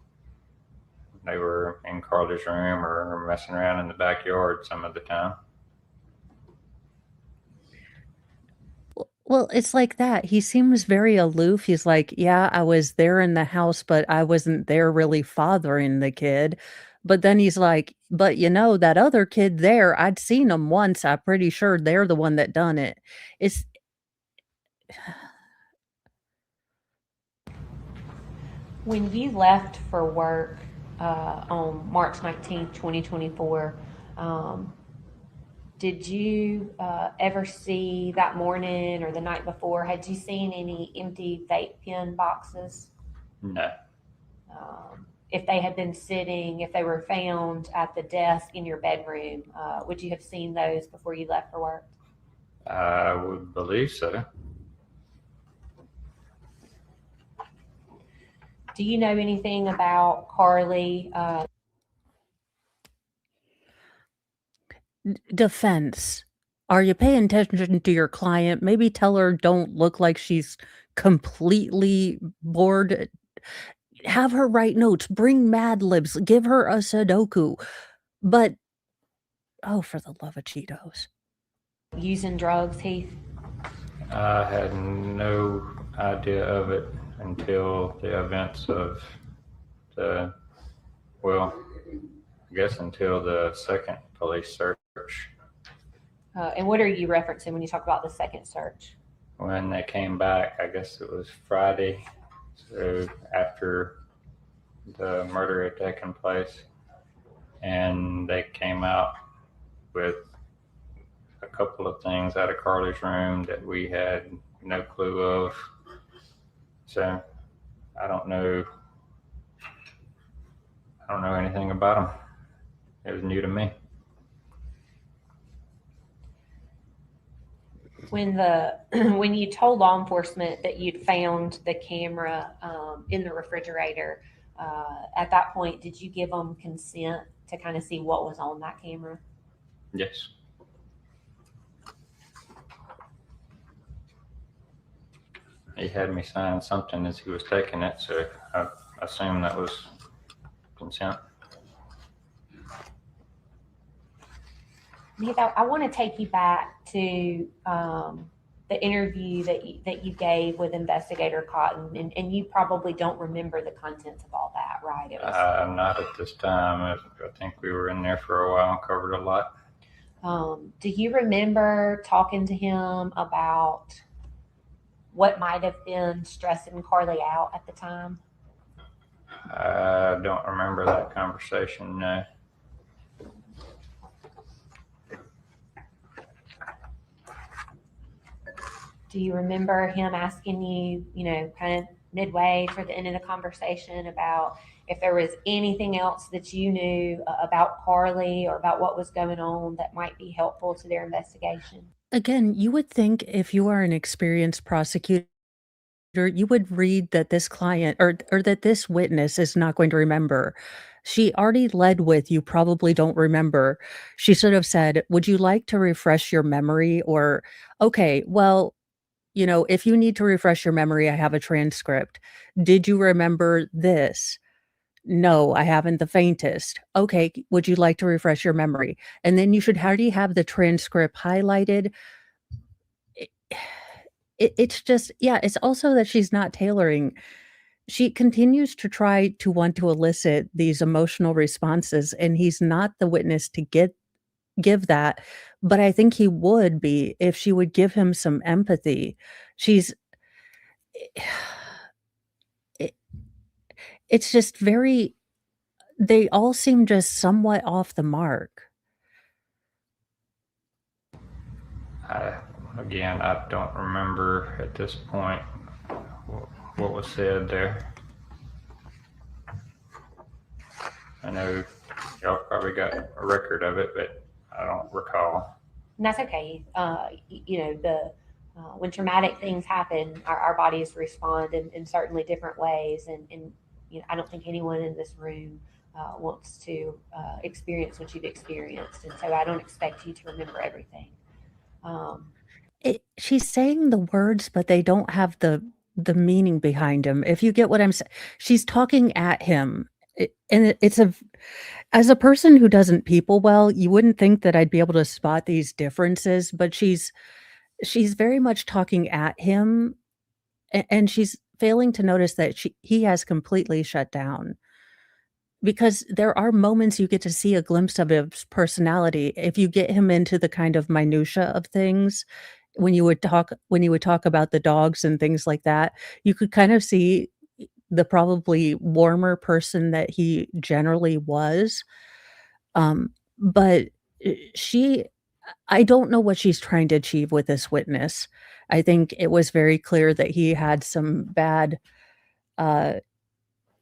they were in Carly's room or messing around in the backyard some of the time. Well, it's like that. He seems very aloof. He's like, yeah, I was there in the house, but I wasn't there really fathering the kid. But then he's like, but that other kid there, I'd seen him once. I'm pretty sure they're the one that done it. It's when you left for work on March 19th, 2024, did you ever see that morning or the night before, had you seen any empty vape pen boxes? No. If they had been sitting, if they were found at the desk in your bedroom, would you have seen those before you left for work? I would believe so. Do you know anything about Carly? defense. Are you paying attention to your client? Maybe tell her don't look like she's completely bored. Have her write notes, bring Mad Libs, give her a Sudoku. But, oh, for the love of Cheetos. Using drugs, Heath? I had no idea of it until the events of until the second police search. And what are you referencing when you talk about the second search? When they came back, I guess it was Friday, so after the murder had taken place, and they came out with a couple of things out of Carly's room that we had no clue of. So I don't know anything about them. It was new to me. When you told law enforcement that you'd found the camera in the refrigerator, at that point, did you give them consent to kind of see what was on that camera? Yes. He had me sign something as he was taking it, so I assumed that was consent. I want to take you back to the interview that you gave with Investigator Cotton, and you probably don't remember the contents of all that, right? Not at this time. I think we were in there for a while and covered a lot. Do you remember talking to him about what might have been stressing Carly out at the time? I don't remember that conversation, no. Do you remember him asking you, kind of midway toward the end of the conversation about if there was anything else that you knew about Carly or about what was going on that might be helpful to their investigation? Again, you would think if you are an experienced prosecutor, you would read that this client or that this witness is not going to remember. She already led with, "You probably don't remember." She should have said, "Would you like to refresh your memory?" Or, "Okay, well, if you need to refresh your memory, I have a transcript. Did you remember this?" "No, I haven't the faintest." "Okay, would you like to refresh your memory?" And then you should already have the transcript highlighted. It it's just yeah, it's also that she's not tailoring. She continues to try to want to elicit these emotional responses, and he's not the witness to give that, but I think he would be if she would give him some empathy. She's it it's just very they all seem just somewhat off the mark. Again, I don't remember at this point what was said there. I know y'all probably got a record of it, but I don't recall. And that's okay. When traumatic things happen, our bodies respond in certainly different ways. And I don't think anyone in this room wants to experience what you've experienced. And so I don't expect you to remember everything. She's saying the words, but they don't have the meaning behind them. If you get what I'm saying, she's talking at him. As a person who doesn't people well, you wouldn't think that I'd be able to spot these differences, but she's very much talking at him, and she's failing to notice that he has completely shut down. Because there are moments you get to see a glimpse of his personality if you get him into the kind of minutia of things. When you would talk about the dogs and things like that, you could kind of see the probably warmer person that he generally was. But I don't know what she's trying to achieve with this witness. I think it was very clear that he had some bad,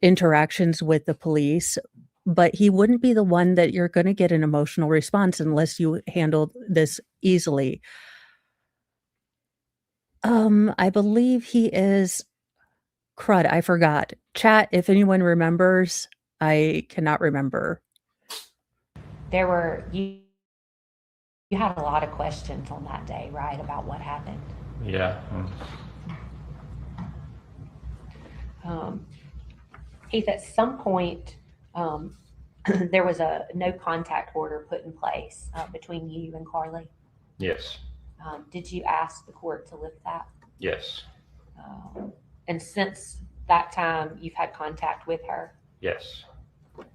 interactions with the police, but he wouldn't be the one that you're gonna get an emotional response unless you handle this easily. I believe he is crud, I forgot. Chat, if anyone remembers, I cannot remember. You had a lot of questions on that day, right, about what happened? Yeah. Heath, at some point, there was a no contact order put in place between you and Carly. Yes. Did you ask the court to lift that? Yes. And since that time, you've had contact with her? Yes.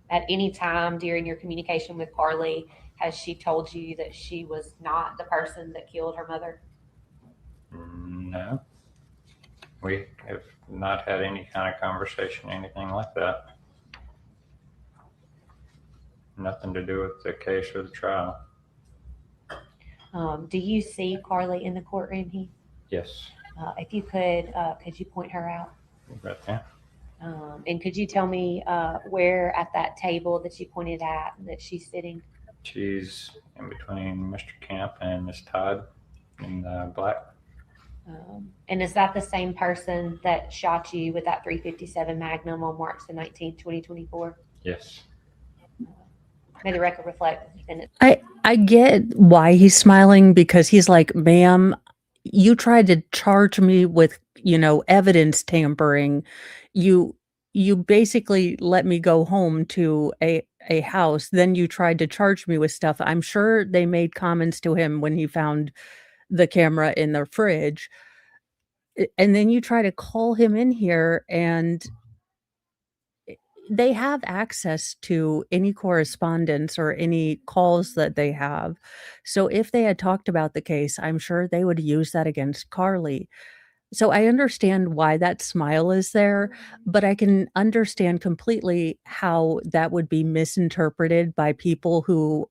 At any time during your communication with Carly, has she told you that she was not the person that killed her mother? No. We have not had any kind of conversation, anything like that. Nothing to do with the case or the trial. Do you see Carly in the courtroom, Heath? Yes. If you could you point her out? Right there. And could you tell me where at that table that you pointed at that she's sitting? She's in between Mr. Camp and Miss Todd in black. And is that the same person that shot you with that .357 Magnum on March the 19th, 2024? Yes. May the record reflect. I get why he's smiling, because he's like, "Ma'am, you tried to charge me with, evidence tampering. You basically let me go home to a house. Then you tried to charge me with stuff." I'm sure they made comments to him when he found the camera in the fridge. And then you try to call him in here, and they have access to any correspondence or any calls that they have. So if they had talked about the case, I'm sure they would use that against Carly. So I understand why that smile is there, but I can understand completely how that would be misinterpreted by people who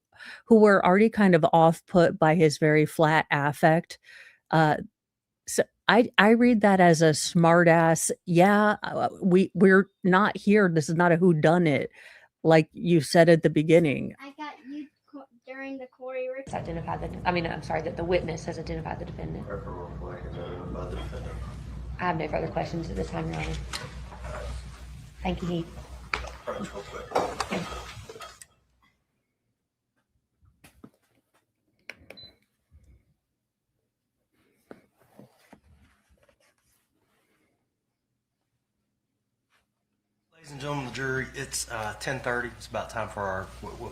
were already kind of off put by his very flat affect. Uh, so I read that as a smart ass, yeah, we're not here. This is not a who done it, like you said at the beginning. I got you during the Corey Rick. Identify the, I mean, I'm sorry, that the witness has identified the defendant. I have no further questions at this time, Your Honor. Thank you, Heath. Ladies and gentlemen of the jury, it's 10:30. It's about time for our,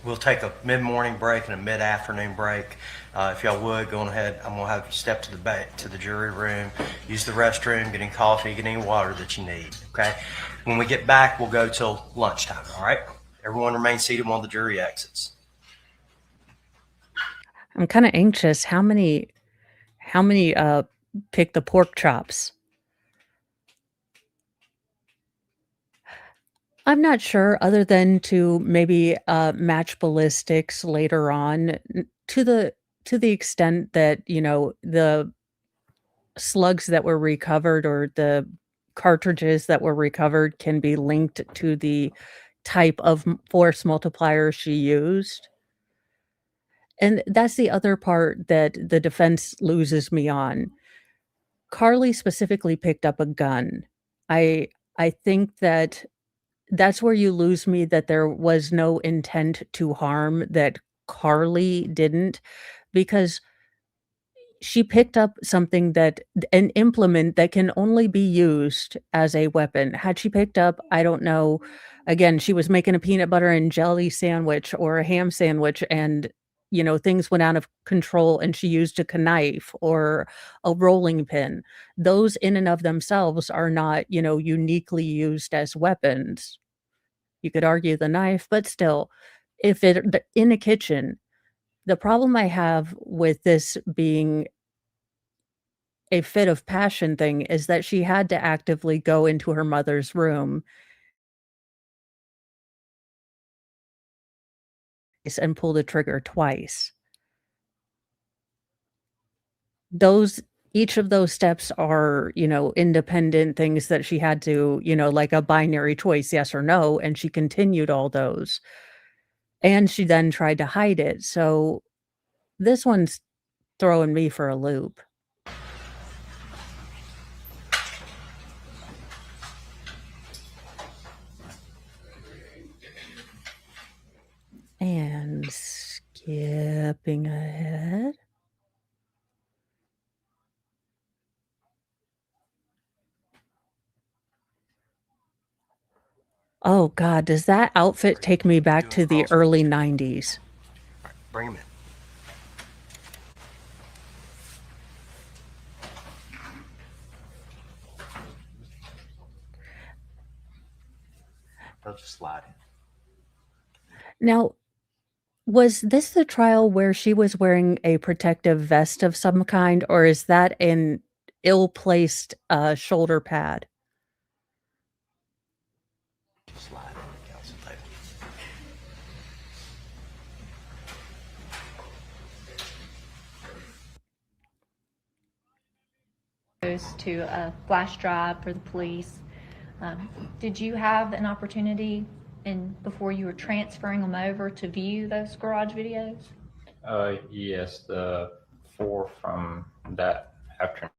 we'll take a mid-morning break and a mid-afternoon break. If y'all would, go on ahead, I'm gonna have you step to the back, to the jury room, use the restroom, get any coffee, get any water that you need, okay? When we get back, we'll go till lunchtime, all right? Everyone remain seated while the jury exits. I'm kind of anxious. How many pick the pork chops? I'm not sure, other than to maybe match ballistics later on, to the extent that, you know, the slugs that were recovered or the cartridges that were recovered can be linked to the type of force multiplier she used. And that's the other part that the defense loses me on. Carly specifically picked up a gun. I I think that that's where you lose me, that there was no intent to harm, that Carly didn't, because she picked up something that an implement that can only be used as a weapon. Had she picked up, I don't know, again, she was making a peanut butter and jelly sandwich or a ham sandwich and, you know, things went out of control and she used a knife or a rolling pin. Those in and of themselves are not, you know, uniquely used as weapons. You could argue the knife, but still, if it in a kitchen, the problem I have with this being a fit of passion thing is that she had to actively go into her mother's room and pull the trigger twice. Those Each of those steps are, you know, independent things that she had to, you know, like a binary choice, yes or no, and she continued all those. And she then tried to hide it. So this one's throwing me for a loop. And skipping ahead. Oh god, does that outfit take me back to the early 90s? Bring him in. They'll just slide in. Now, was this the trial where she was wearing a protective vest of some kind, or is that an ill-placed, shoulder pad? Slide in the council table. Goes to a flash drive for the police. Did you have an opportunity before you were transferring them over to view those garage videos? Yes, the 4 from that afternoon.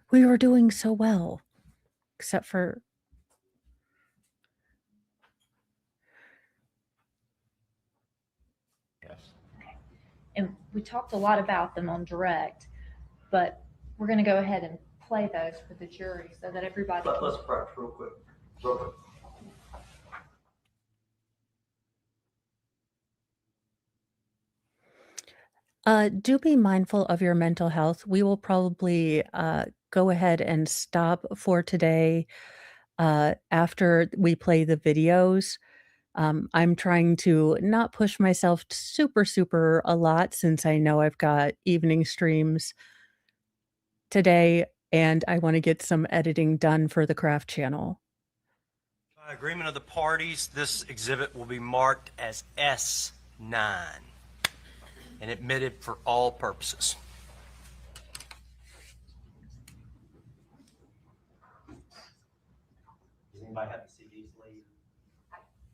We were doing so well, except for Yes. And we talked a lot about them on direct, but we're going to go ahead and play those for the jury so that everybody Let's practice real quick. Real quick. Do be mindful of your mental health. We will probably go ahead and stop for today after we play the videos. I'm trying to not push myself super, super a lot since I know I've got evening streams today and I want to get some editing done for the craft channel. By agreement of the parties, this exhibit will be marked as S9 and admitted for all purposes. Does anybody have the CDs leave?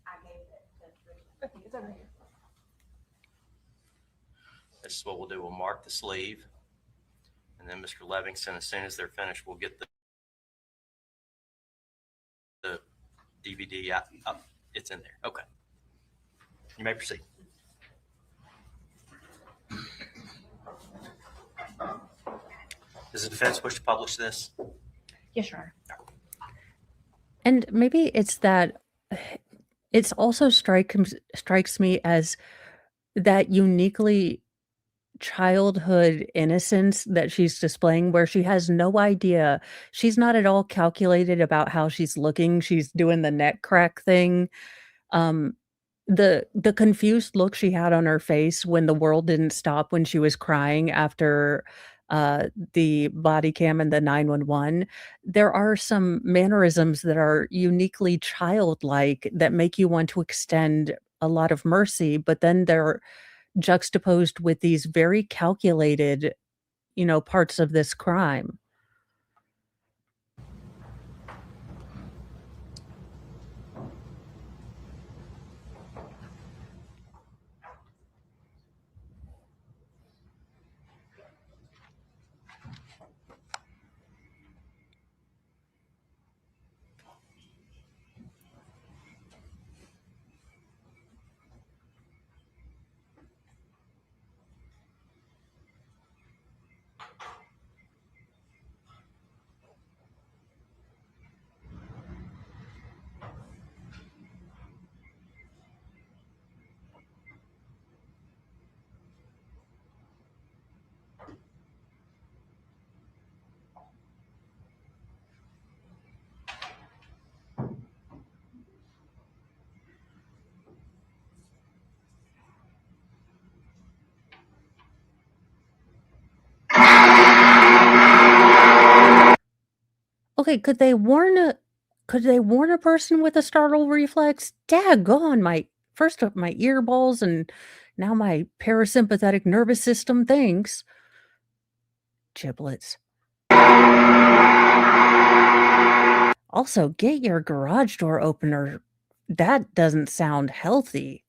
I gave it to it's over here. This is what we'll do. We'll mark the sleeve, and then Mr. Levingston, as soon as they're finished, we'll get the DVD out. It's in there. Okay. You may proceed. Does the defense wish to publish this? Yes, Your Honor. And maybe it's that it's also strikes me as that uniquely childhood innocence that she's displaying where she has no idea. She's not at all calculated about how she's looking. She's doing the neck crack thing. The confused look she had on her face when the world didn't stop when she was crying after the body cam and the 911. There are some mannerisms that are uniquely childlike that make you want to extend a lot of mercy, but then they're juxtaposed with these very calculated, parts of this crime. Okay, could they warn a person with a startle reflex? Daggone, my first up my earballs and now my parasympathetic nervous system thinks. Giblets. Also, get your garage door opener. That doesn't sound healthy.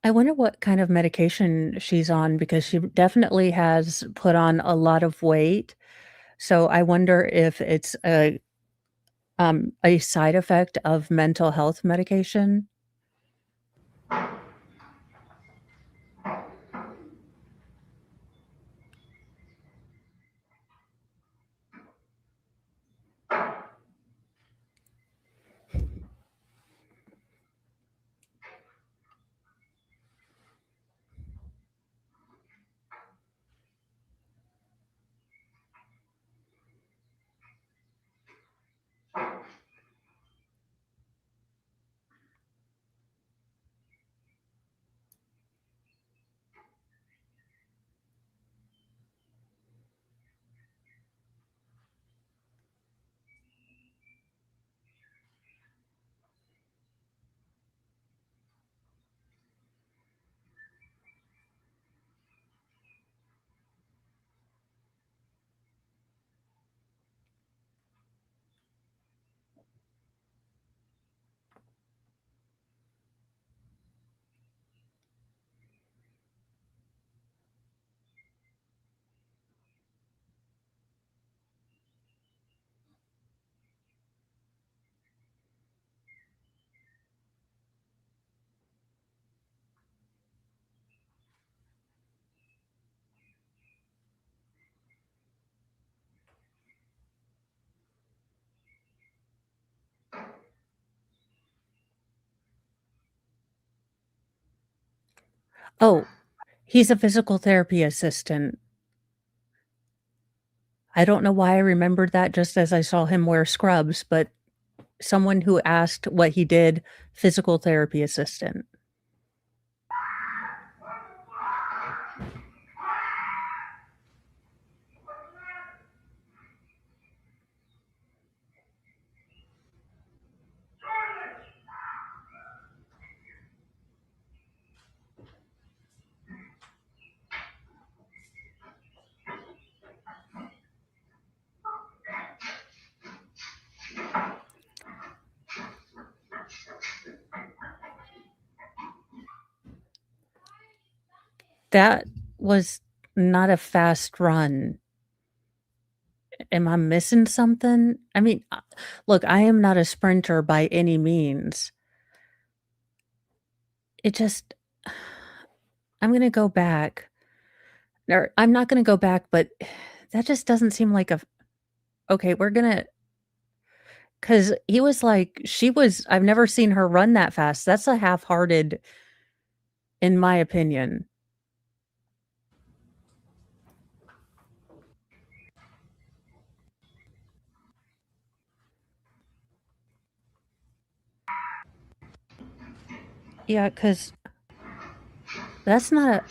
I wonder what kind of medication she's on because she definitely has put on a lot of weight. So I wonder if it's a side effect of mental health medication. Oh, he's a physical therapy assistant. I don't know why I remembered that just as I saw him wear scrubs, but someone who asked what he did, physical therapy assistant. That was not a fast run. Am I missing something? I mean, look, I am not a sprinter by any means. It just I'm gonna go back. Or I'm not gonna go back, but that just doesn't seem like a okay, we're gonna 'cause he was like I've never seen her run that fast. That's a half-hearted in my opinion. Yeah, 'cause that's not a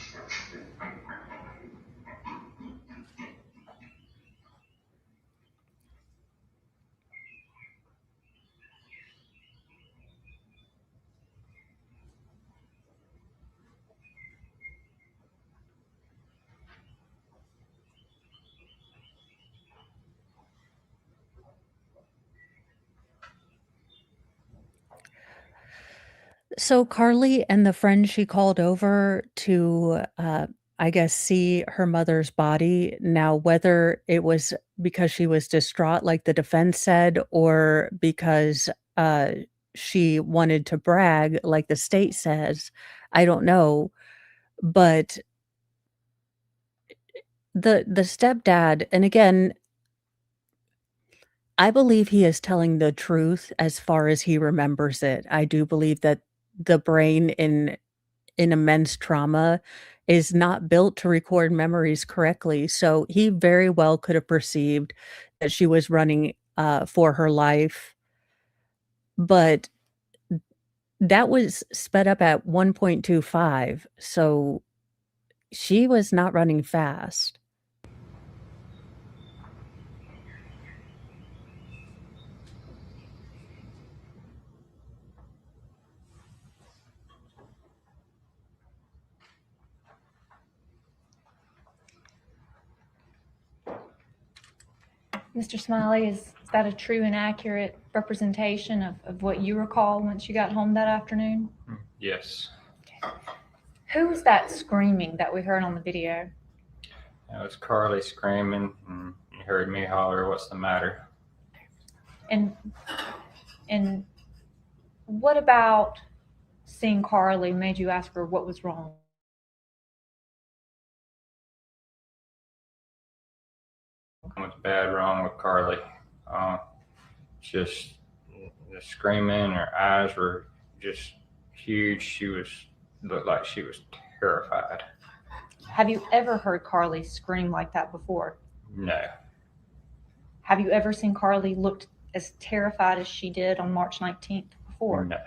So Carly and the friend she called over to, I guess, see her mother's body. Now, whether it was because she was distraught, like the defense said, or because she wanted to brag, like the state says, I don't know. But the stepdad, and again, I believe he is telling the truth as far as he remembers it. I do believe that the brain in immense trauma is not built to record memories correctly. So he very well could have perceived that she was running for her life, but that was sped up at 1.25. So she was not running fast. Mr. Smiley, is that a true and accurate representation of what you recall once you got home that afternoon? Yes. Who was that screaming that we heard on the video? It was Carly screaming, and you heard me holler, "What's the matter?" And what about seeing Carly made you ask her what was wrong? What's bad wrong with Carly? Just the screaming, her eyes were just huge. Looked like she was terrified. Have you ever heard Carly scream like that before? No. Have you ever seen Carly look as terrified as she did on March 19th before? No.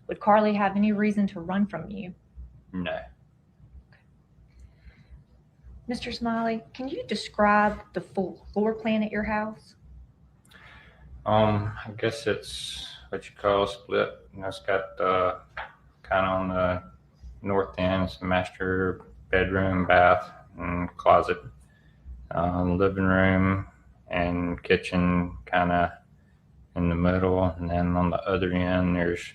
Would Carly have any reason to run from you? No. Mr. Smiley, can you describe the full floor plan at your house? I guess it's what you call a split. And it's got kind of on the north end, it's a master bedroom, bath, and closet. Living room and kitchen kind of in the middle, and then on the other end there's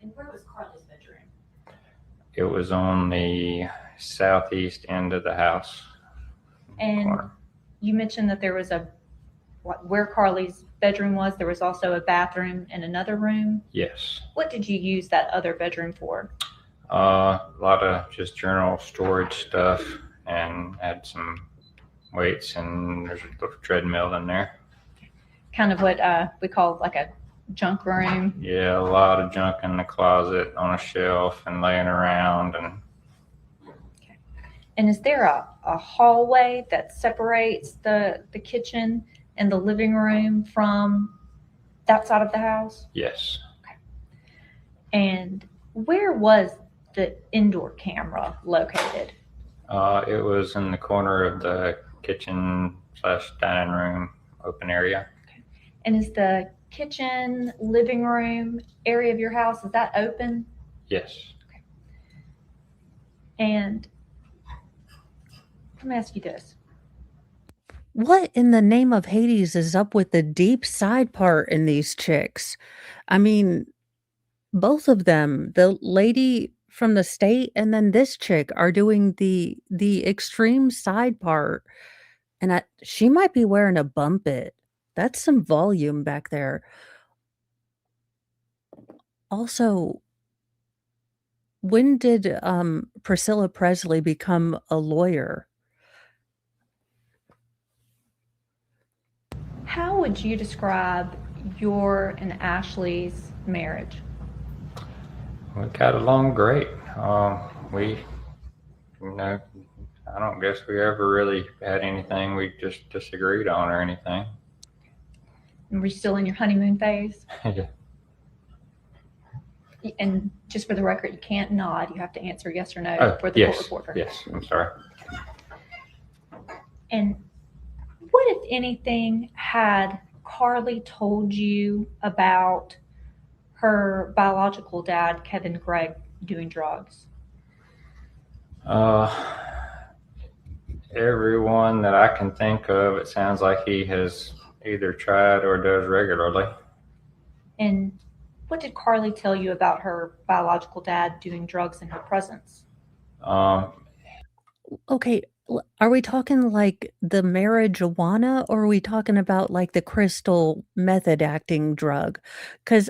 And where was Carly's bedroom? it was on the southeast end of the house. And corner. you mentioned that there was where Carly's bedroom was, there was also a bathroom and another room. Yes. What did you use that other bedroom for? A lot of just general storage stuff, and had some weights, and there's a little treadmill in there. Kind of what we call like a junk room? Yeah, a lot of junk in the closet on a shelf and laying around. And is there a hallway that separates the kitchen and the living room from that side of the house? Yes. And where was the indoor camera located? It was in the corner of the kitchen / dining room open area. And is the kitchen, living room area of your house, is that open? Yes. And let me ask you this. What in the name of Hades is up with the deep side part in these chicks? I mean, both of them, the lady from the state and then this chick are doing the extreme side part. And she might be wearing a bump it. That's some volume back there. Also, when did Priscilla Presley become a lawyer? How would you describe your and Ashley's marriage? We got along great. We, I don't guess we ever really had anything we just disagreed on or anything. And were you still in your honeymoon phase? Yeah. And just for the record, you can't nod. You have to answer yes or no for the court reporter. Yes, I'm sorry. And what, if anything, had Carly told you about her biological dad, Kevin Gregg, doing drugs? Everyone that I can think of, it sounds like he has either tried or does regularly. And what did Carly tell you about her biological dad doing drugs in her presence? Okay, are we talking like the marijuana or are we talking about like the crystal method acting drug? Because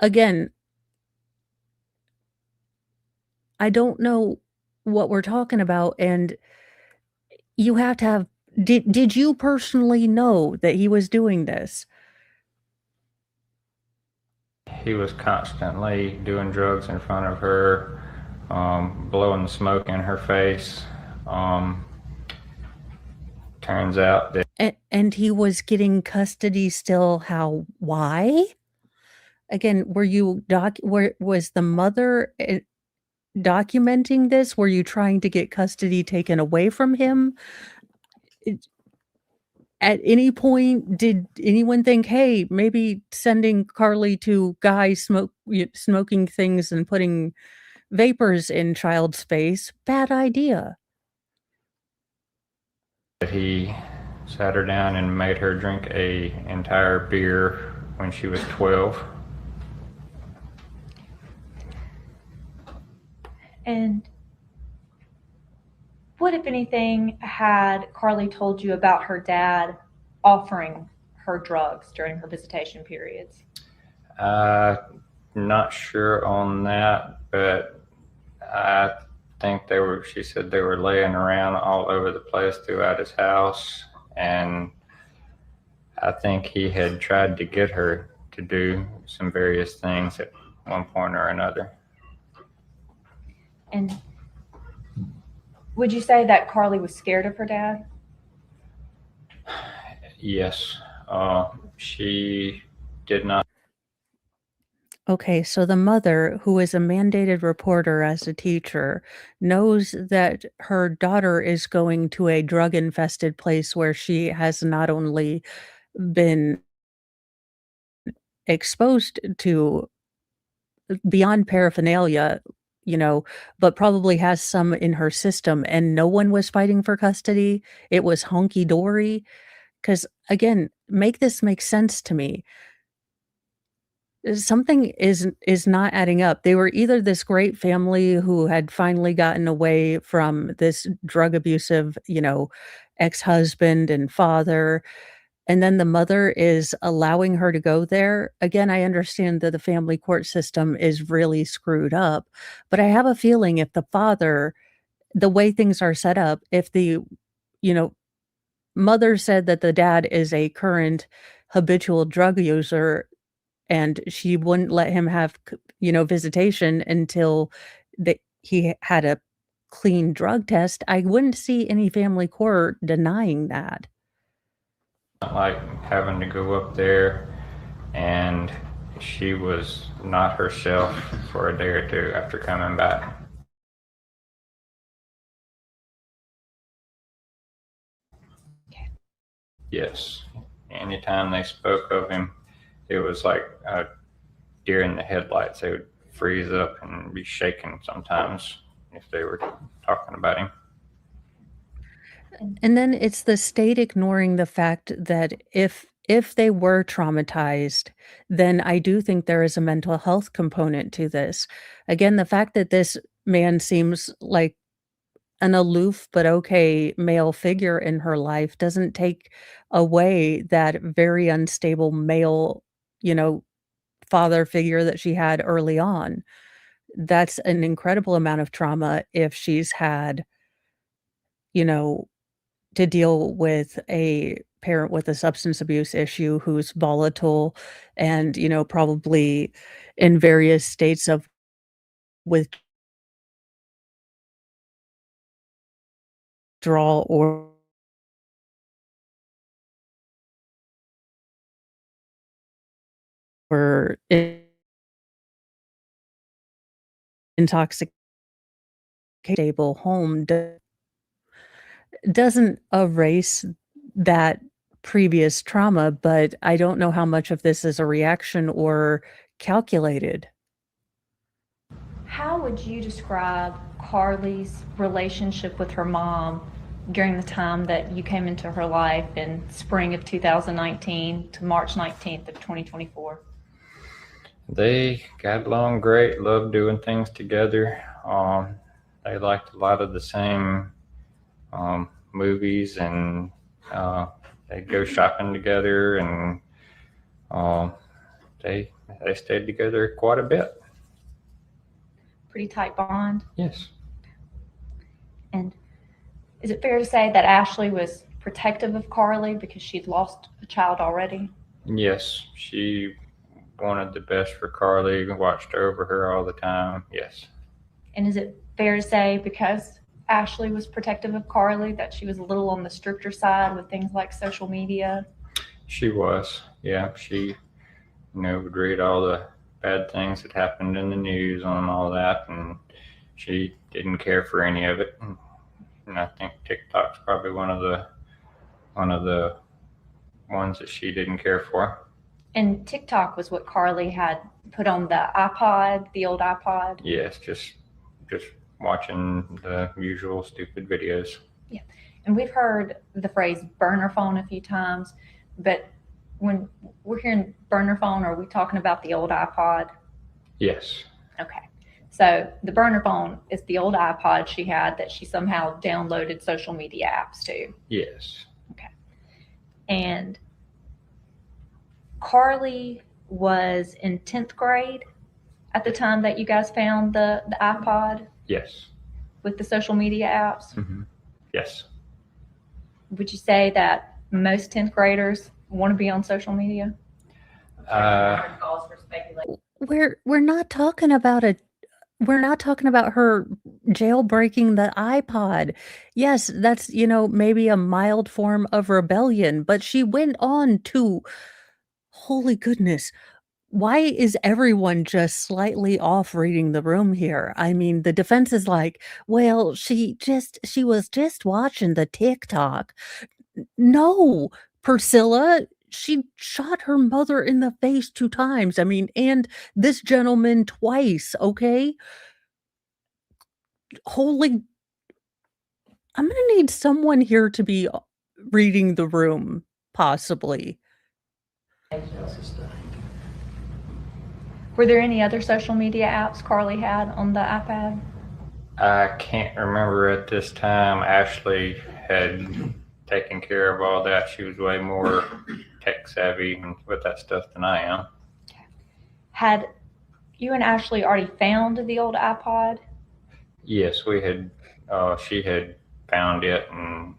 again, I don't know what we're talking about, and you have to have. Did you personally know that he was doing this? He was constantly doing drugs in front of her, blowing smoke in her face. Turns out that And he was getting custody still. How? Why? Again, was the mother documenting this? Were you trying to get custody taken away from him? At any point, did anyone think, hey, maybe sending Carly to guys smoking things and putting vapors in child's face, bad idea? he sat her down and made her drink a entire beer when she was 12. And what, if anything, had Carly told you about her dad offering her drugs during her visitation periods? Not sure on that, but I think she said they were laying around all over the place throughout his house. And I think he had tried to get her to do some various things at one point or another. And would you say that Carly was scared of her dad? Yes. She did not. Okay, so the mother, who is a mandated reporter as a teacher, knows that her daughter is going to a drug-infested place where she has not only been exposed to beyond paraphernalia, but probably has some in her system, and no one was fighting for custody. It was honky-dory. Because again, make this make sense to me. Something is not adding up. They were either this great family who had finally gotten away from this drug abusive, ex-husband and father, and then the mother is allowing her to go there. Again, I understand that the family court system is really screwed up, but I have a feeling if the father, the way things are set up, if the, mother said that the dad is a current habitual drug user, and she wouldn't let him have, visitation until he had a clean drug test. I wouldn't see any family court denying that. Not like having to go up there, and she was not herself for a day or two after coming back. Yes. Anytime they spoke of him, it was like deer in the headlights. They would freeze up and be shaking sometimes if they were talking about him. And then it's the state ignoring the fact that if they were traumatized, then I do think there is a mental health component to this. Again, the fact that this man seems like an aloof but okay male figure in her life doesn't take away that very unstable male, father figure that she had early on. That's an incredible amount of trauma if she's had, you know, to deal with a parent with a substance abuse issue who's volatile and, probably in various states of withdrawal or intoxicated stable home doesn't erase that previous trauma, but I don't know how much of this is a reaction or calculated. How would you describe Carly's relationship with her mom during the time that you came into her life in spring of 2019 to March 19th of 2024? They got along great, loved doing things together. They liked a lot of the same movies, and they'd go shopping together, and they stayed together quite a bit. Pretty tight bond? Yes. And is it fair to say that Ashley was protective of Carly because she'd lost a child already? Yes, she wanted the best for Carly, watched over her all the time. Yes. And is it fair to say because Ashley was protective of Carly that she was a little on the stricter side with things like social media? She was. Yeah, she would read all the bad things that happened in the news on all that, and she didn't care for any of it. And I think TikTok's probably one of the ones that she didn't care for. And TikTok was what Carly had put on the iPod, the old iPod? Yes, just watching the usual stupid videos. Yeah. And we've heard the phrase burner phone a few times, but when we're hearing burner phone, are we talking about the old iPod? Yes. Okay. So the burner phone is the old iPod she had that she somehow downloaded social media apps to. Yes. Okay. And Carly was in 10th grade at the time that you guys found the iPod? Yes. With the social media apps? Mm-hmm. Yes. Would you say that most 10th graders want to be on social media? We're not talking about her jailbreaking the iPod. Yes, that's, maybe a mild form of rebellion, but she went on to, holy goodness, why is everyone just slightly off reading the room here? I mean, the defense is like, well, she was just watching the TikTok. No, Priscilla, she shot her mother in the face 2 times. I mean, and this gentleman twice, okay? Holy, I'm gonna need someone here to be reading the room, possibly. Were there any other social media apps Carly had on the iPad? I can't remember at this time. Ashley had taken care of all that. She was way more tech savvy with that stuff than I am. Had you and Ashley already found the old iPod? Yes, we had. She had found it and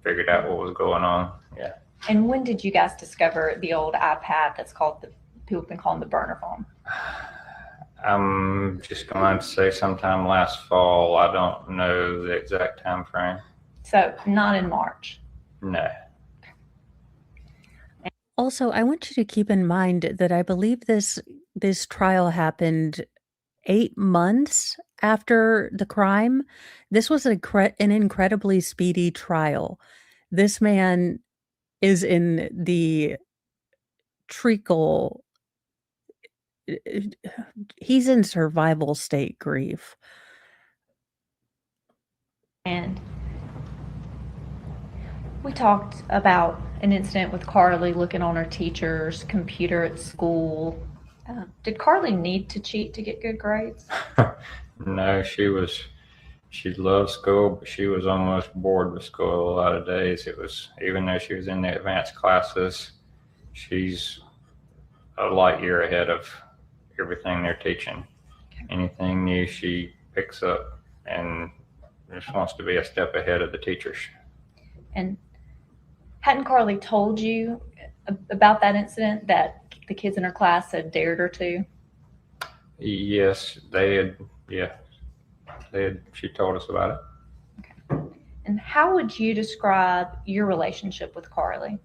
figured out what was going on. Yeah. And when did you guys discover the old iPad that's called people have been calling the burner phone? I'm just going to say sometime last fall. I don't know the exact time frame. So not in March. No. Also, I want you to keep in mind that I believe this trial happened 8 months after the crime. This was an incredibly speedy trial. This man is in the treacle. He's in survival state grief. And we talked about an incident with Carly looking on her teacher's computer at school. Did Carly need to cheat to get good grades? No, she loved school, but she was almost bored with school a lot of days. It was, even though she was in the advanced classes, she's a light year ahead of everything they're teaching. Anything new she picks up and just wants to be a step ahead of the teachers. And hadn't Carly told you about that incident that the kids in her class had dared her to? Yes, they had. Yeah, they had. She told us about it. Okay. And how would you describe your relationship with Carly?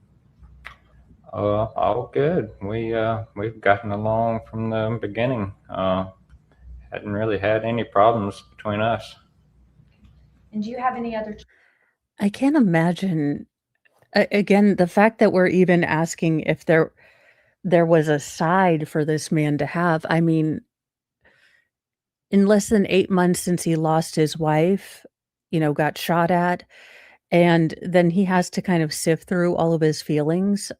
All good. We've gotten along from the beginning. Hadn't really had any problems between us. And do you have any other? I can't imagine. Again, the fact that we're even asking if there was a side for this man to have. I mean, in less than 8 months since he lost his wife, got shot at, and then he has to kind of sift through all of his feelings.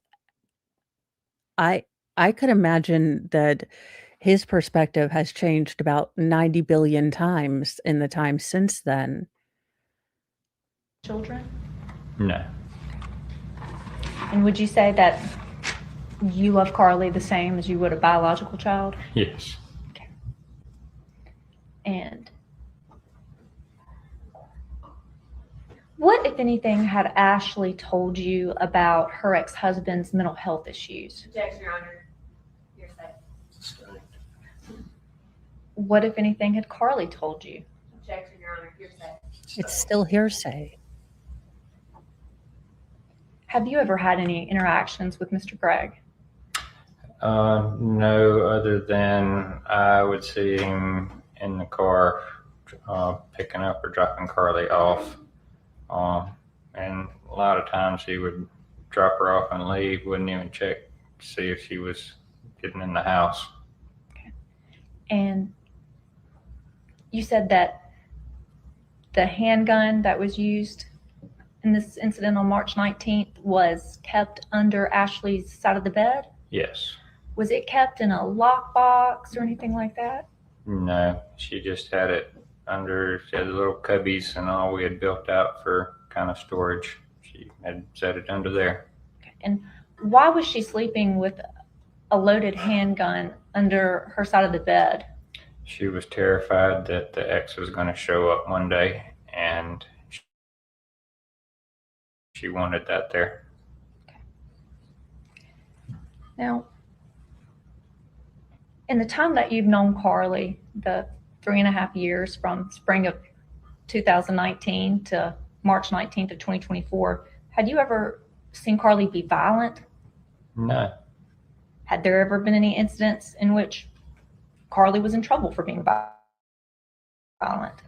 I could imagine that his perspective has changed about 90 billion times in the time since then. Children? No. And would you say that you love Carly the same as you would a biological child? Yes. Okay. And what, if anything, had Ashley told you about her ex-husband's mental health issues? Objection, Your Honor. Hearsay. What, if anything, had Carly told you? Objection, Your Honor. Hearsay. It's still hearsay. Have you ever had any interactions with Mr. Gregg? No, other than I would see him in the car picking up or dropping Carly off. And a lot of times he would drop her off and leave, wouldn't even check to see if she was getting in the house. Okay. And you said that the handgun that was used in this incident on March 19th was kept under Ashley's side of the bed? Yes. Was it kept in a lockbox or anything like that? No, she just had it under, she had the little cubbies and all we had built out for kind of storage. She had set it under there. Okay. And why was she sleeping with a loaded handgun under her side of the bed? She was terrified that the ex was going to show up one day and she wanted that there. Okay. Now, in the time that you've known Carly, the 3.5 years from spring of 2019 to March 19th of 2024, had you ever seen Carly be violent? No. Had there ever been any incidents in which Carly was in trouble for being violent?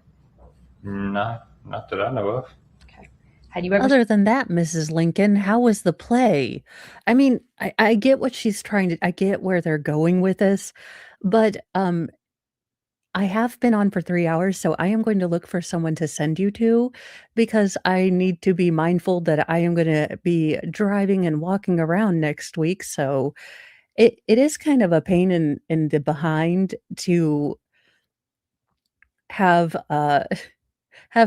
Not that I know of. Okay. Had you ever? Other than that, Mrs. Lincoln, how was the play? I mean, I get what she's I get where they're going with this, but I have been on for 3 hours, so I am going to look for someone to send you to because I need to be mindful that I am going to be driving and walking around next week. So it is kind of a pain in the behind to have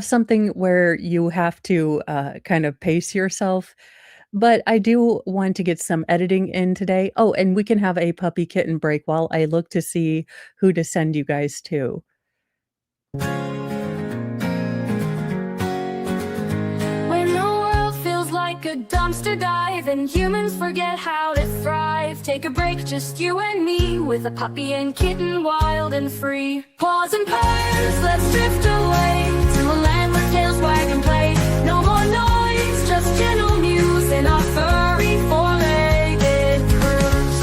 something where you have to kind of pace yourself. But I do want to get some editing in today. Oh, and we can have a puppy kitten break while I look to see who to send you guys to. When the world feels like a dumpster dive and humans forget how to thrive. Take a break, just you and me, with a puppy and kitten, wild and free. Paws and purrs, let's drift away to a land where tails wag and play. No more noise, just gentle muse in our furry four-legged cruise.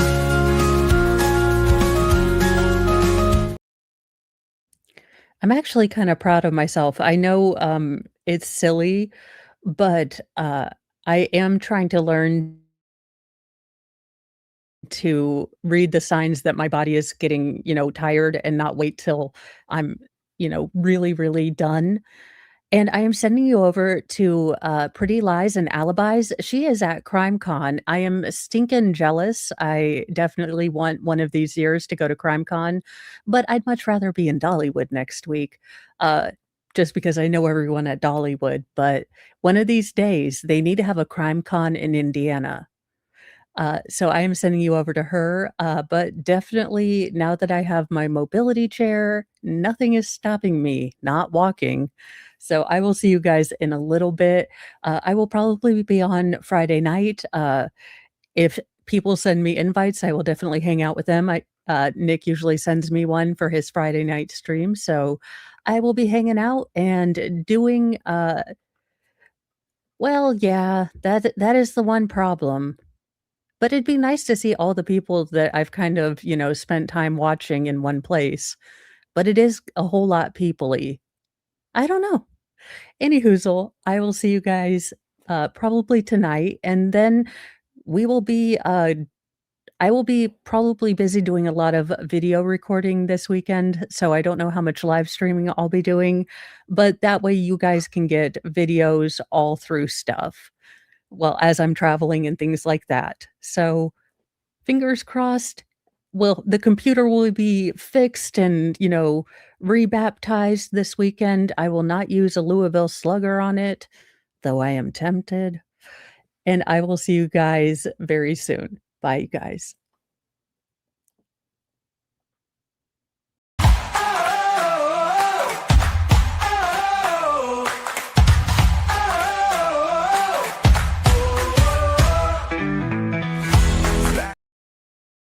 I'm actually kind of proud of myself. I know it's silly, but I am trying to learn to read the signs that my body is getting, tired and not wait till I'm, really, really done. And I am sending you over to Pretty Lies and Alibis. She is at CrimeCon. I am stinking jealous. I definitely want one of these years to go to CrimeCon, but I'd much rather be in Dollywood next week. Just because I know everyone at Dollywood, but one of these days they need to have a CrimeCon in Indiana. So I am sending you over to her, but definitely now that I have my mobility chair, nothing is stopping me, not walking. So I will see you guys in a little bit. I will probably be on Friday night. If people send me invites, I will definitely hang out with them. Nick usually sends me one for his Friday night stream, so I will be hanging out and doing. Well, yeah, that is the one problem. But it'd be nice to see all the people that I've kind of, spent time watching in one place. But it is a whole lot people-y. I don't know. Anyhoozle, I will see you guys probably tonight, and then we will be. I will be probably busy doing a lot of video recording this weekend, so I don't know how much live streaming I'll be doing, but that way you guys can get videos all through stuff. Well, as I'm traveling and things like that. So, fingers crossed. Well, the computer will be fixed and, rebaptized this weekend. I will not use a Louisville Slugger on it, though I am tempted. And I will see you guys very soon. Bye, you guys.